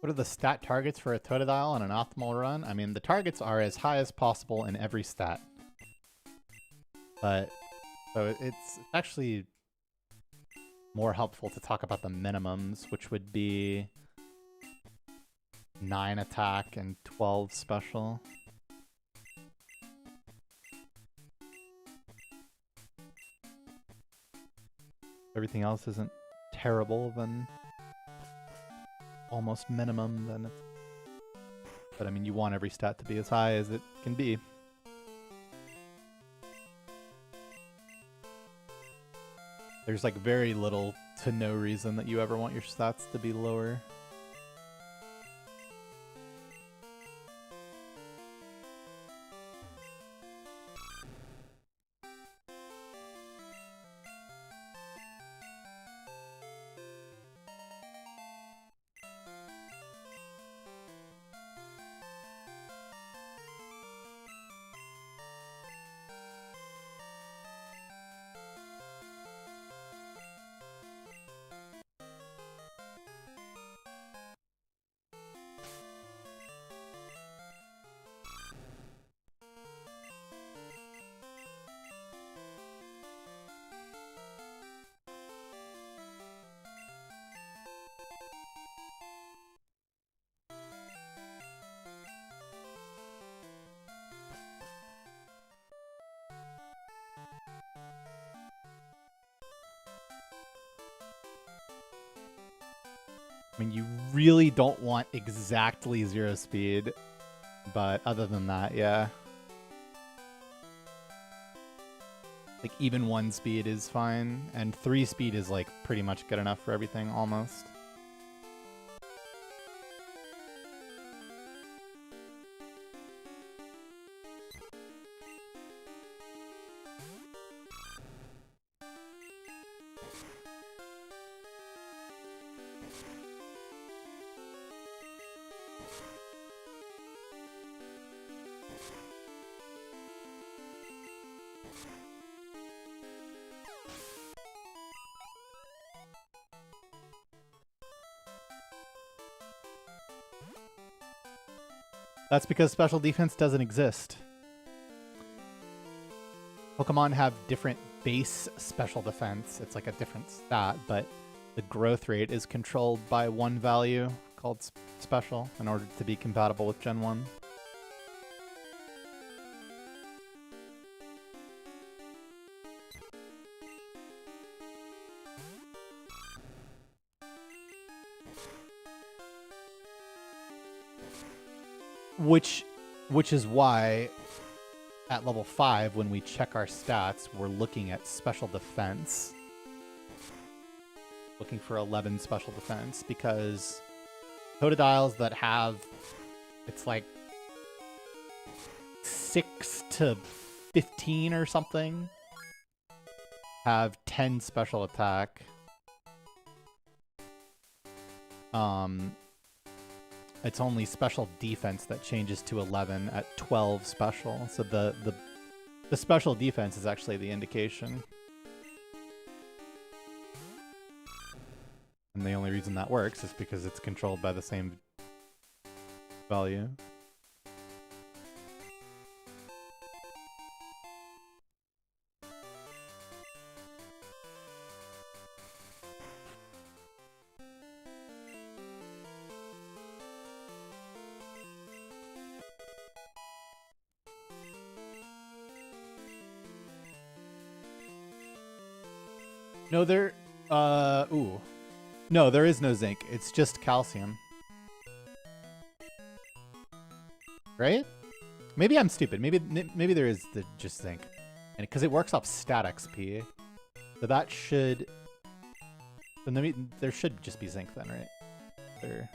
What are the stat targets for a Totodile on an optimal run? I mean, the targets are as high as possible in every stat. But, so it's actually more helpful to talk about the minimums, which would be 9 attack and 12 special. Everything else isn't terrible, then almost minimum, then it's... But I mean, you want every stat to be as high as it can be. There's like very little to no reason that you ever want your stats to be lower. I mean, you really don't want exactly 0 speed, but other than that, yeah. Like, even 1 speed is fine, and 3 speed is, like, pretty much good enough for everything, almost. That's because special defense doesn't exist. Pokemon have different base special defense. It's like a different stat, but the growth rate is controlled by one value called special in order to be compatible with Gen 1. Which is why at level 5, when we check our stats, we're looking at special defense. Looking for 11 special defense, because Totodiles that have, it's like 6 to 15 or something, have 10 special attack. It's only special defense that changes to 11 at 12 special. So the special defense is actually the indication. And the only reason that works is because it's controlled by the same value. No, no, there is no zinc. It's just calcium. Right? Maybe I'm stupid. Maybe there is just zinc. And because it works off stat XP. So that should... Then there should just be zinc then, right? There.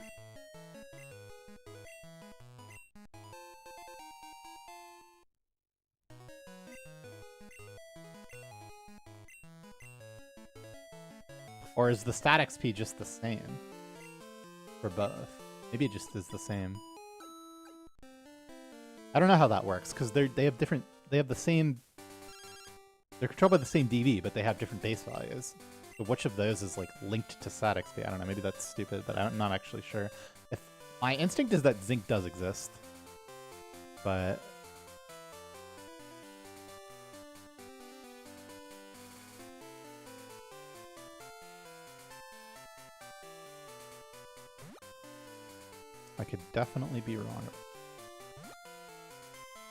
Or is the stat XP just the same for both? Maybe it just is the same. I don't know how that works because they have the same. They're controlled by the same DV, but they have different base values. So which of those is like linked to stat XP? I don't know. Maybe that's stupid, but I'm not actually sure. My instinct is that zinc does exist, but. I could definitely be wrong.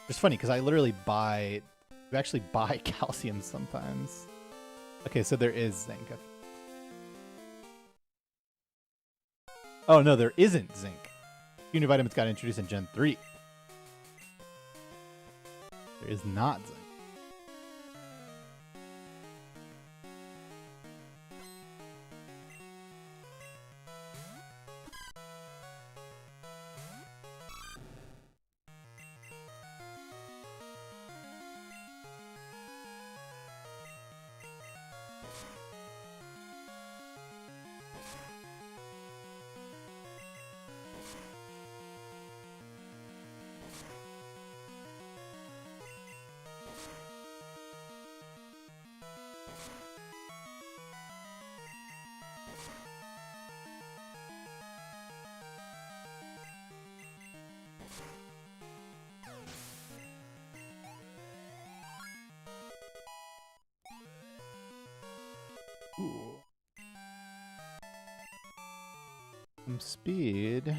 It's funny because I literally we actually buy calcium sometimes. Okay, so there is zinc. Oh no, there isn't zinc. Univitamins got introduced in Gen 3. There is not zinc. Ooh. Some speed.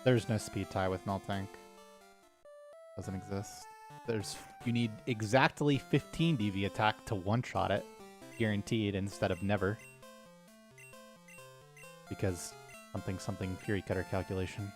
There's no speed tie with Miltank. Doesn't exist. You need exactly 15 DV attack to one-shot it, guaranteed, instead of never. Because something Fury Cutter calculation.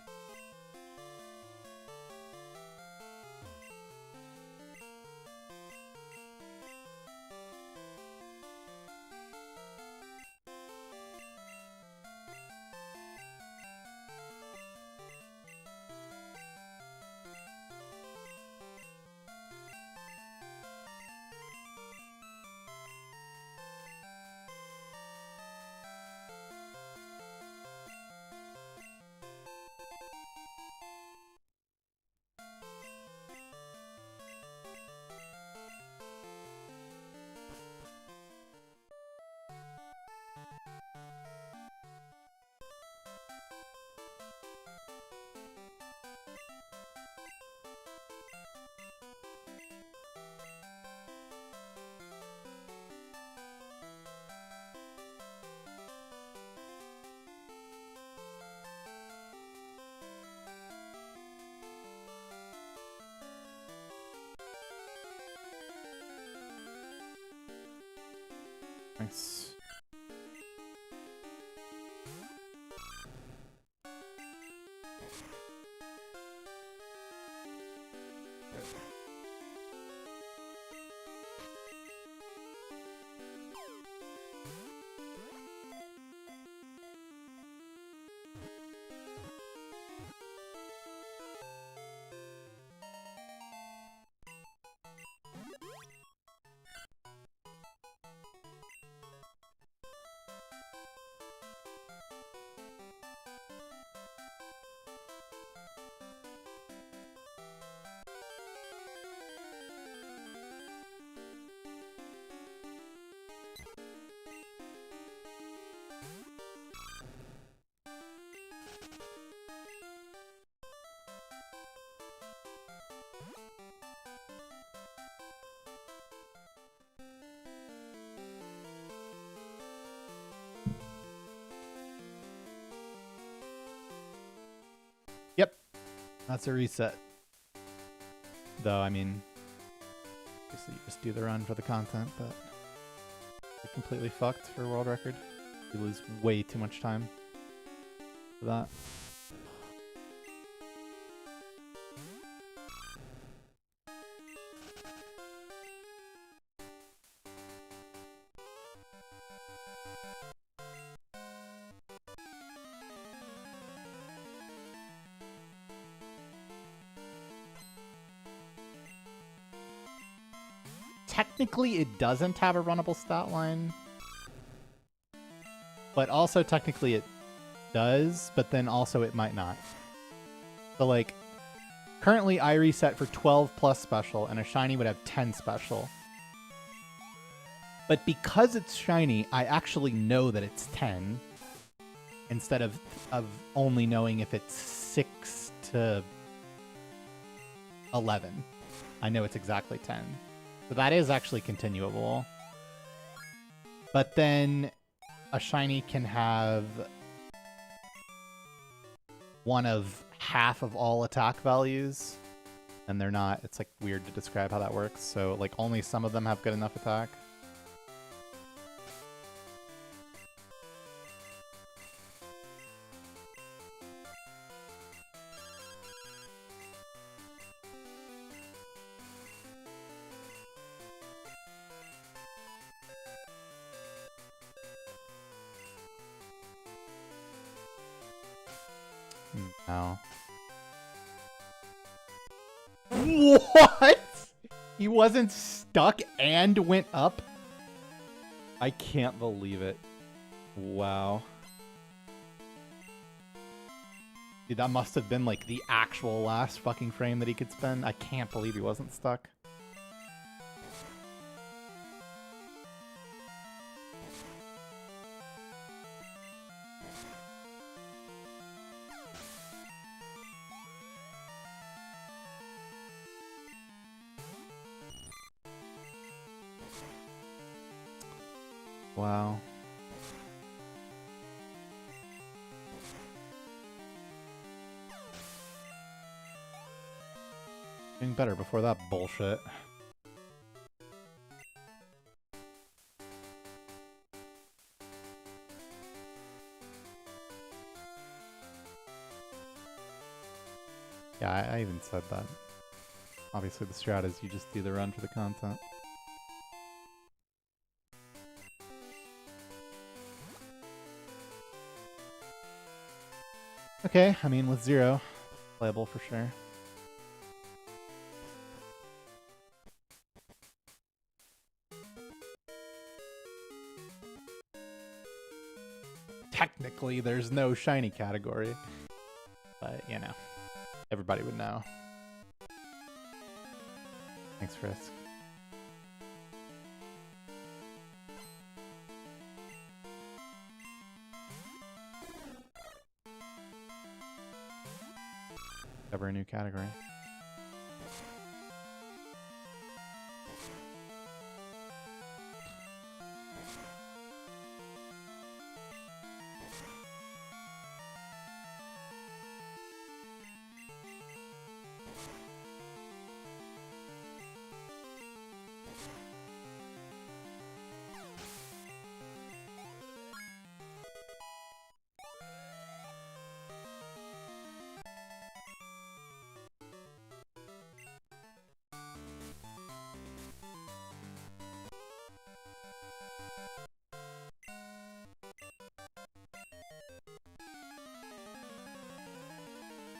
Nice. Yep. That's a reset. Though, I mean, obviously you just do the run for the content, but you're completely fucked for world record. You lose way too much time for that. Technically, it doesn't have a runnable stat line. But also, technically, it does. But then also, it might not. So, like, currently, I reset for 12 plus special, and a shiny would have 10 special. But because it's shiny, I actually know that it's 10. Instead of only knowing if it's 6 to 11. I know it's exactly 10. So that is actually continuable. But then a shiny can have one of half of all attack values. And they're not. It's like weird to describe how that works. So like only some of them have good enough attack. No. What? He wasn't stuck and went up? I can't believe it. Wow. Dude, that must have been like the actual last fucking frame that he could spend. I can't believe he wasn't stuck. Wow. Doing better before that bullshit. Yeah, I even said that. Obviously the strat is you just do the run for the content. Okay, I mean with 0, playable for sure. Technically there's no shiny category, but you know, everybody would know. Thanks, Frisk. Ever a new category.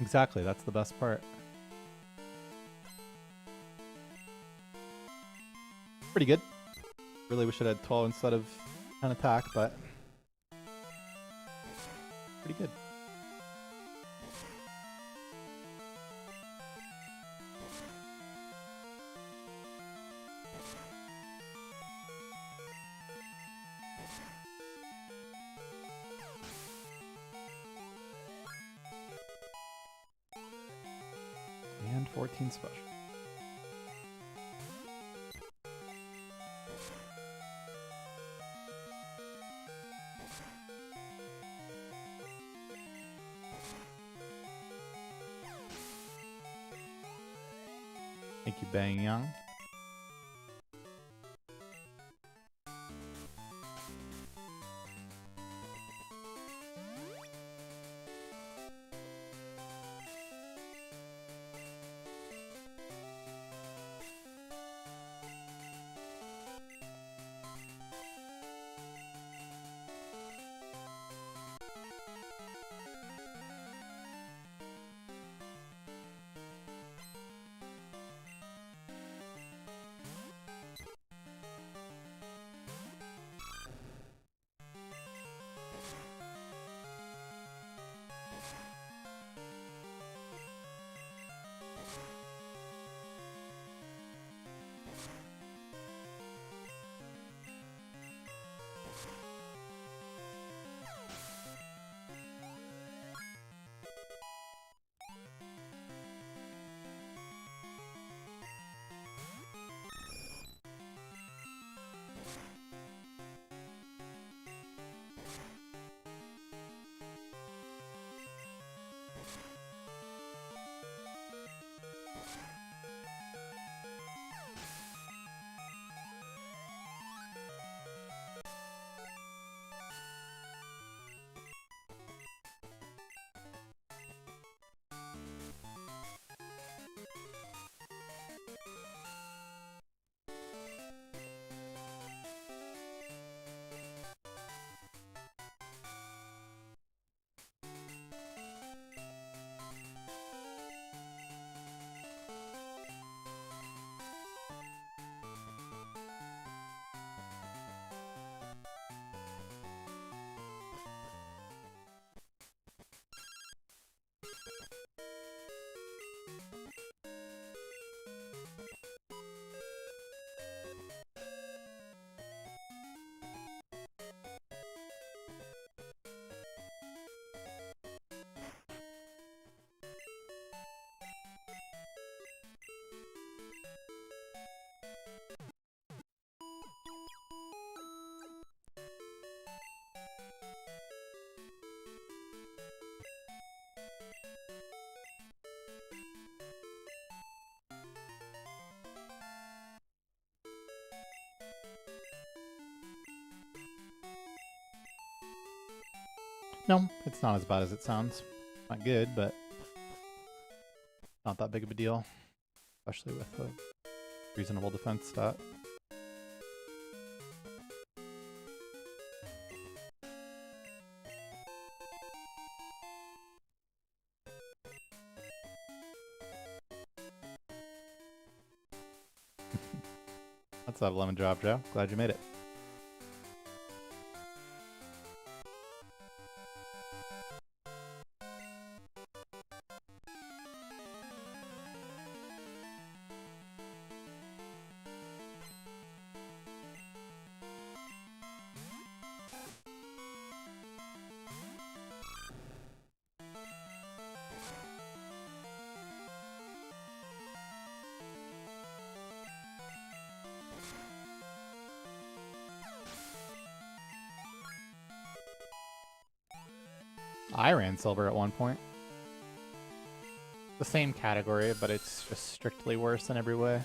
Exactly, that's the best part. Pretty good. Really wish it had 12 instead of 10 attack, but pretty good. And 14 special. Thank you, Bang Young. No, it's not as bad as it sounds. Not good, but not that big of a deal. Especially with a reasonable defense stat. What's up, Lemon Drop Joe? Glad you made it. I ran silver at one point. The same category, but it's just strictly worse in every way.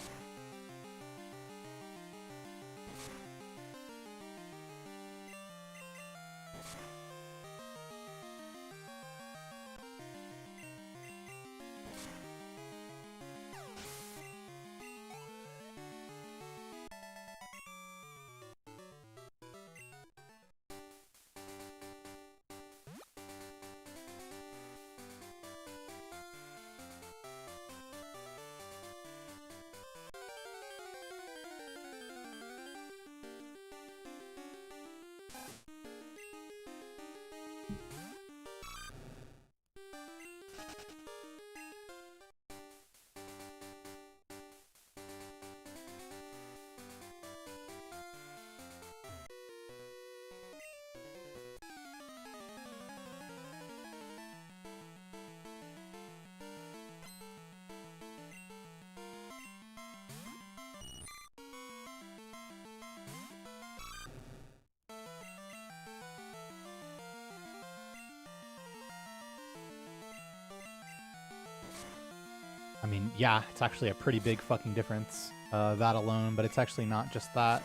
I mean, yeah, it's actually a pretty big fucking difference, that alone, but it's actually not just that.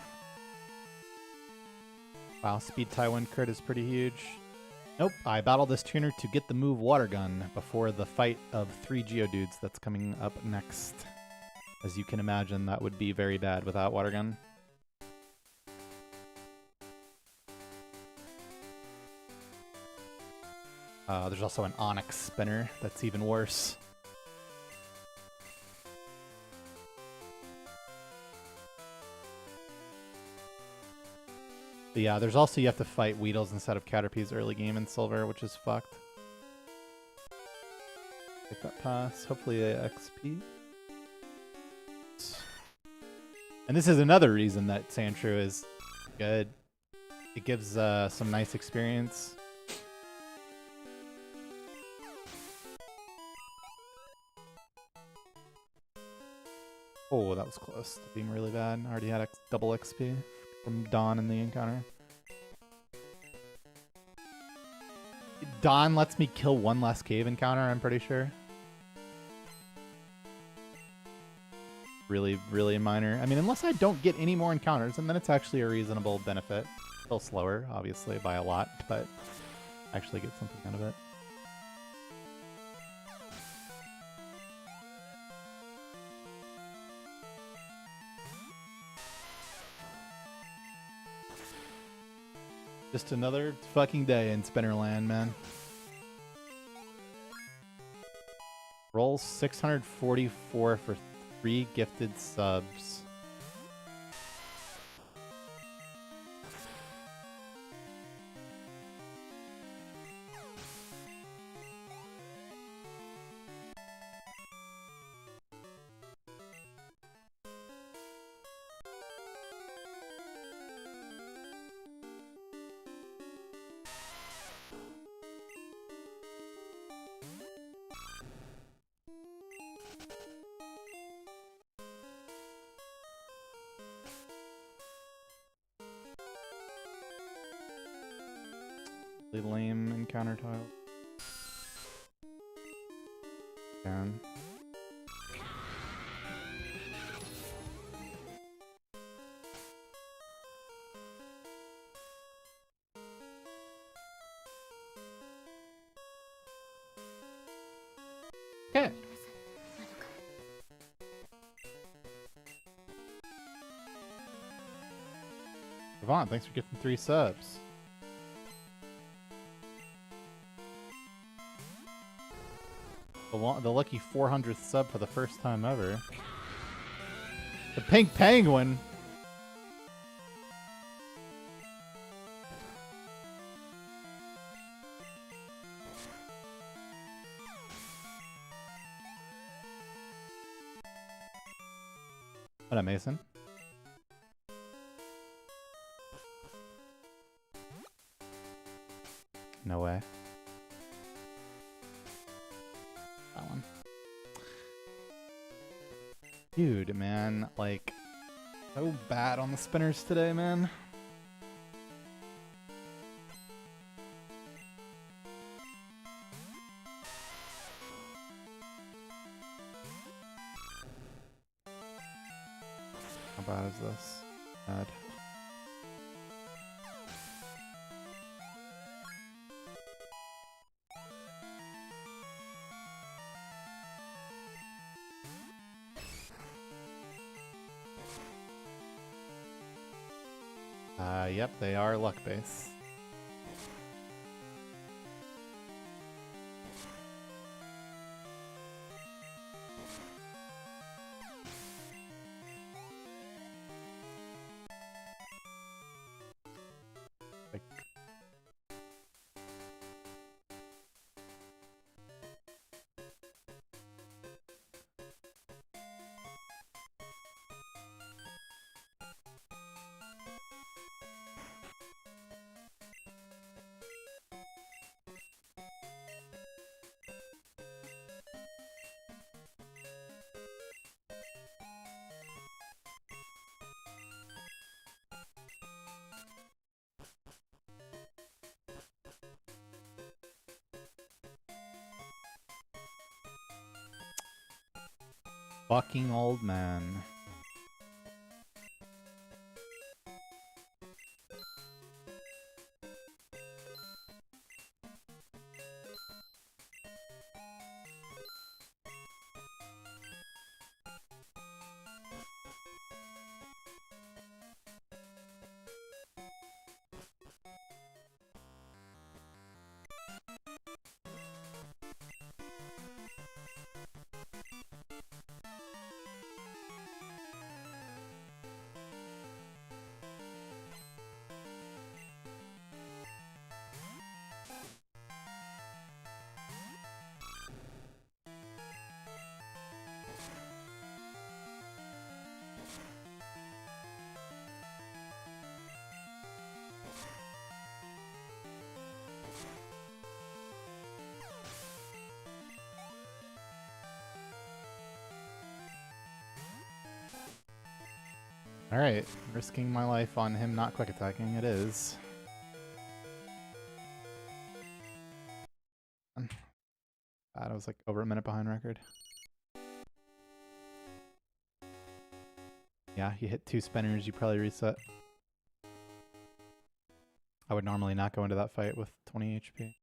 Wow, speed tie wind crit is pretty huge. Nope, I battled this tuner to get the move Water Gun before the fight of 3 Geodudes that's coming up next. As you can imagine, that would be very bad without Water Gun. There's also an Onyx spinner that's even worse. But yeah, there's also, you have to fight Weedles instead of Caterpies early game in Silver, which is fucked. Take that pass. Hopefully a XP. And this is another reason that Sandshrew is good. It gives some nice experience. Oh, that was close to being really bad. I already had double XP from Dawn in the encounter. Dawn lets me kill one less cave encounter, I'm pretty sure. Really, really minor. I mean, unless I don't get any more encounters, and then it's actually a reasonable benefit. Still slower, obviously, by a lot, but actually get something out of it. Just another fucking day in Spinnerland, man. Roll 644 for 3 gifted subs. Lame encounter tile. Down. Okay. Yvonne, thanks for gifting 3 subs. The lucky 400th sub for the first time ever. The pink penguin. What up, Mason? No way. That one. Dude, man, like, so bad on the spinners today, man. How bad is this? Bad. Yep, they are luck base. Fucking old man. Alright, risking my life on him not quick attacking, it is. I was like over a minute behind record. Yeah, you hit 2 spinners, you probably reset. I would normally not go into that fight with 20 HP.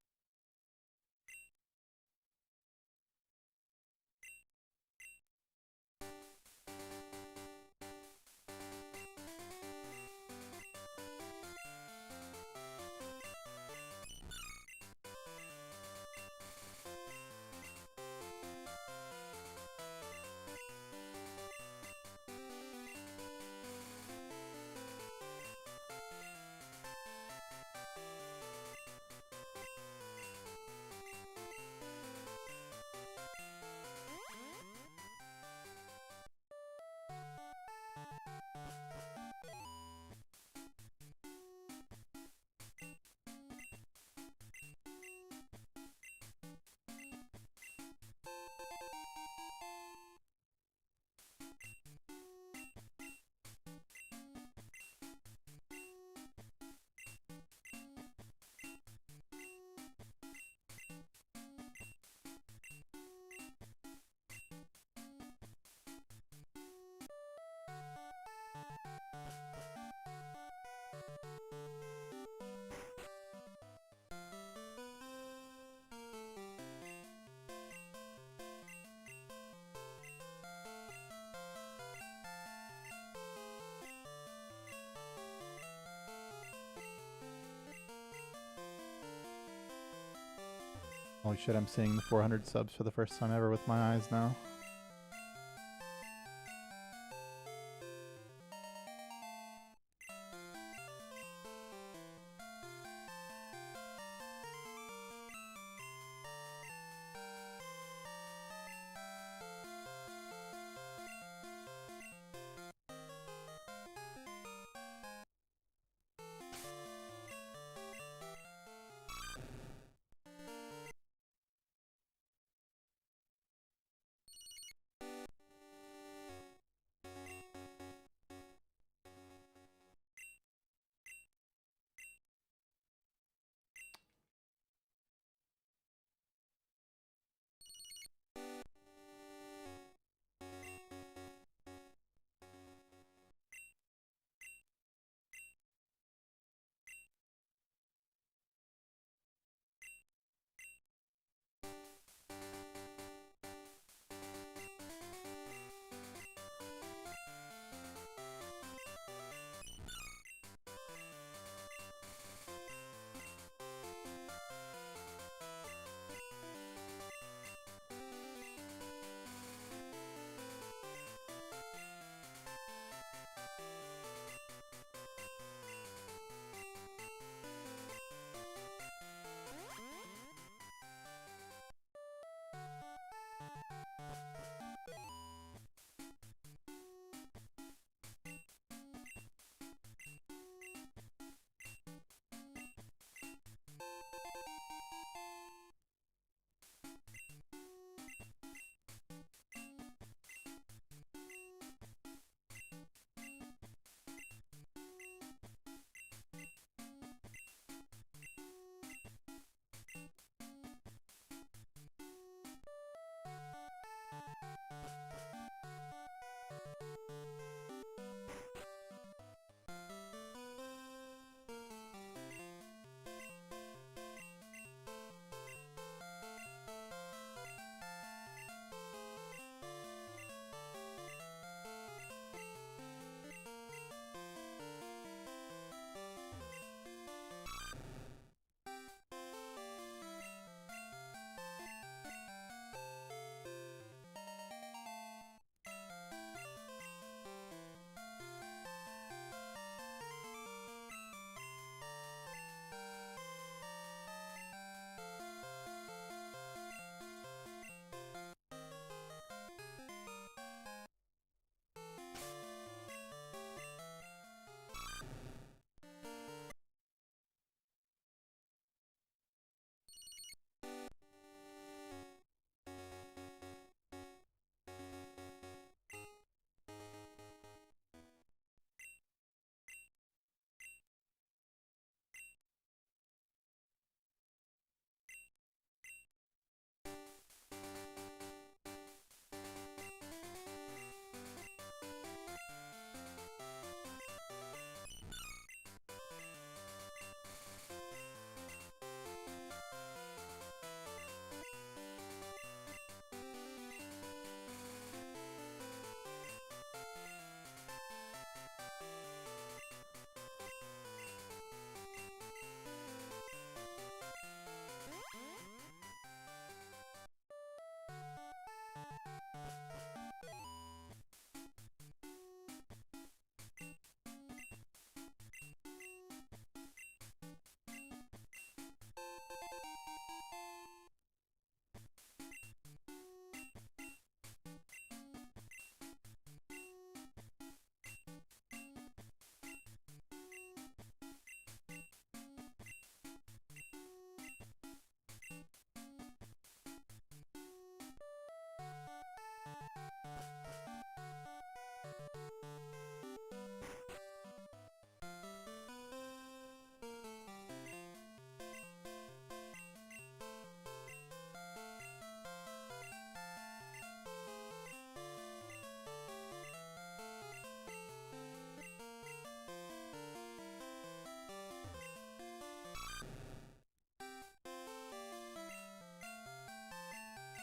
Holy shit, I'm seeing the 400 subs for the first time ever with my eyes now.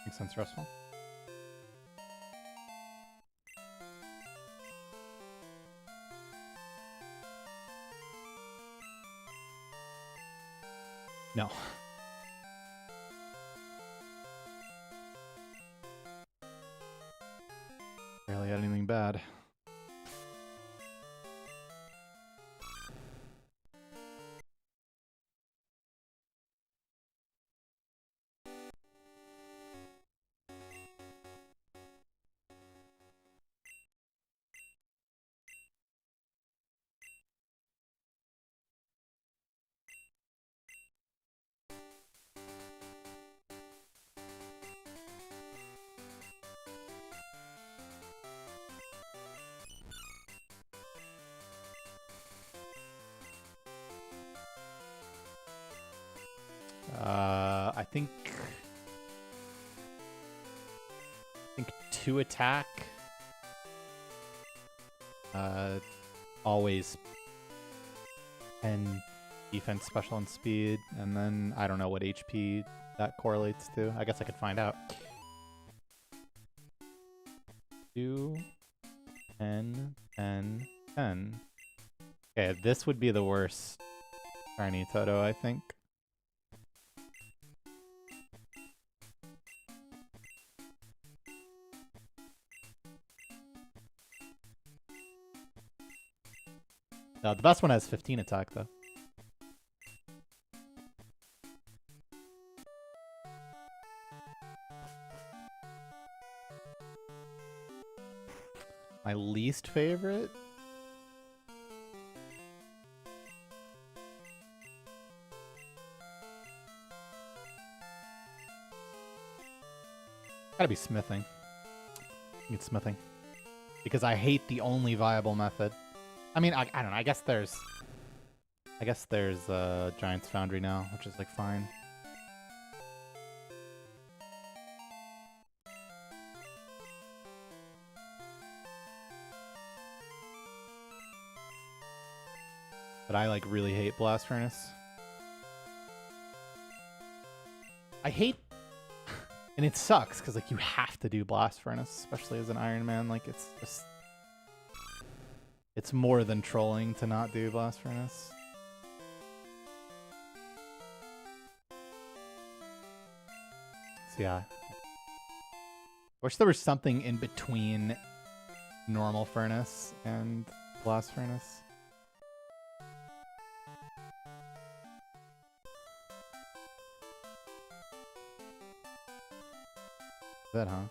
Makes sense, Russell. No. Barely had anything bad. I think 2 attack. Always 10 defense, special, and speed, and then I don't know what HP that correlates to. I guess I could find out. 2, 10, 10, 10. Okay, this would be the worst shiny Toto, I think. No, the best one has 15 attack, though. My least favorite? Gotta be smithing. I think it's smithing. Because I hate the only viable method. I mean, I don't know. I guess there's Giant's Foundry now, which is like fine. But I like really hate Blast Furnace. I hate, and it sucks because like you have to do Blast Furnace, especially as an Iron Man. Like it's just. It's more than trolling to not do Blast Furnace. So yeah. Wish there was something in between normal Furnace and Blast Furnace. That, huh?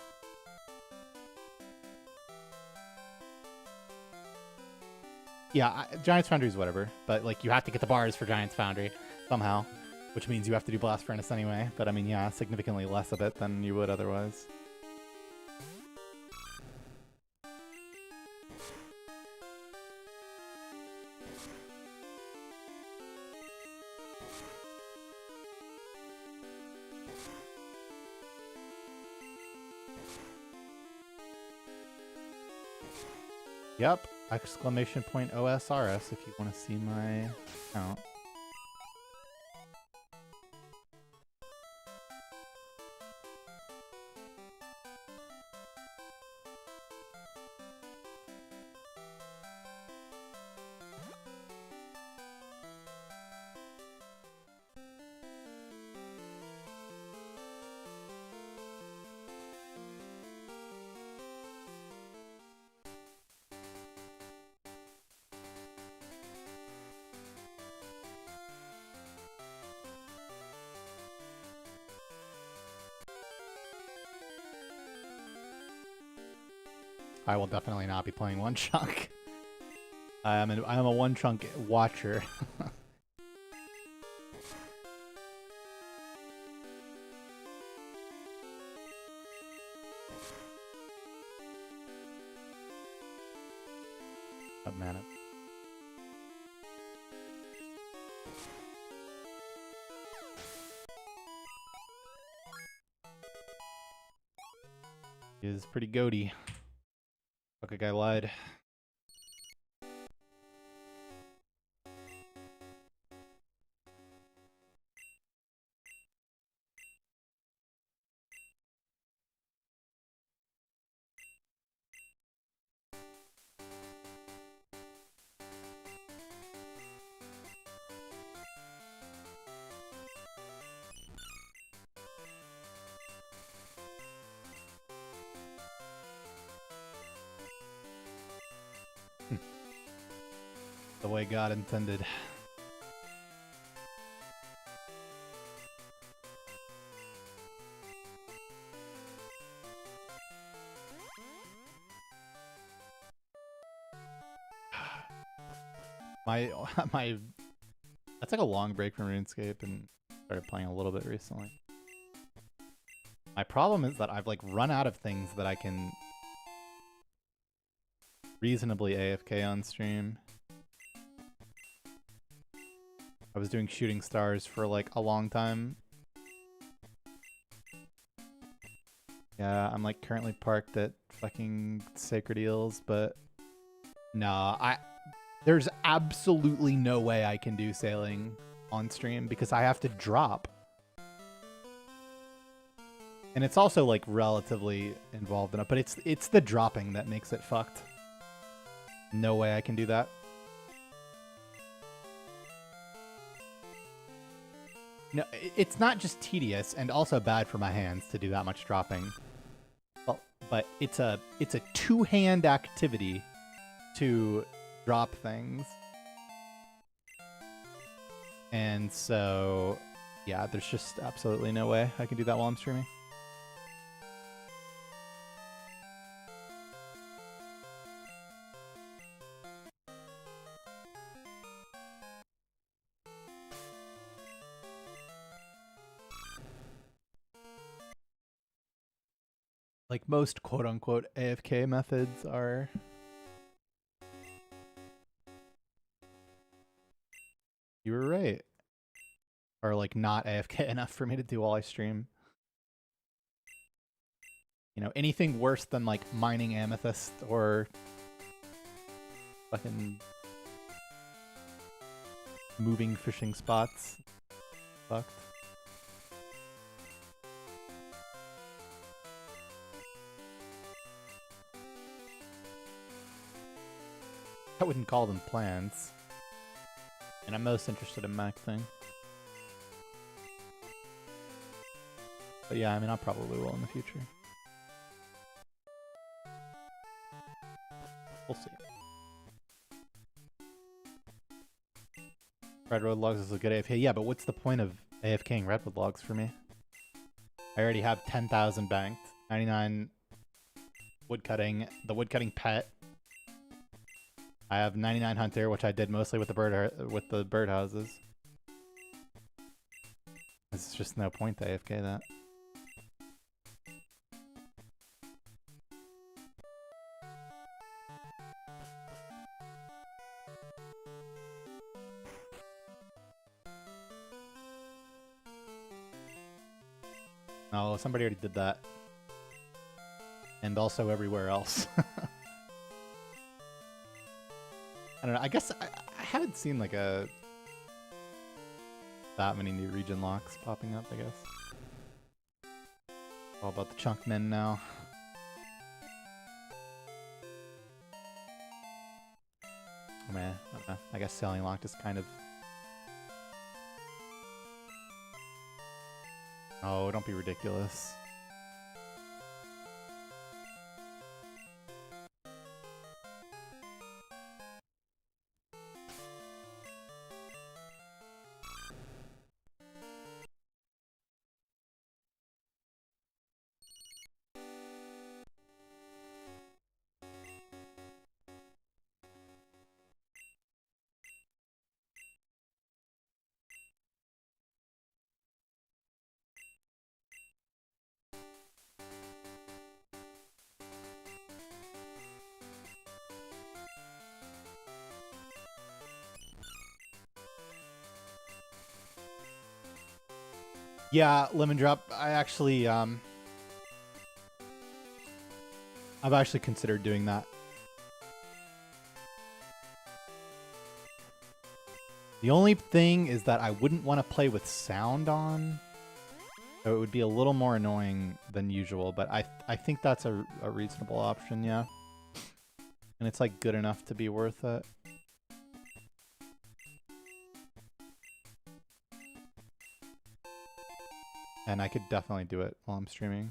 Yeah, Giant's Foundry is whatever, but like you have to get the bars for Giant's Foundry somehow, which means you have to do Blast Furnace anyway. But I mean, yeah, significantly less of it than you would otherwise. Yep. Exclamation point OSRS if you want to see my account. I will definitely not be playing One Chunk. I am a One Chunk watcher. Oh, man. He is pretty goaty. Fuck, a guy lied. the way God intended. my that's like a long break from RuneScape and started playing a little bit recently. My problem is that I've like run out of things that I can reasonably AFK on stream. I was doing shooting stars for like a long time. Yeah, I'm like currently parked at fucking Sacred Eels, but no, there's absolutely no way I can do sailing on stream because I have to drop. And it's also like relatively involved in it, but it's the dropping that makes it fucked. No way I can do that. No, it's not just tedious and also bad for my hands to do that much dropping. Well, but it's a two-hand activity to drop things. And so, yeah, there's just absolutely no way I can do that while I'm streaming. Like most quote-unquote AFK methods are... You were right. Or like not AFK enough for me to do while I stream. You know, anything worse than like mining amethyst or fucking moving fishing spots. Fucked. I wouldn't call them plans. And I'm most interested in maxing. But yeah, I mean, I probably will in the future. We'll see. Redwood logs is a good AFK. Yeah, but what's the point of AFKing redwood logs for me? I already have 10,000 banked. 99 woodcutting. The woodcutting pet. I have 99 hunter, which I did mostly with the birdhouses. There's just no point to AFK that. Oh, somebody already did that. And also everywhere else. I don't know, I guess I haven't seen like that many new region locks popping up, I guess. All about the chunk men now. Oh man, I don't know. I guess selling locked is kind of... Oh, don't be ridiculous. Yeah, lemon drop. I actually, I've actually considered doing that. The only thing is that I wouldn't want to play with sound on, so it would be a little more annoying than usual. But I think that's a reasonable option, yeah. And it's like good enough to be worth it. And I could definitely do it while I'm streaming.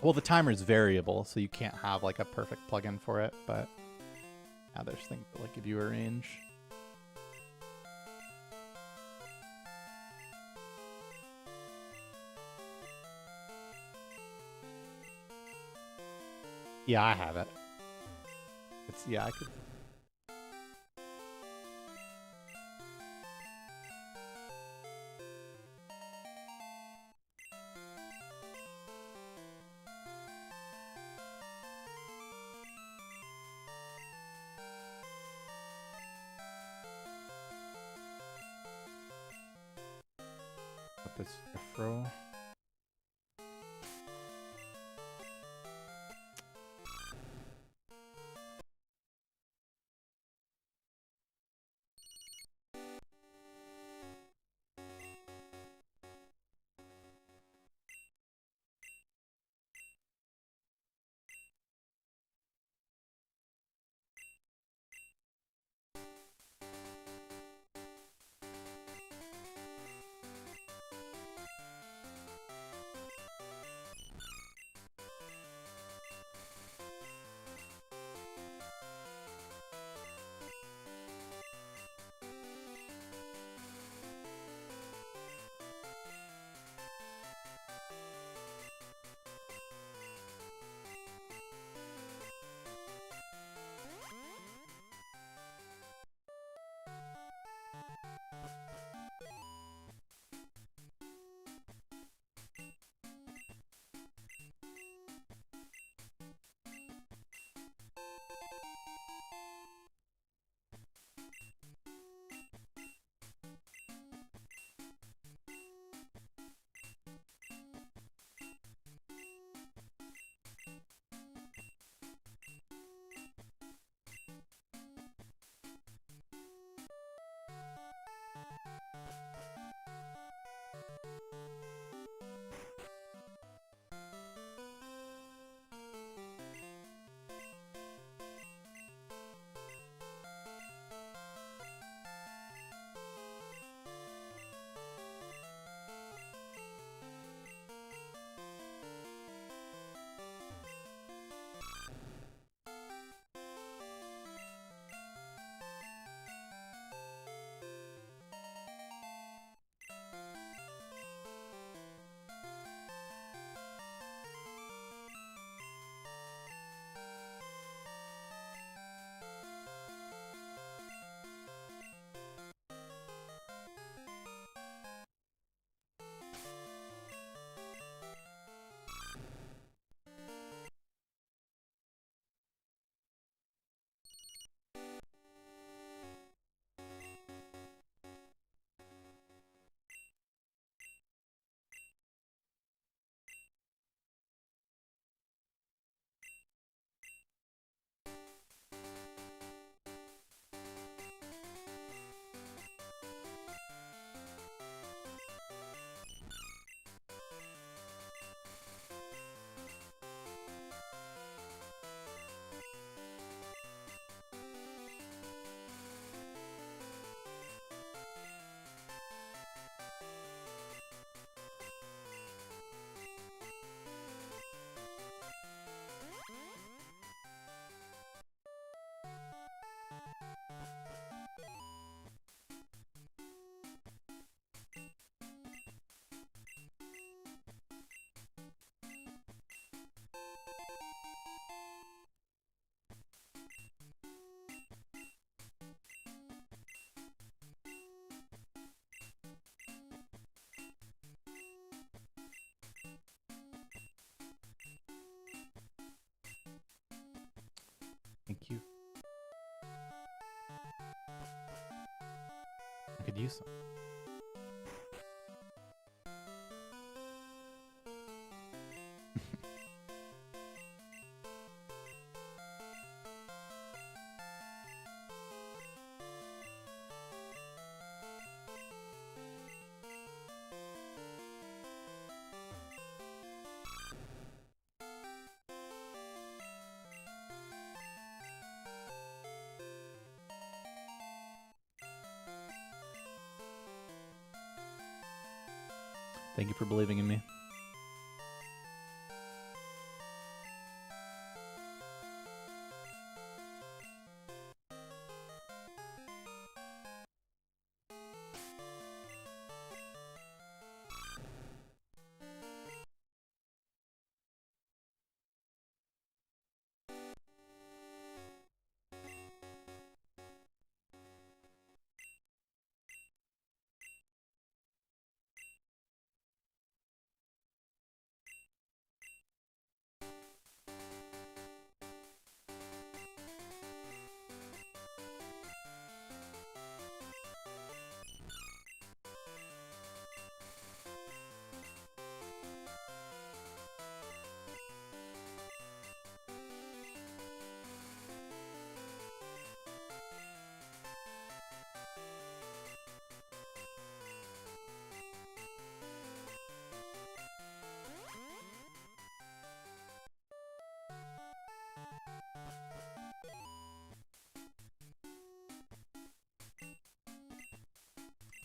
Well, the timer is variable, so you can't have like a perfect plugin for it, but yeah, there's things that like give you a range. Yeah, I have it. It's, yeah, I could. Put this fro. Thank you. I could use some. Thank you for believing in me.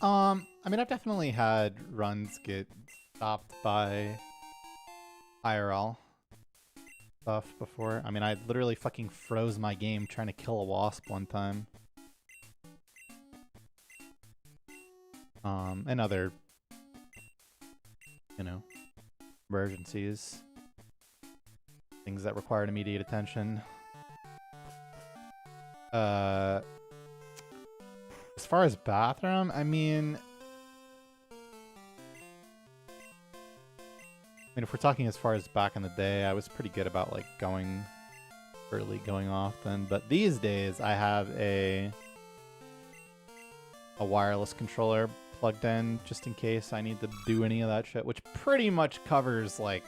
I mean, I've definitely had runs get stopped by IRL stuff before. I mean, I literally fucking froze my game trying to kill a wasp one time. And other, you know, emergencies. Things that required immediate attention. As far as bathroom, I mean, if we're talking as far as back in the day, I was pretty good about like going early, going often. But these days, I have a wireless controller plugged in just in case I need to do any of that shit, which pretty much covers like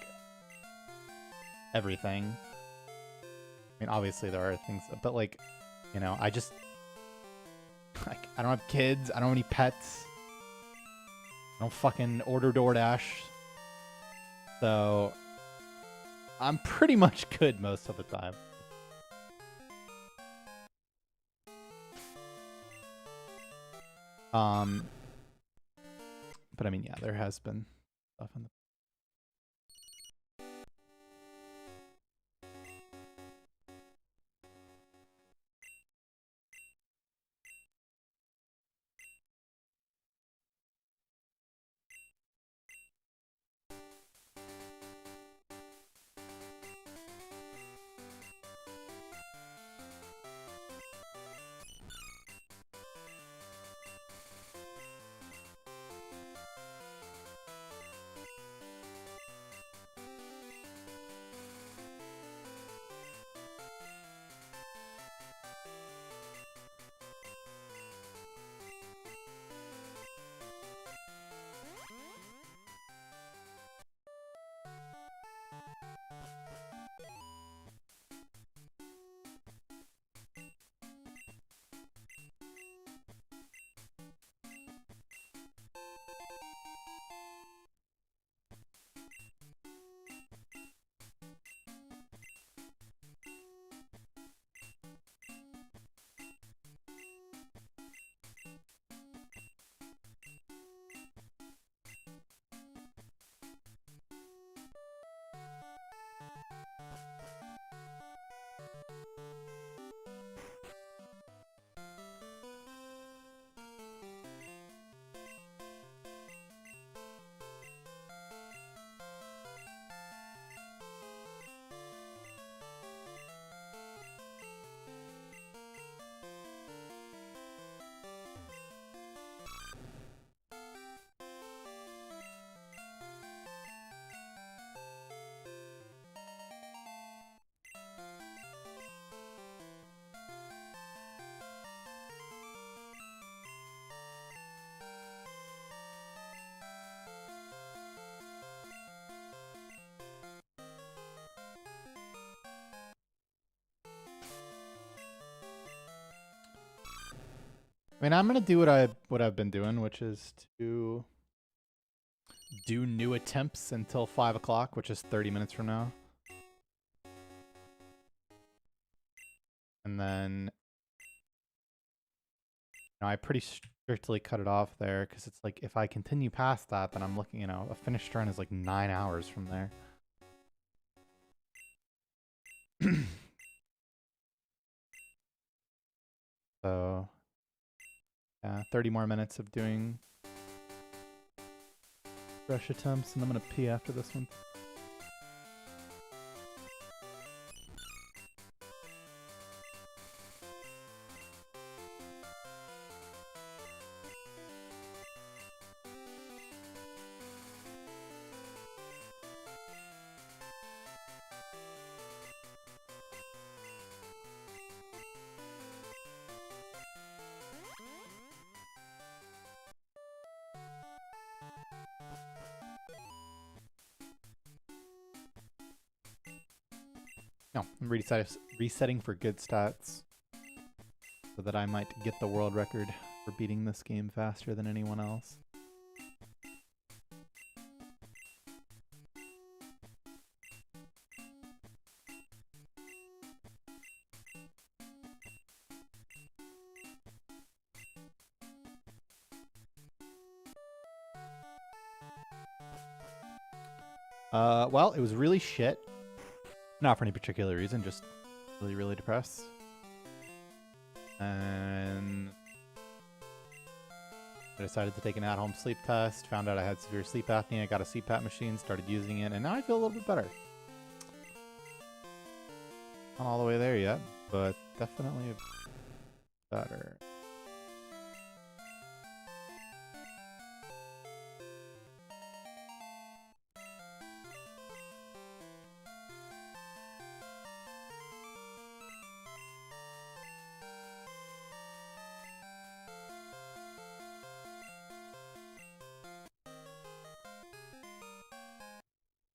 everything. I mean, obviously there are things, but like, you know, I just like, I don't have kids, I don't have any pets, I don't fucking order DoorDash, so I'm pretty much good most of the time. But I mean, yeah, there has been stuff in the I mean, I'm gonna do what I've been doing, which is to do new attempts until 5 o'clock, which is 30 minutes from now. And then, you know, I pretty strictly cut it off there because it's like if I continue past that, then I'm looking, you know, a finished run is like 9 hours from there. So, yeah, 30 more minutes of doing rush attempts, and I'm gonna pee after this one. No, I'm resetting for good stats so that I might get the world record for beating this game faster than anyone else. Well, it was really shit. Not for any particular reason, just really, really depressed. And I decided to take an at-home sleep test, found out I had severe sleep apnea, got a CPAP machine, started using it, and now I feel a little bit better. Not all the way there yet, but definitely better.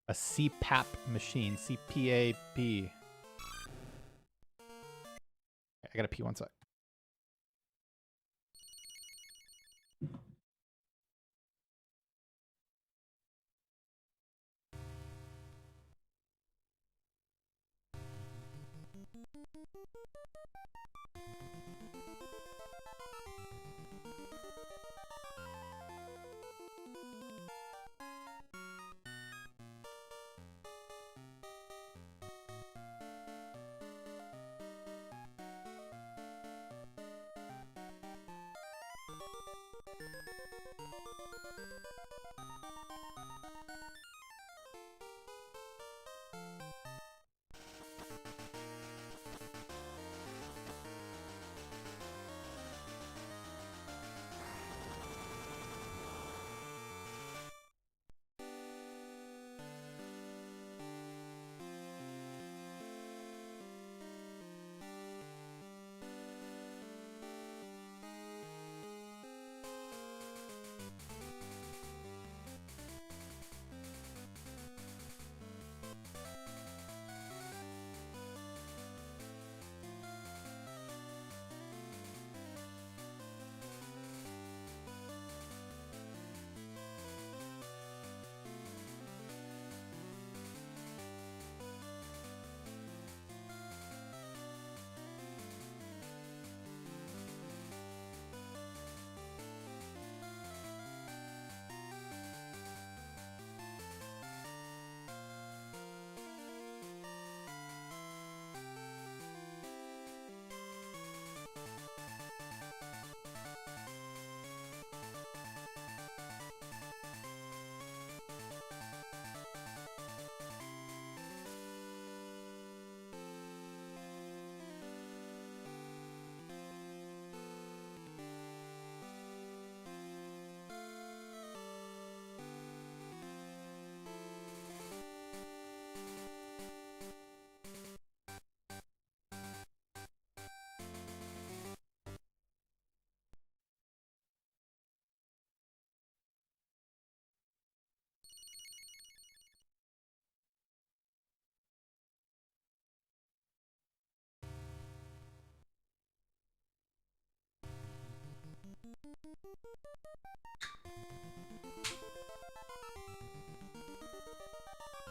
A CPAP machine, CPAP. I gotta pee one sec.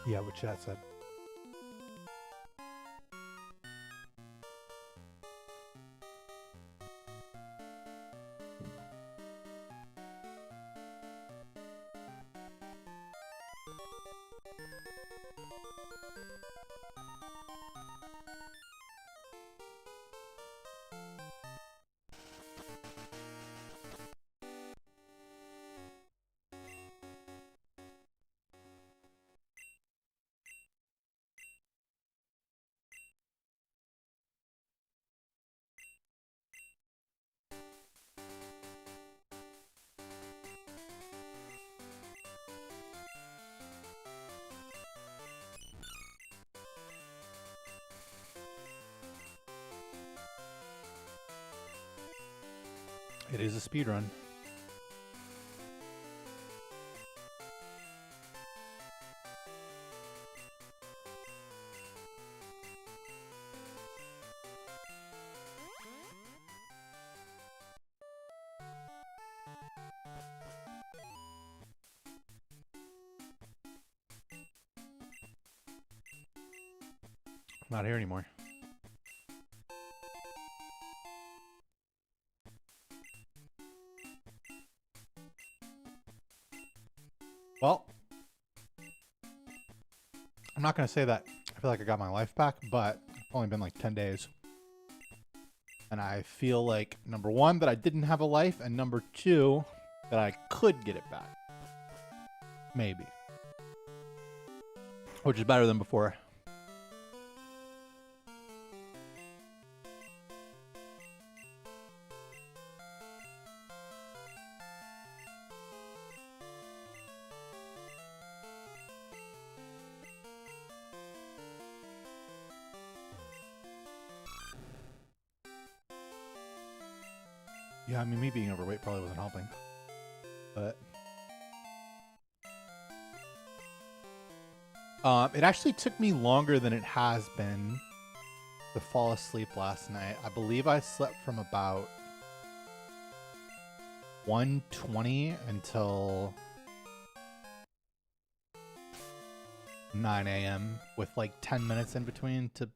Yeah, what chat said. It is a speed run. Not here anymore. Well, not going to say that I feel like I got my life back, but it's only been like 10 days. And I feel like, number one, that I didn't have a life, and number two, that I could get it back. Maybe. Which is better than before. Yeah, I mean, me being overweight probably wasn't helping. But it actually took me longer than it has been to fall asleep last night. I believe I slept from about 1:20 until 9 a.m. with like 10 minutes in between to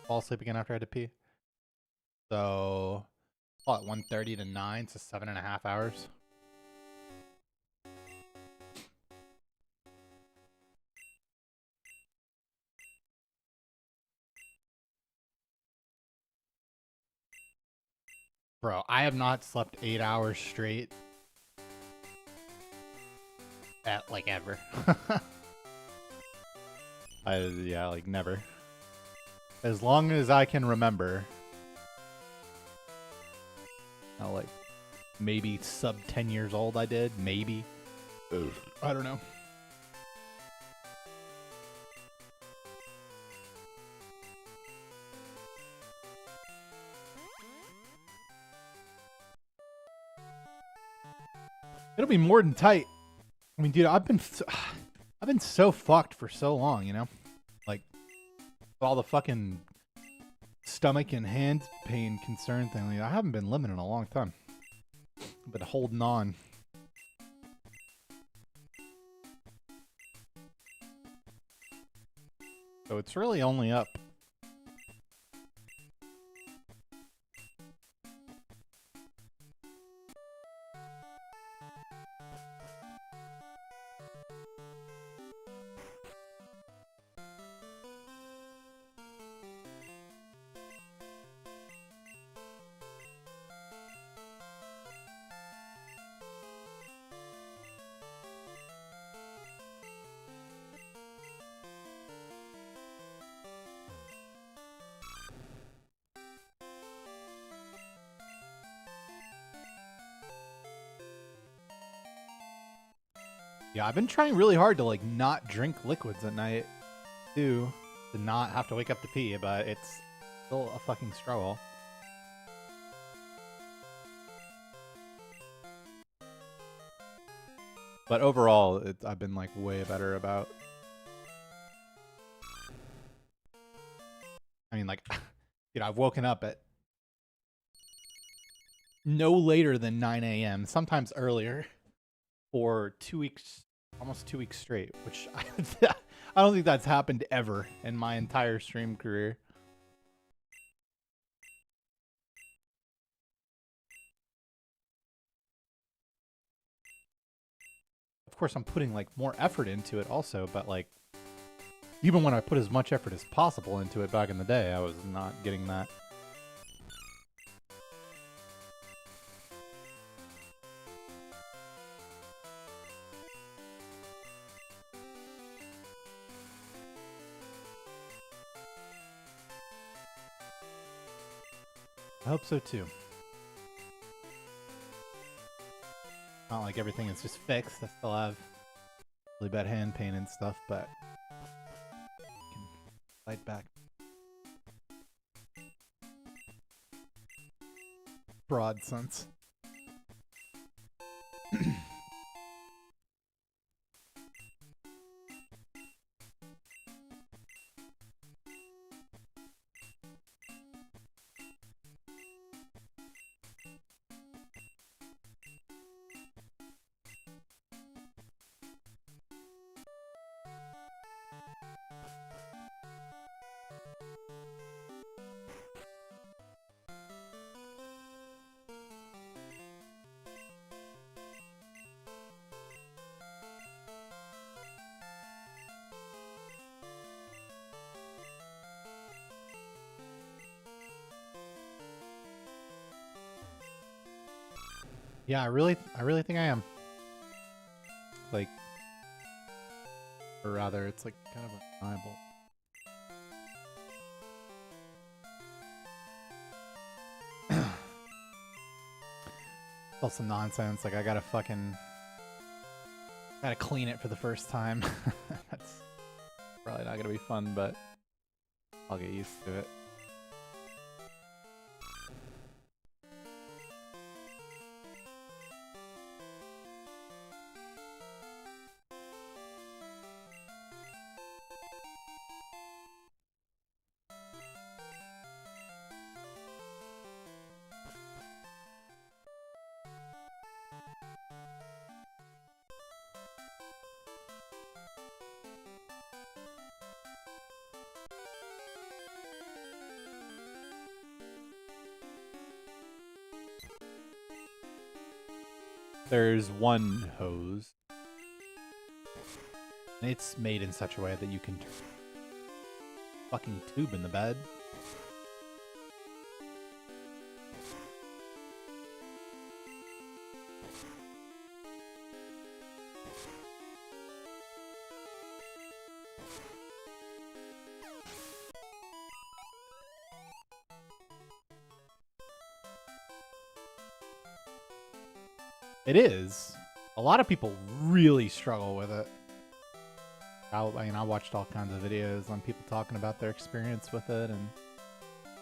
fall asleep again after I had to pee. So, what, 1:30 to 9, so 7.5 hours. Bro, I have not slept 8 hours straight at like ever. Yeah, like never. As long as I can remember. Like maybe sub 10 years old I did, maybe. I don't know. It'll be more than tight. I mean, dude, I've been so fucked for so long, you know? Like all the fucking stomach and hand pain concern thing. Like, I haven't been living in a long time. I've been holding on. So it's really only up. Yeah, I've been trying really hard to like not drink liquids at night too, to not have to wake up to pee, but it's still a fucking struggle. But overall, I've been like way better about. I mean, like, you know, I've woken up at no later than 9 a.m., sometimes earlier, for 2 weeks, almost 2 weeks straight, which I don't think that's happened ever in my entire stream career. Of course, I'm putting like more effort into it also, but like, even when I put as much effort as possible into it back in the day, I was not getting that. I hope so too. Not like everything is just fixed. I still have really bad hand pain and stuff, but I can fight back. Broad sense. Yeah, I really think I am. Like, or rather, it's like kind of undeniable. Also nonsense. Like, I gotta clean it for the first time. That's probably not gonna be fun, but I'll get used to it. There's one hose. And it's made in such a way that you can turn a fucking tube in the bed. It is. A lot of people really struggle with it. I watched all kinds of videos on people talking about their experience with it, and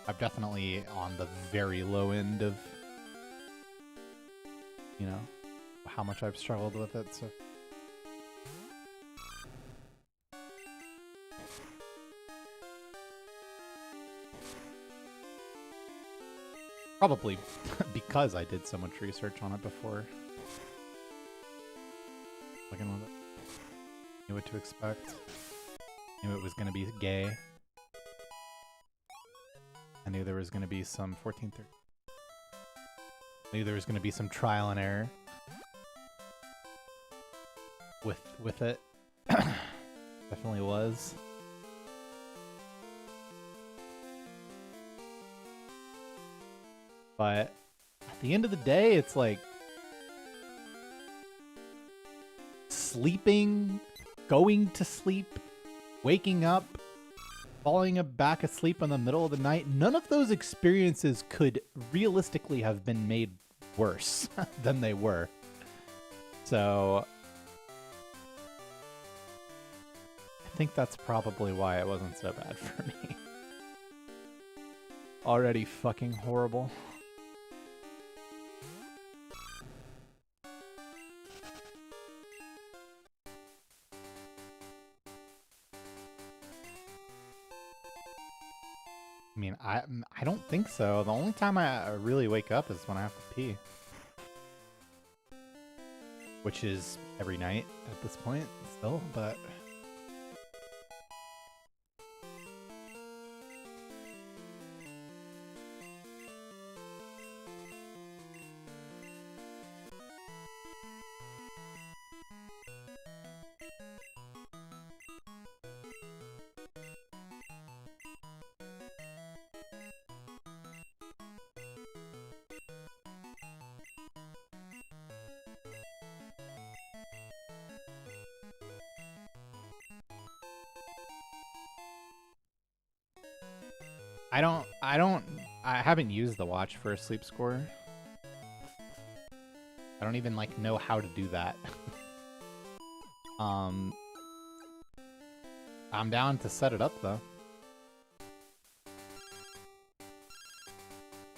I'm definitely on the very low end of, you know, how much I've struggled with it, so. Probably because I did so much research on it before. Looking with it. Knew what to expect. Knew it was going to be gay. I knew there was going to be some 14th. Knew there was going to be some trial and error with it. Definitely was. But at the end of the day, it's like sleeping, going to sleep, waking up, falling back asleep in the middle of the night. None of those experiences could realistically have been made worse than they were. So I think that's probably why it wasn't so bad for me. Already fucking horrible. I mean, I don't think so. The only time I really wake up is when I have to pee. Which is every night at this point still, but... I haven't used the watch for a sleep score. I don't even like know how to do that. I'm down to set it up though.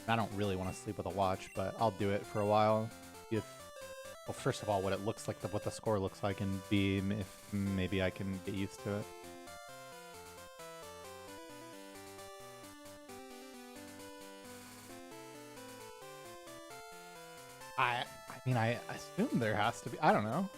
I don't really want to sleep with a watch, but I'll do it for a while. Well, first of all, what it looks like, what the score looks like, and B, if maybe I can get used to it. I mean, I assume there has to be. I don't know.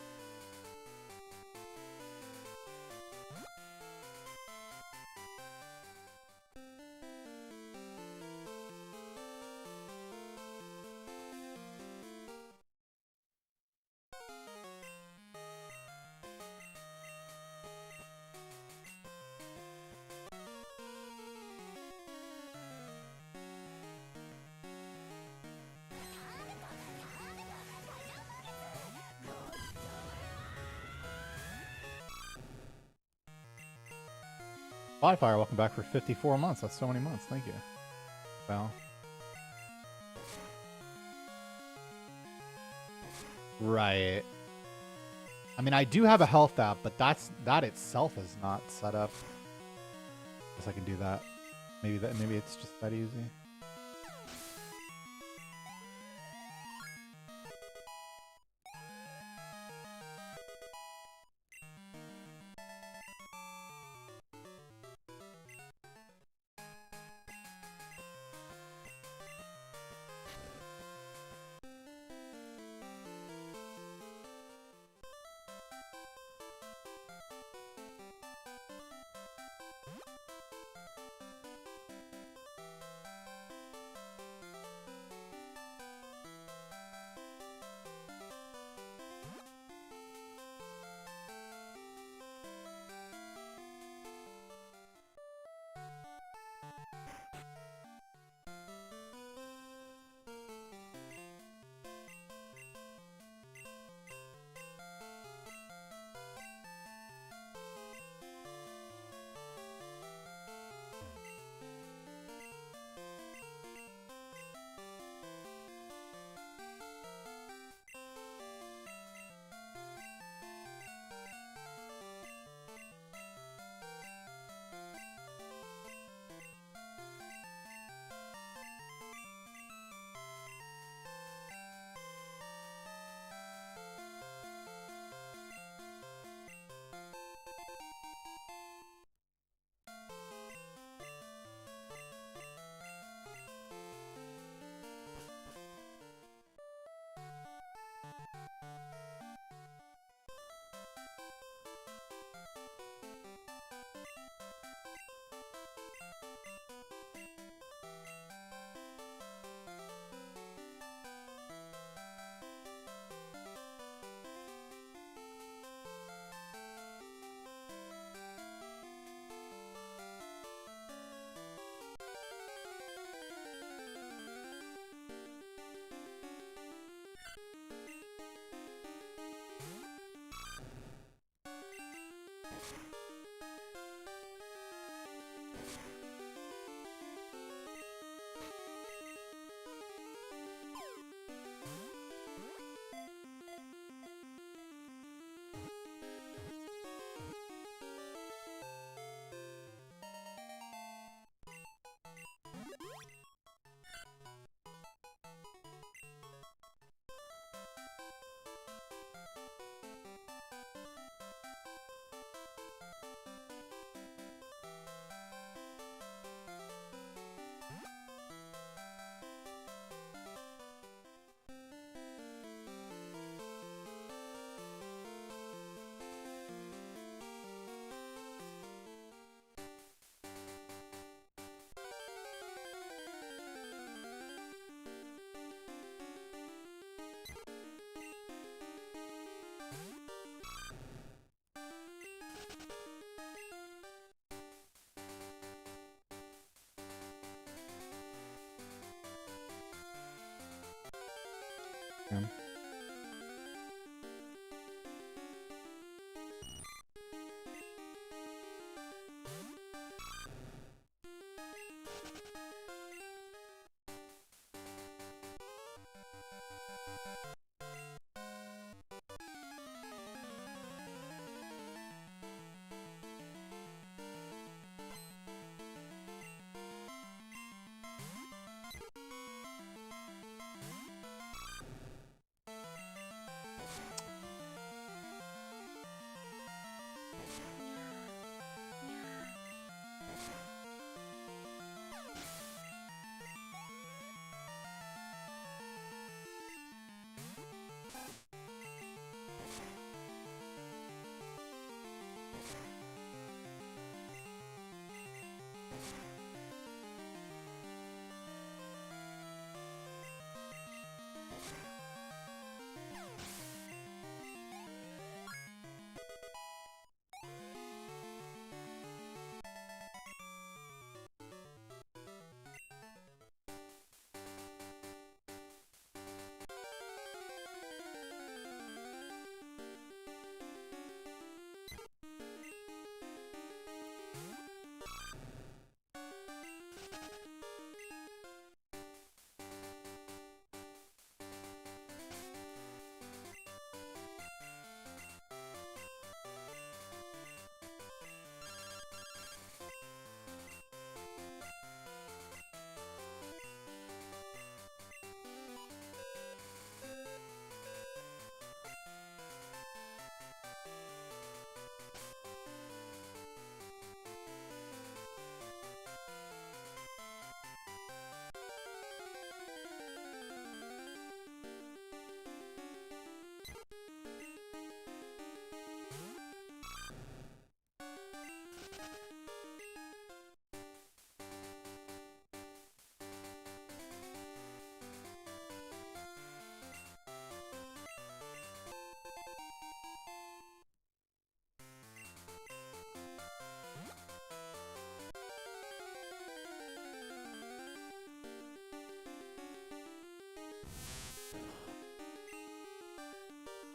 Flyfire, welcome back for 54 months. That's so many months. Thank you. Well. Right. I mean, I do have a health app, but that itself is not set up. Guess I can do that. Maybe it's just that easy.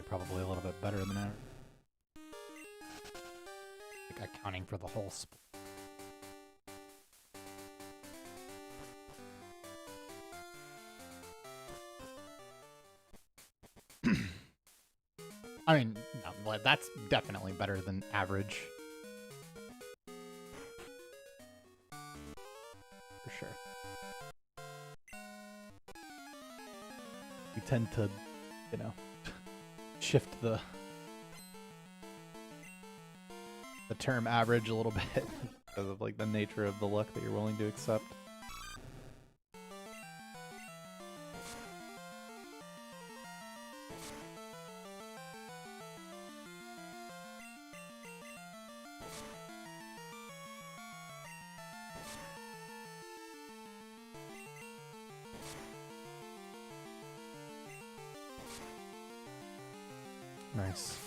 probably a little bit better than average. Like accounting for the whole split. I mean, no, that's definitely better than average. For sure. We tend to, you know, shift the term average a little bit because of like the nature of the luck that you're willing to accept. Nice.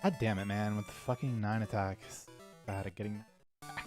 God damn it, man, with the fucking 9 attack. Bad at getting back.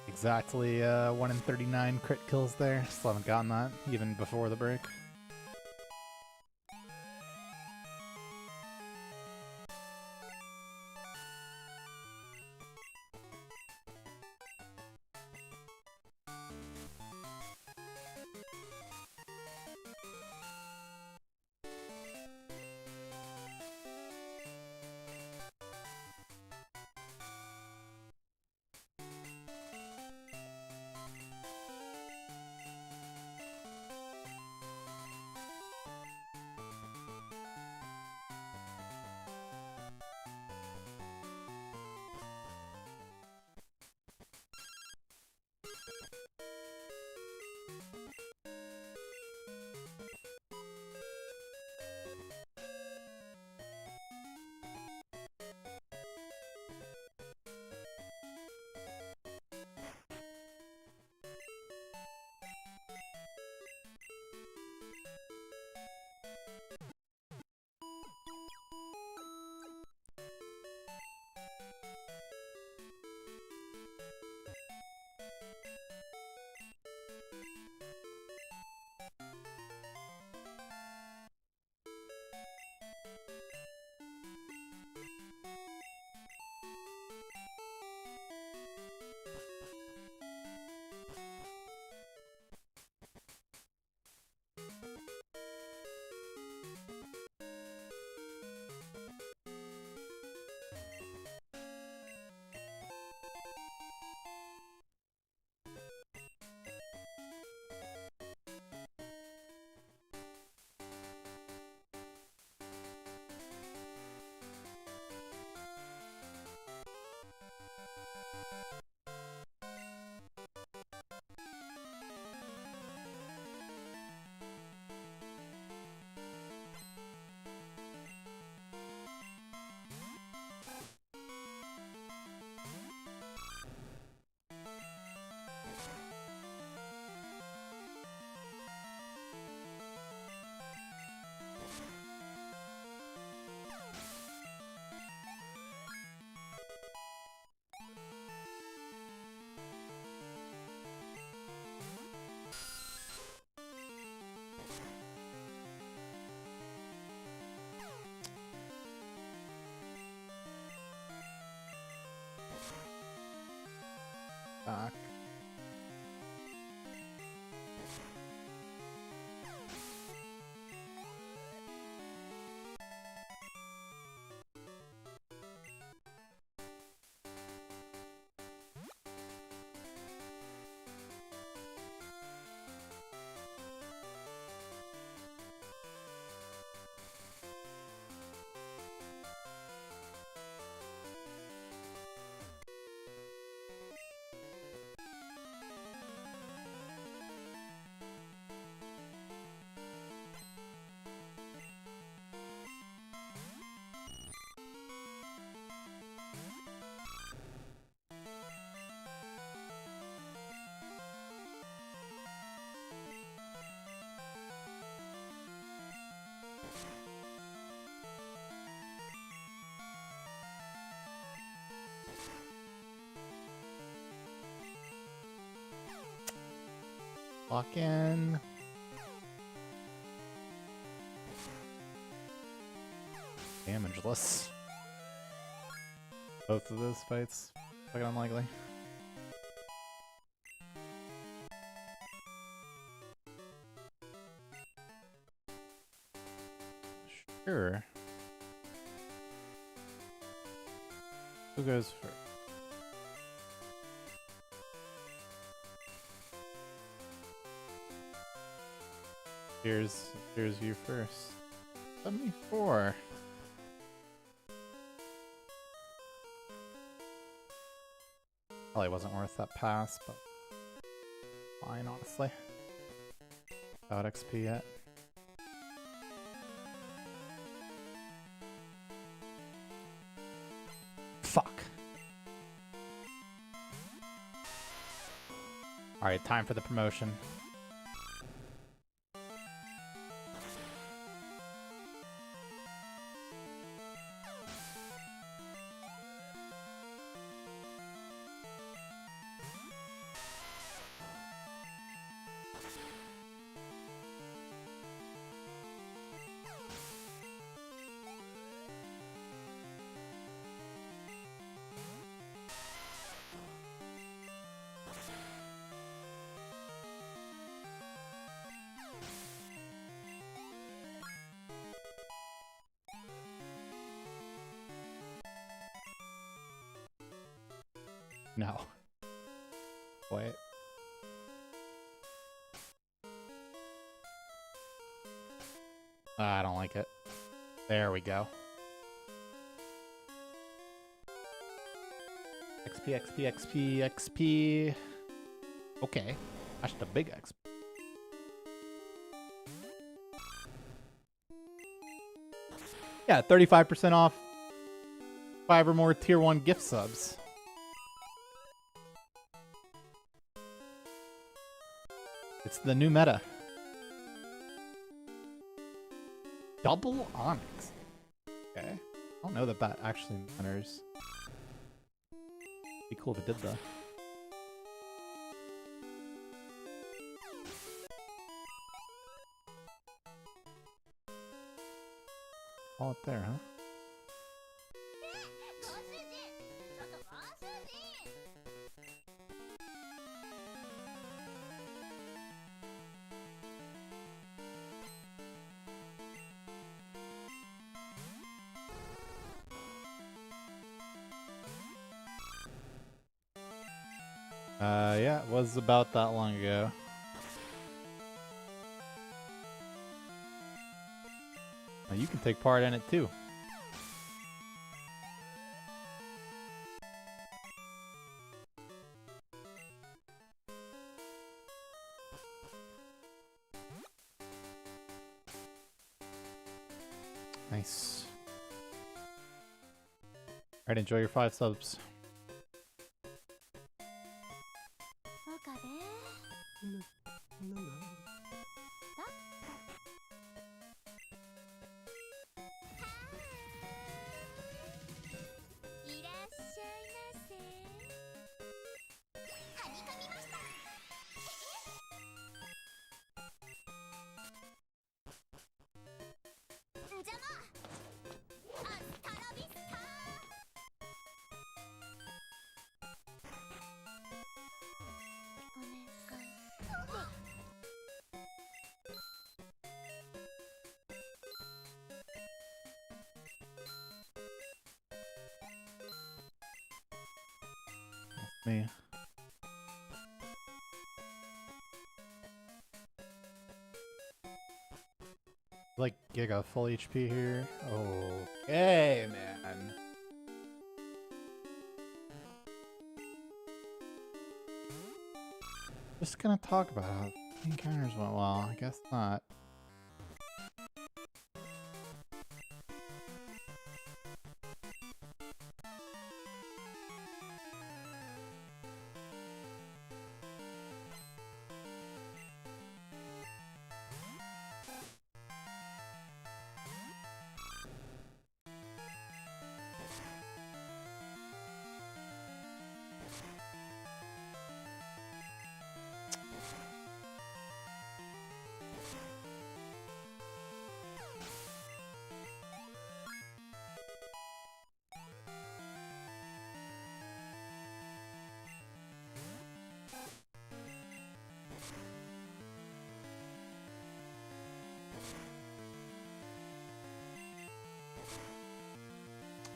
Exactly 1 in 39 crit kills there. Still haven't gotten that, even before the break. back. Lock in. Damageless. Both of those fights. Fucking unlikely. Sure. Who goes first? Here's you first. 74. Probably wasn't worth that pass, but fine, honestly. Without XP yet. Fuck. Alright, time for the promotion. No. Wait. I don't like it. There we go. XP, XP, XP, XP. Okay. That's the big XP. Yeah, 35% off 5 or more tier 1 gift subs. It's the new meta. Double Onyx. Okay. I don't know that that actually matters. Be cool if it did though. All up there, huh? Yeah, it was about that long ago. Now you can take part in it too. Nice. Alright, enjoy your 5 subs. Me. Like Giga full HP here. Okay, man. Just gonna talk about how the encounters went well. I guess not.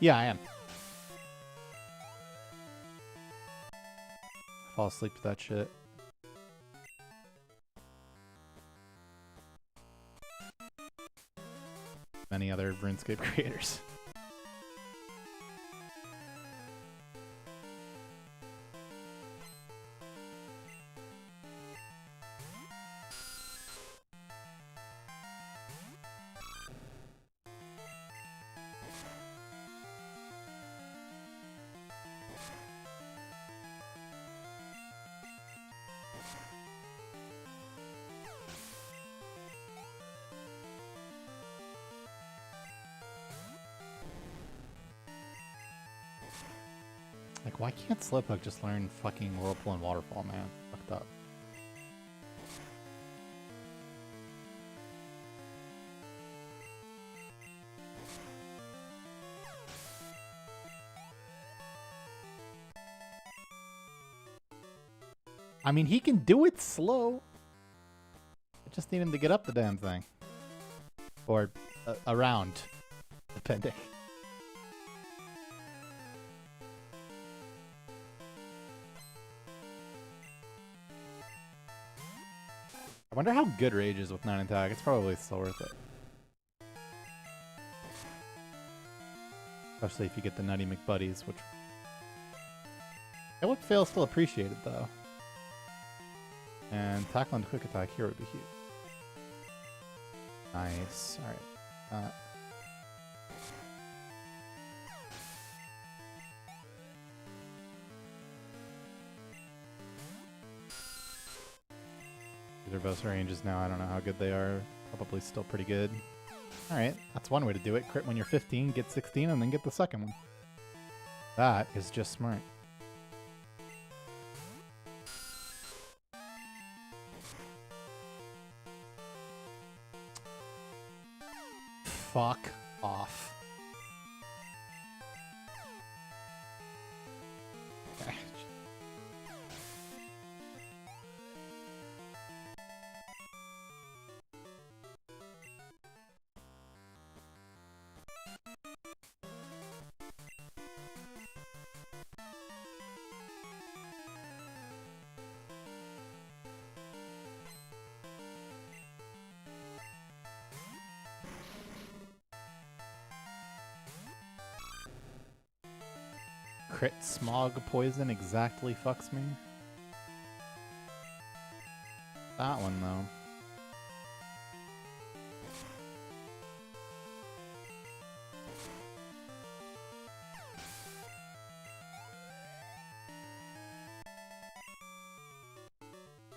Yeah, I am. Fall asleep to that shit. Many other RuneScape creators. Like, why can't Slowpoke just learn fucking Whirlpool and Waterfall, man? Fucked up. I mean, he can do it slow. I just need him to get up the damn thing. Or around, depending. I wonder how good Rage is with 9 attack. It's probably still worth it. Especially if you get the Nutty McBuddies, which... It would fail still appreciated, though. And tackle and quick attack here would be huge. Nice. Alright. These are both ranges now. I don't know how good they are. Probably still pretty good. Alright, that's one way to do it. Crit when you're 15, get 16, and then get the second one. That is just smart. Fuck off. Okay. Crit smog poison exactly fucks me. That one though.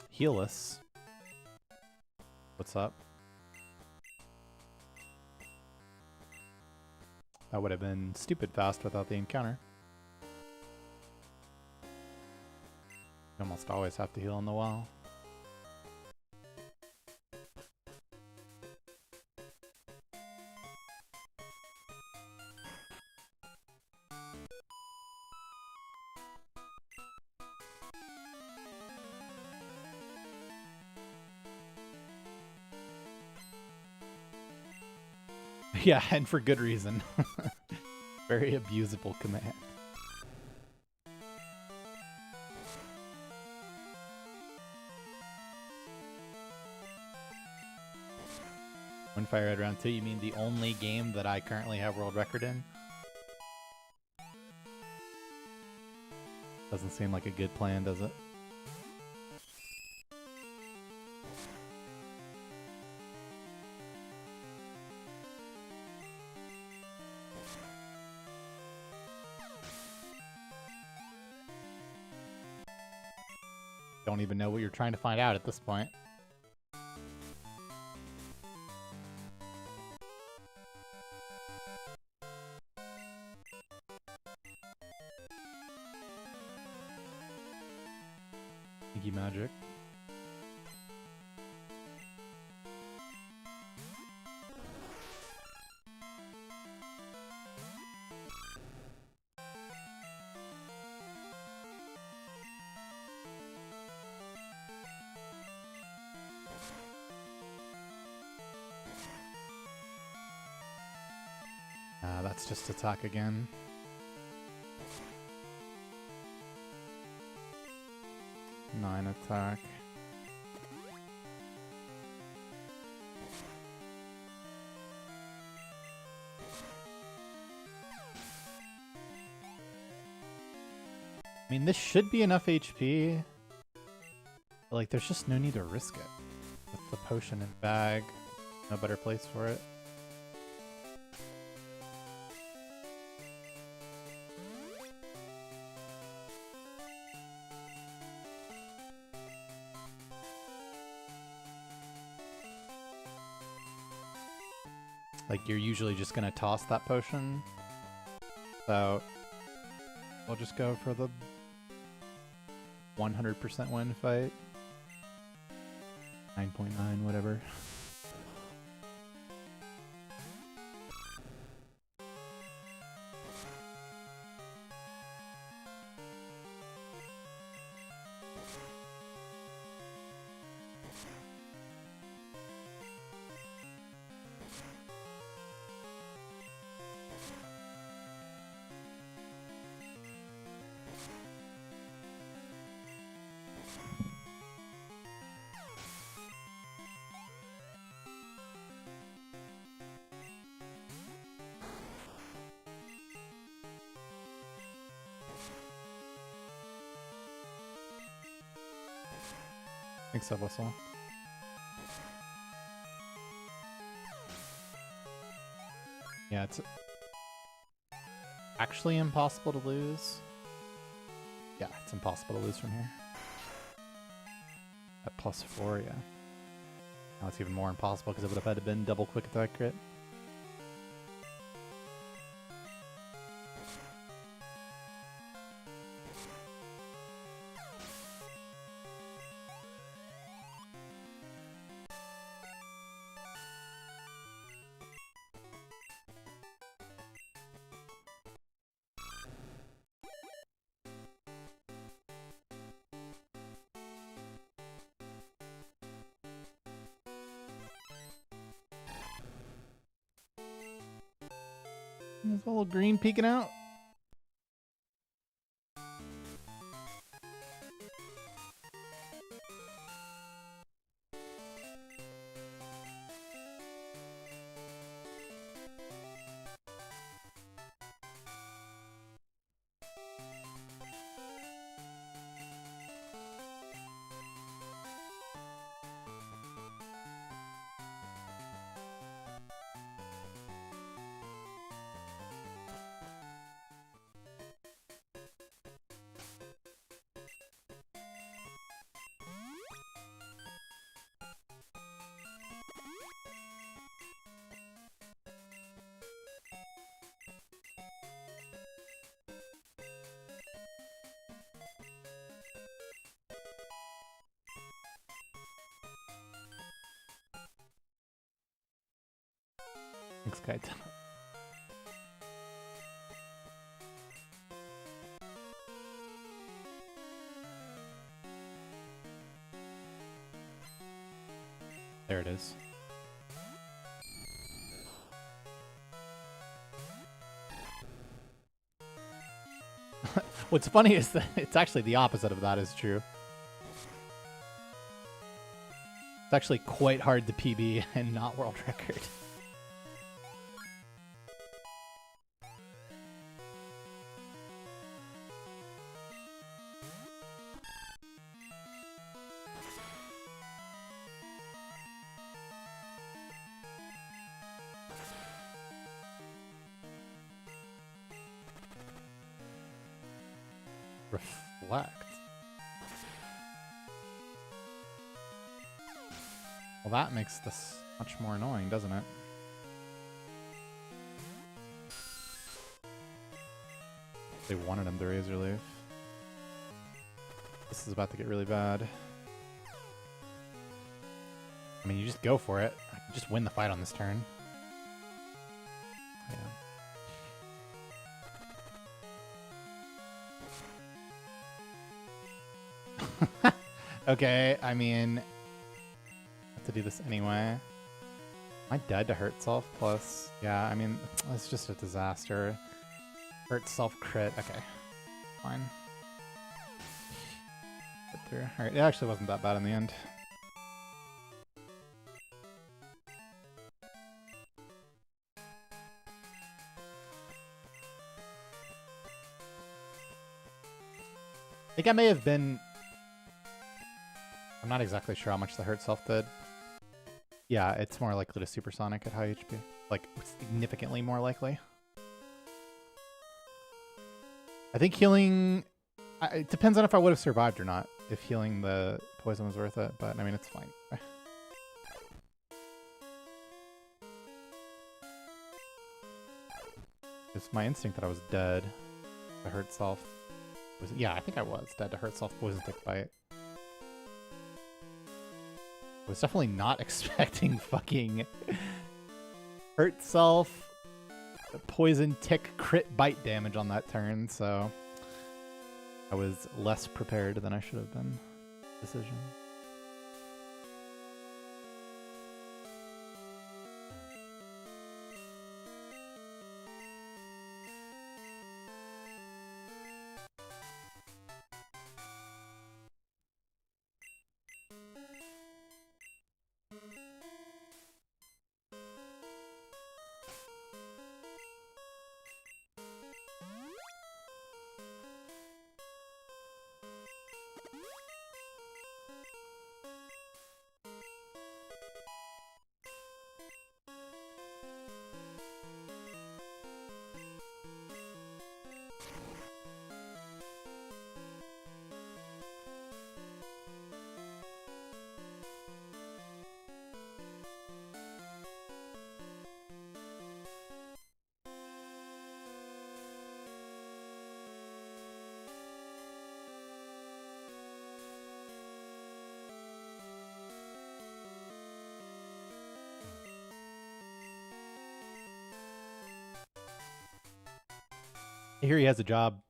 Heal us. What's up? That would have been stupid fast without the encounter. You almost always have to heal in the well. Yeah, and for good reason. Very abusable command. Windfire at round 2, you mean the only game that I currently have world record in? Doesn't seem like a good plan, does it? Don't even know what you're trying to find out at this point. Thank you, Magic. That's just attack again. Nine attack. I mean, this should be enough HP. But, like, there's just no need to risk it. With the potion and bag, no better place for it. Like, you're usually just gonna toss that potion. So, we'll just go for the 100% win fight. 9.9, whatever. Thanks, Whistle. Yeah, it's actually impossible to lose. Yeah, it's impossible to lose from here. At +4, yeah. Now it's even more impossible because it would have had to been double quick attack crit. There's a little green peeking out. Thanks, Kite. There it is. What's funny is that it's actually the opposite of that is true. It's actually quite hard to PB and not world record. Reflect. Well, that makes this much more annoying, doesn't it? They wanted him to razor leaf. This is about to get really bad. I mean, you just go for it. I can just win the fight on this turn. Yeah. Okay, I mean, I have to do this anyway. Am I dead to hurt self plus? Yeah, I mean, it's just a disaster. Hurt self crit. Okay, fine. Get through. Alright, it actually wasn't that bad in the end. I think I may have been... I'm not exactly sure how much the hurt self did. Yeah, it's more likely to supersonic at high HP. Like, significantly more likely. I think healing... it depends on if I would have survived or not, if healing the poison was worth it, but I mean, it's fine. It's my instinct that I was dead to hurt self. Yeah, I think I was dead to hurt self poison tick bite. I was definitely not expecting fucking hurt self poison tick crit bite damage on that turn, so I was less prepared than I should have been. Decision. I hear he has a job.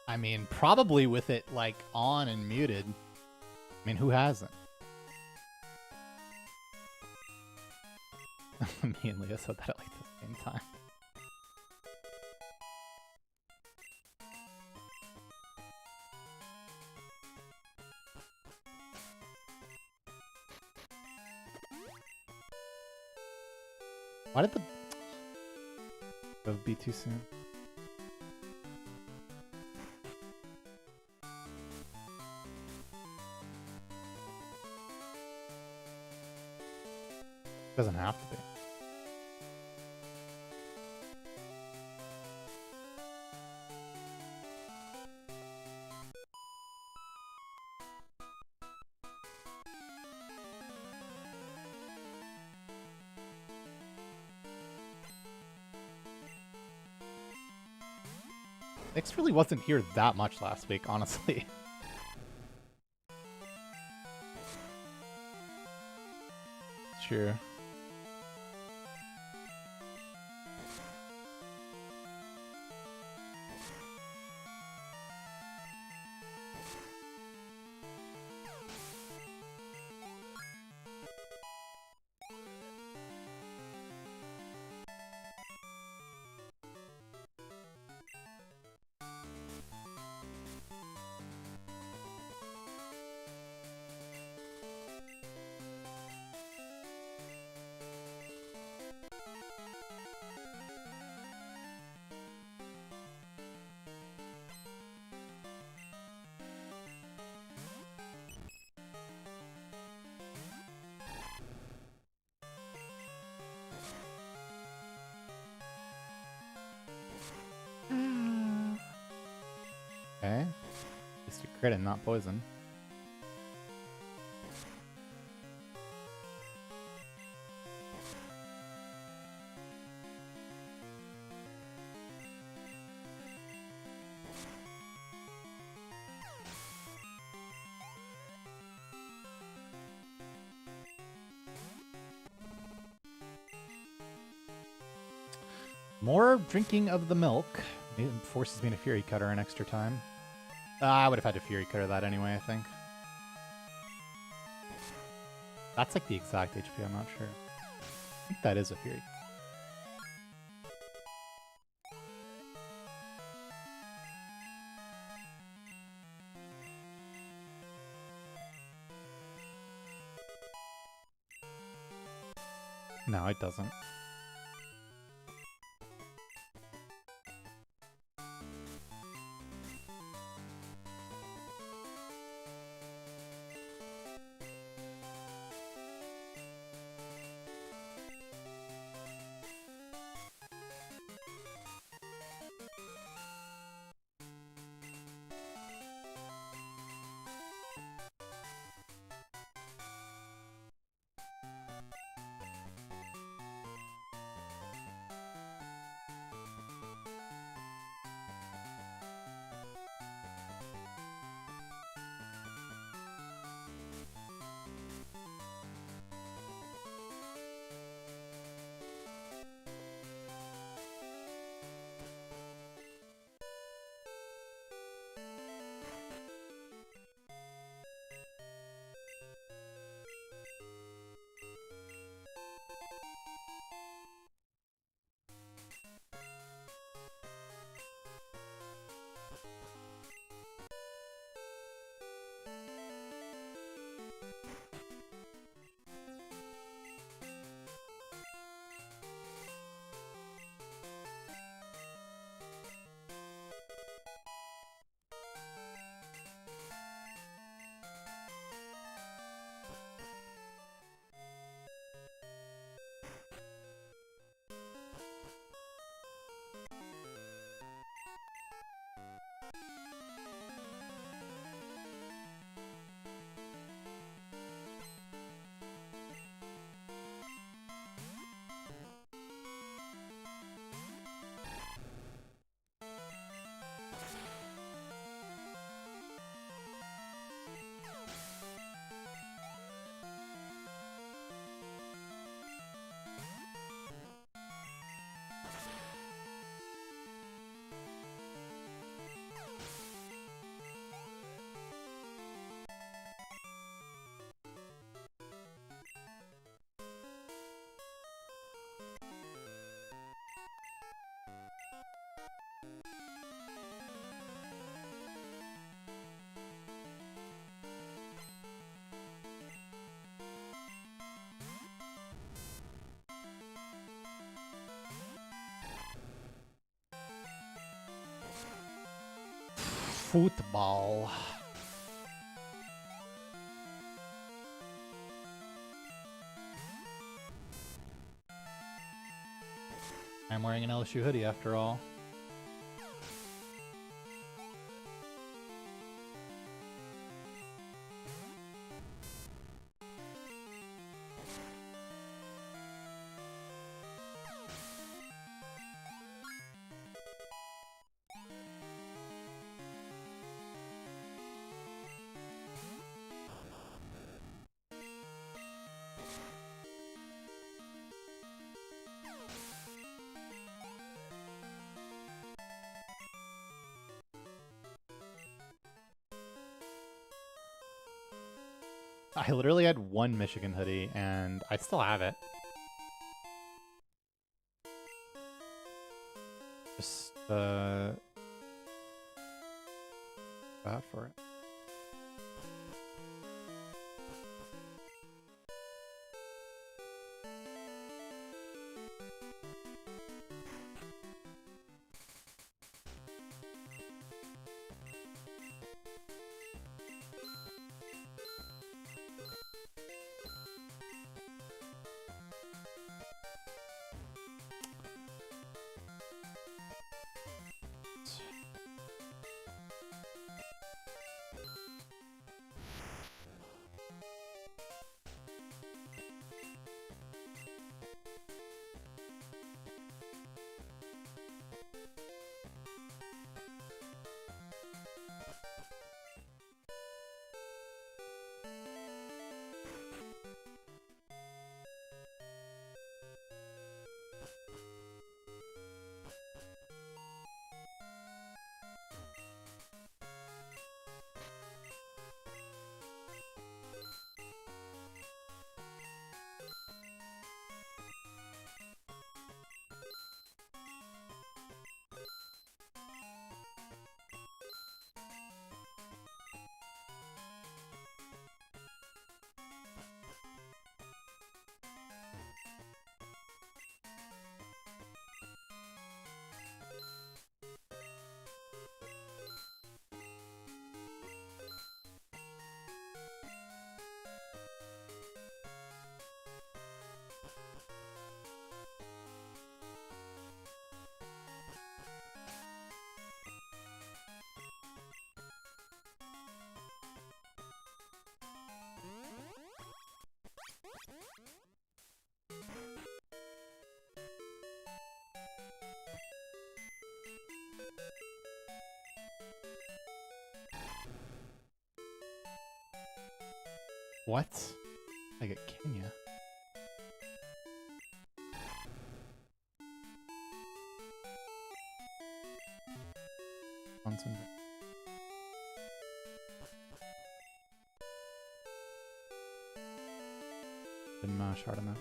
I mean, probably with it, like, on and muted. I mean, who hasn't? Me and Leah said that at, like, the same time. Why did the... That would be too soon. Doesn't have to be. Nyx really wasn't here that much last week, honestly. Sure. Okay. Just a crit and not poison. More drinking of the milk. It forces me to Fury Cutter an extra time. I would have had to Fury Cutter that anyway, I think. That's like the exact HP, I'm not sure. I think that is a Fury. No, it doesn't. Football. I'm wearing an LSU hoodie after all. I literally had one Michigan hoodie, and I still have it. Just, bad for it. What? I get Kenya. Johnson. Didn't mash hard enough.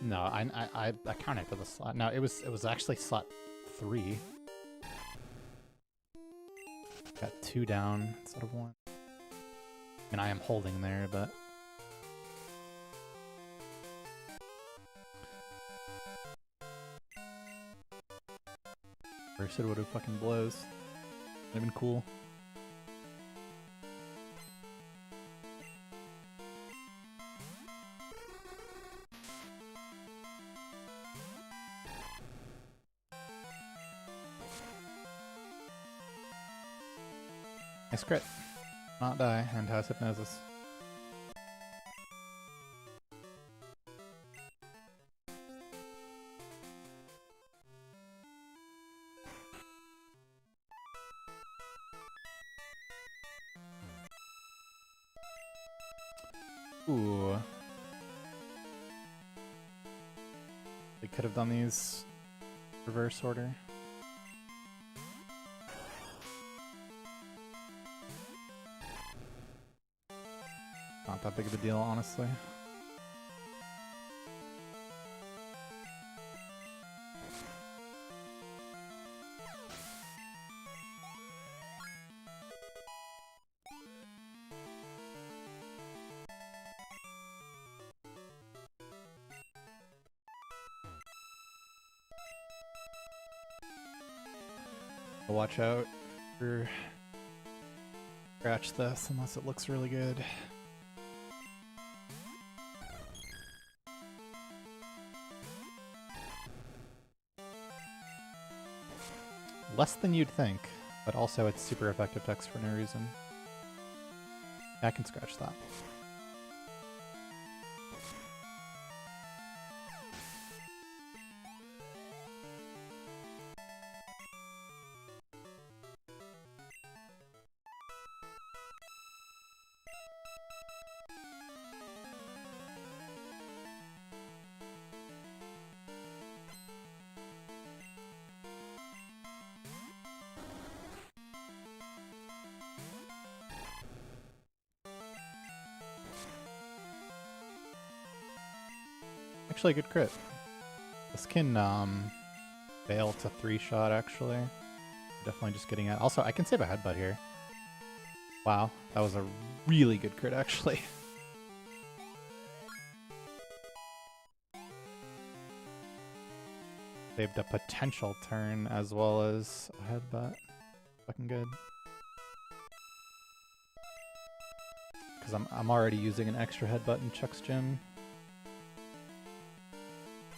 No, I counted for the slot. No, it was actually slot 3. Got 2 down instead of 1. And I am holding there, but first it would have fucking blows. Would have been cool. Nice crit. Not die, and has hypnosis. Ooh. They could have done these reverse order. Not that big of a deal, honestly. Watch out for scratch this unless it looks really good. Less than you'd think, but also it's super effective text for no reason. Yeah, I can scratch that. Actually a good crit. This can fail to 3-shot actually. Definitely just getting it. Also, I can save a headbutt here. Wow, that was a really good crit actually. Saved a potential turn as well as a headbutt. Fucking good. Because I'm already using an extra headbutt in Chuck's gym.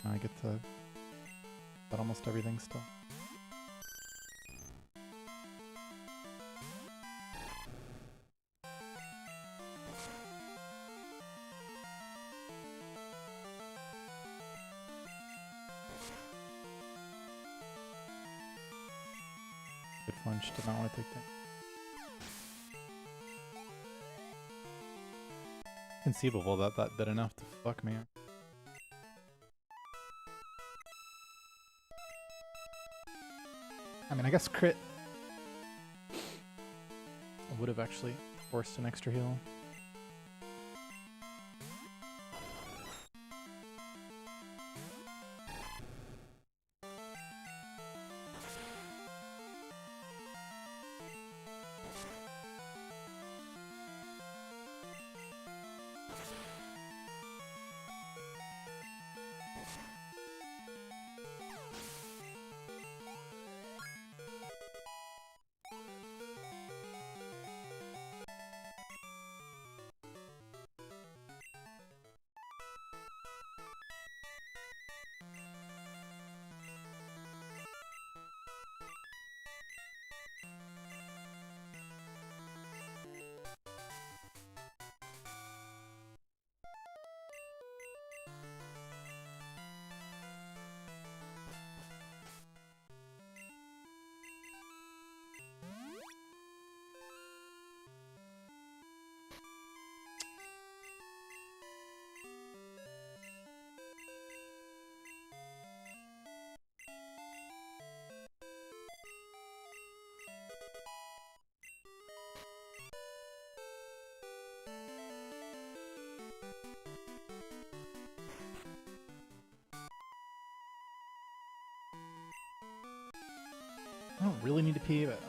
I get to but almost everything still. Good flinch, did not want to take that. Conceivable that that did enough to fuck me. I mean, I guess crit would have actually forced an extra heal. I don't really need to pee, but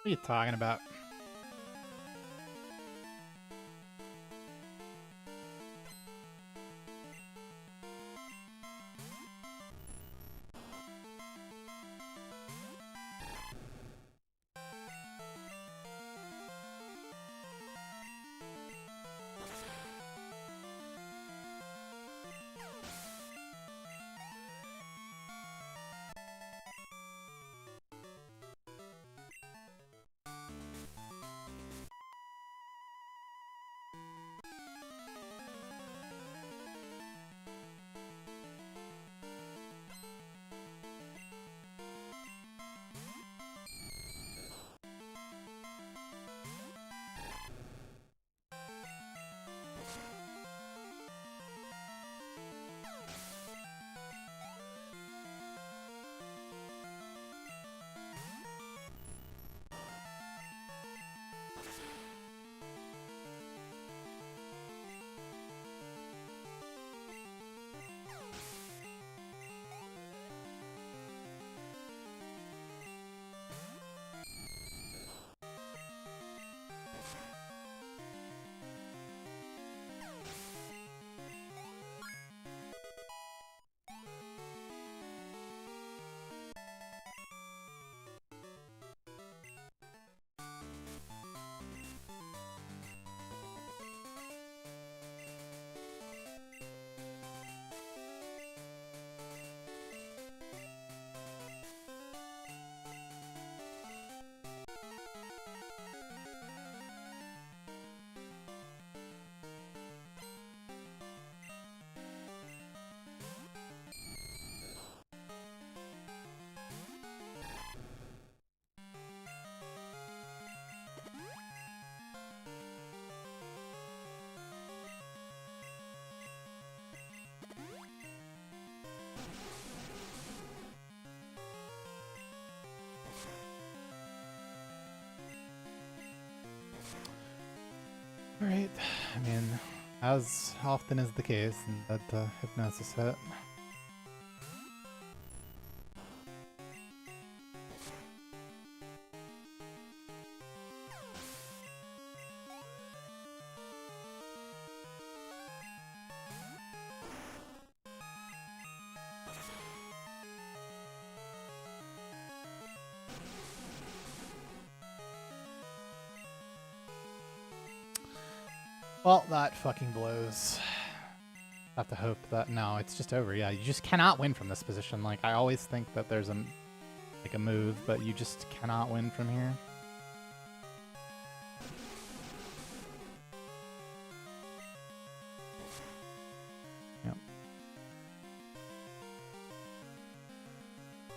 what are you talking about? Alright, I mean, as often is the case in that hypnosis hit. Well, that fucking blows. I have to hope that no, it's just over. Yeah, you just cannot win from this position. Like, I always think that there's a move, but you just cannot win from here. Yep.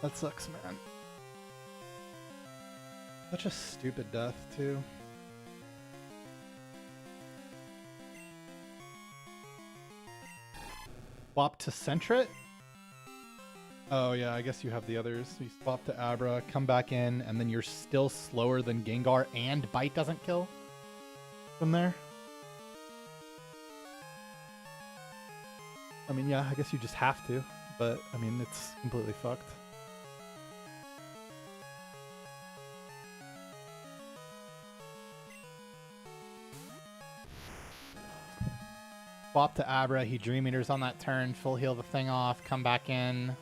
That sucks, man. Such a stupid death, too. Swap to Centret? Oh yeah, I guess you have the others. So you swap to Abra, come back in, and then you're still slower than Gengar and Bite doesn't kill from there. I mean, yeah, I guess you just have to, but I mean, it's completely fucked. Swap to Abra, he Dream Eaters on that turn, full heal the thing off, come back in.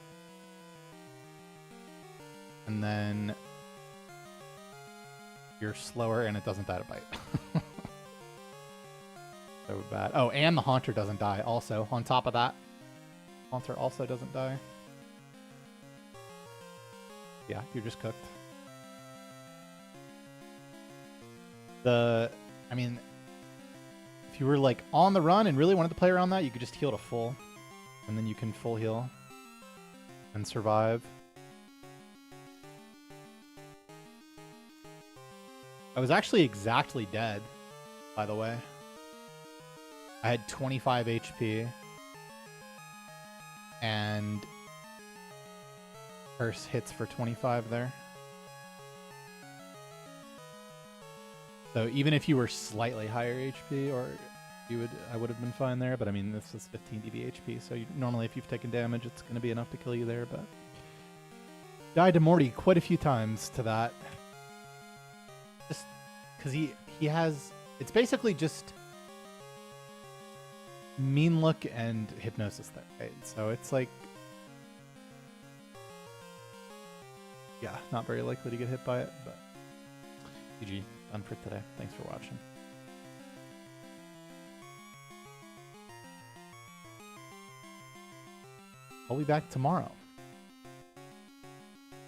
And then you're slower and it doesn't die to Bite. So bad. Oh, and the Haunter doesn't die also. On top of that, Haunter also doesn't die. Yeah, you're just cooked. I mean, if you were like on the run and really wanted to play around that, you could just heal to full. And then you can full heal and survive. I was actually exactly dead, by the way. I had 25 HP. And Curse hits for 25 there. So even if you were slightly higher HP, or I would have been fine there. But I mean, this is 15 dB HP, so normally if you've taken damage, it's going to be enough to kill you there. But died to Morty quite a few times to that. Just because he has, it's basically just Mean Look and Hypnosis there, right? So it's like, yeah, not very likely to get hit by it, but GG. Done for today. Thanks for watching. I'll be back tomorrow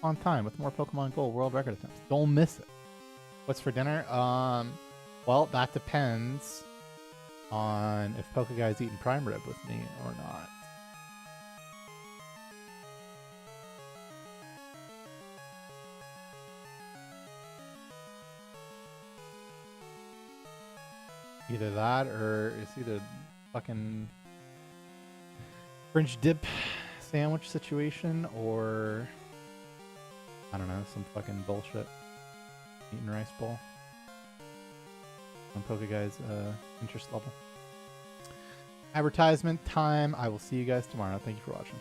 on time with more Pokemon Go world record attempts. Don't miss it. What's for dinner? Well, that depends on if Pokeguy's eating prime rib with me or not. Either that or it's either fucking French dip sandwich situation or I don't know, some fucking bullshit. Eating rice bowl. On Pokeguy's interest level. Advertisement time. I will see you guys tomorrow. Thank you for watching.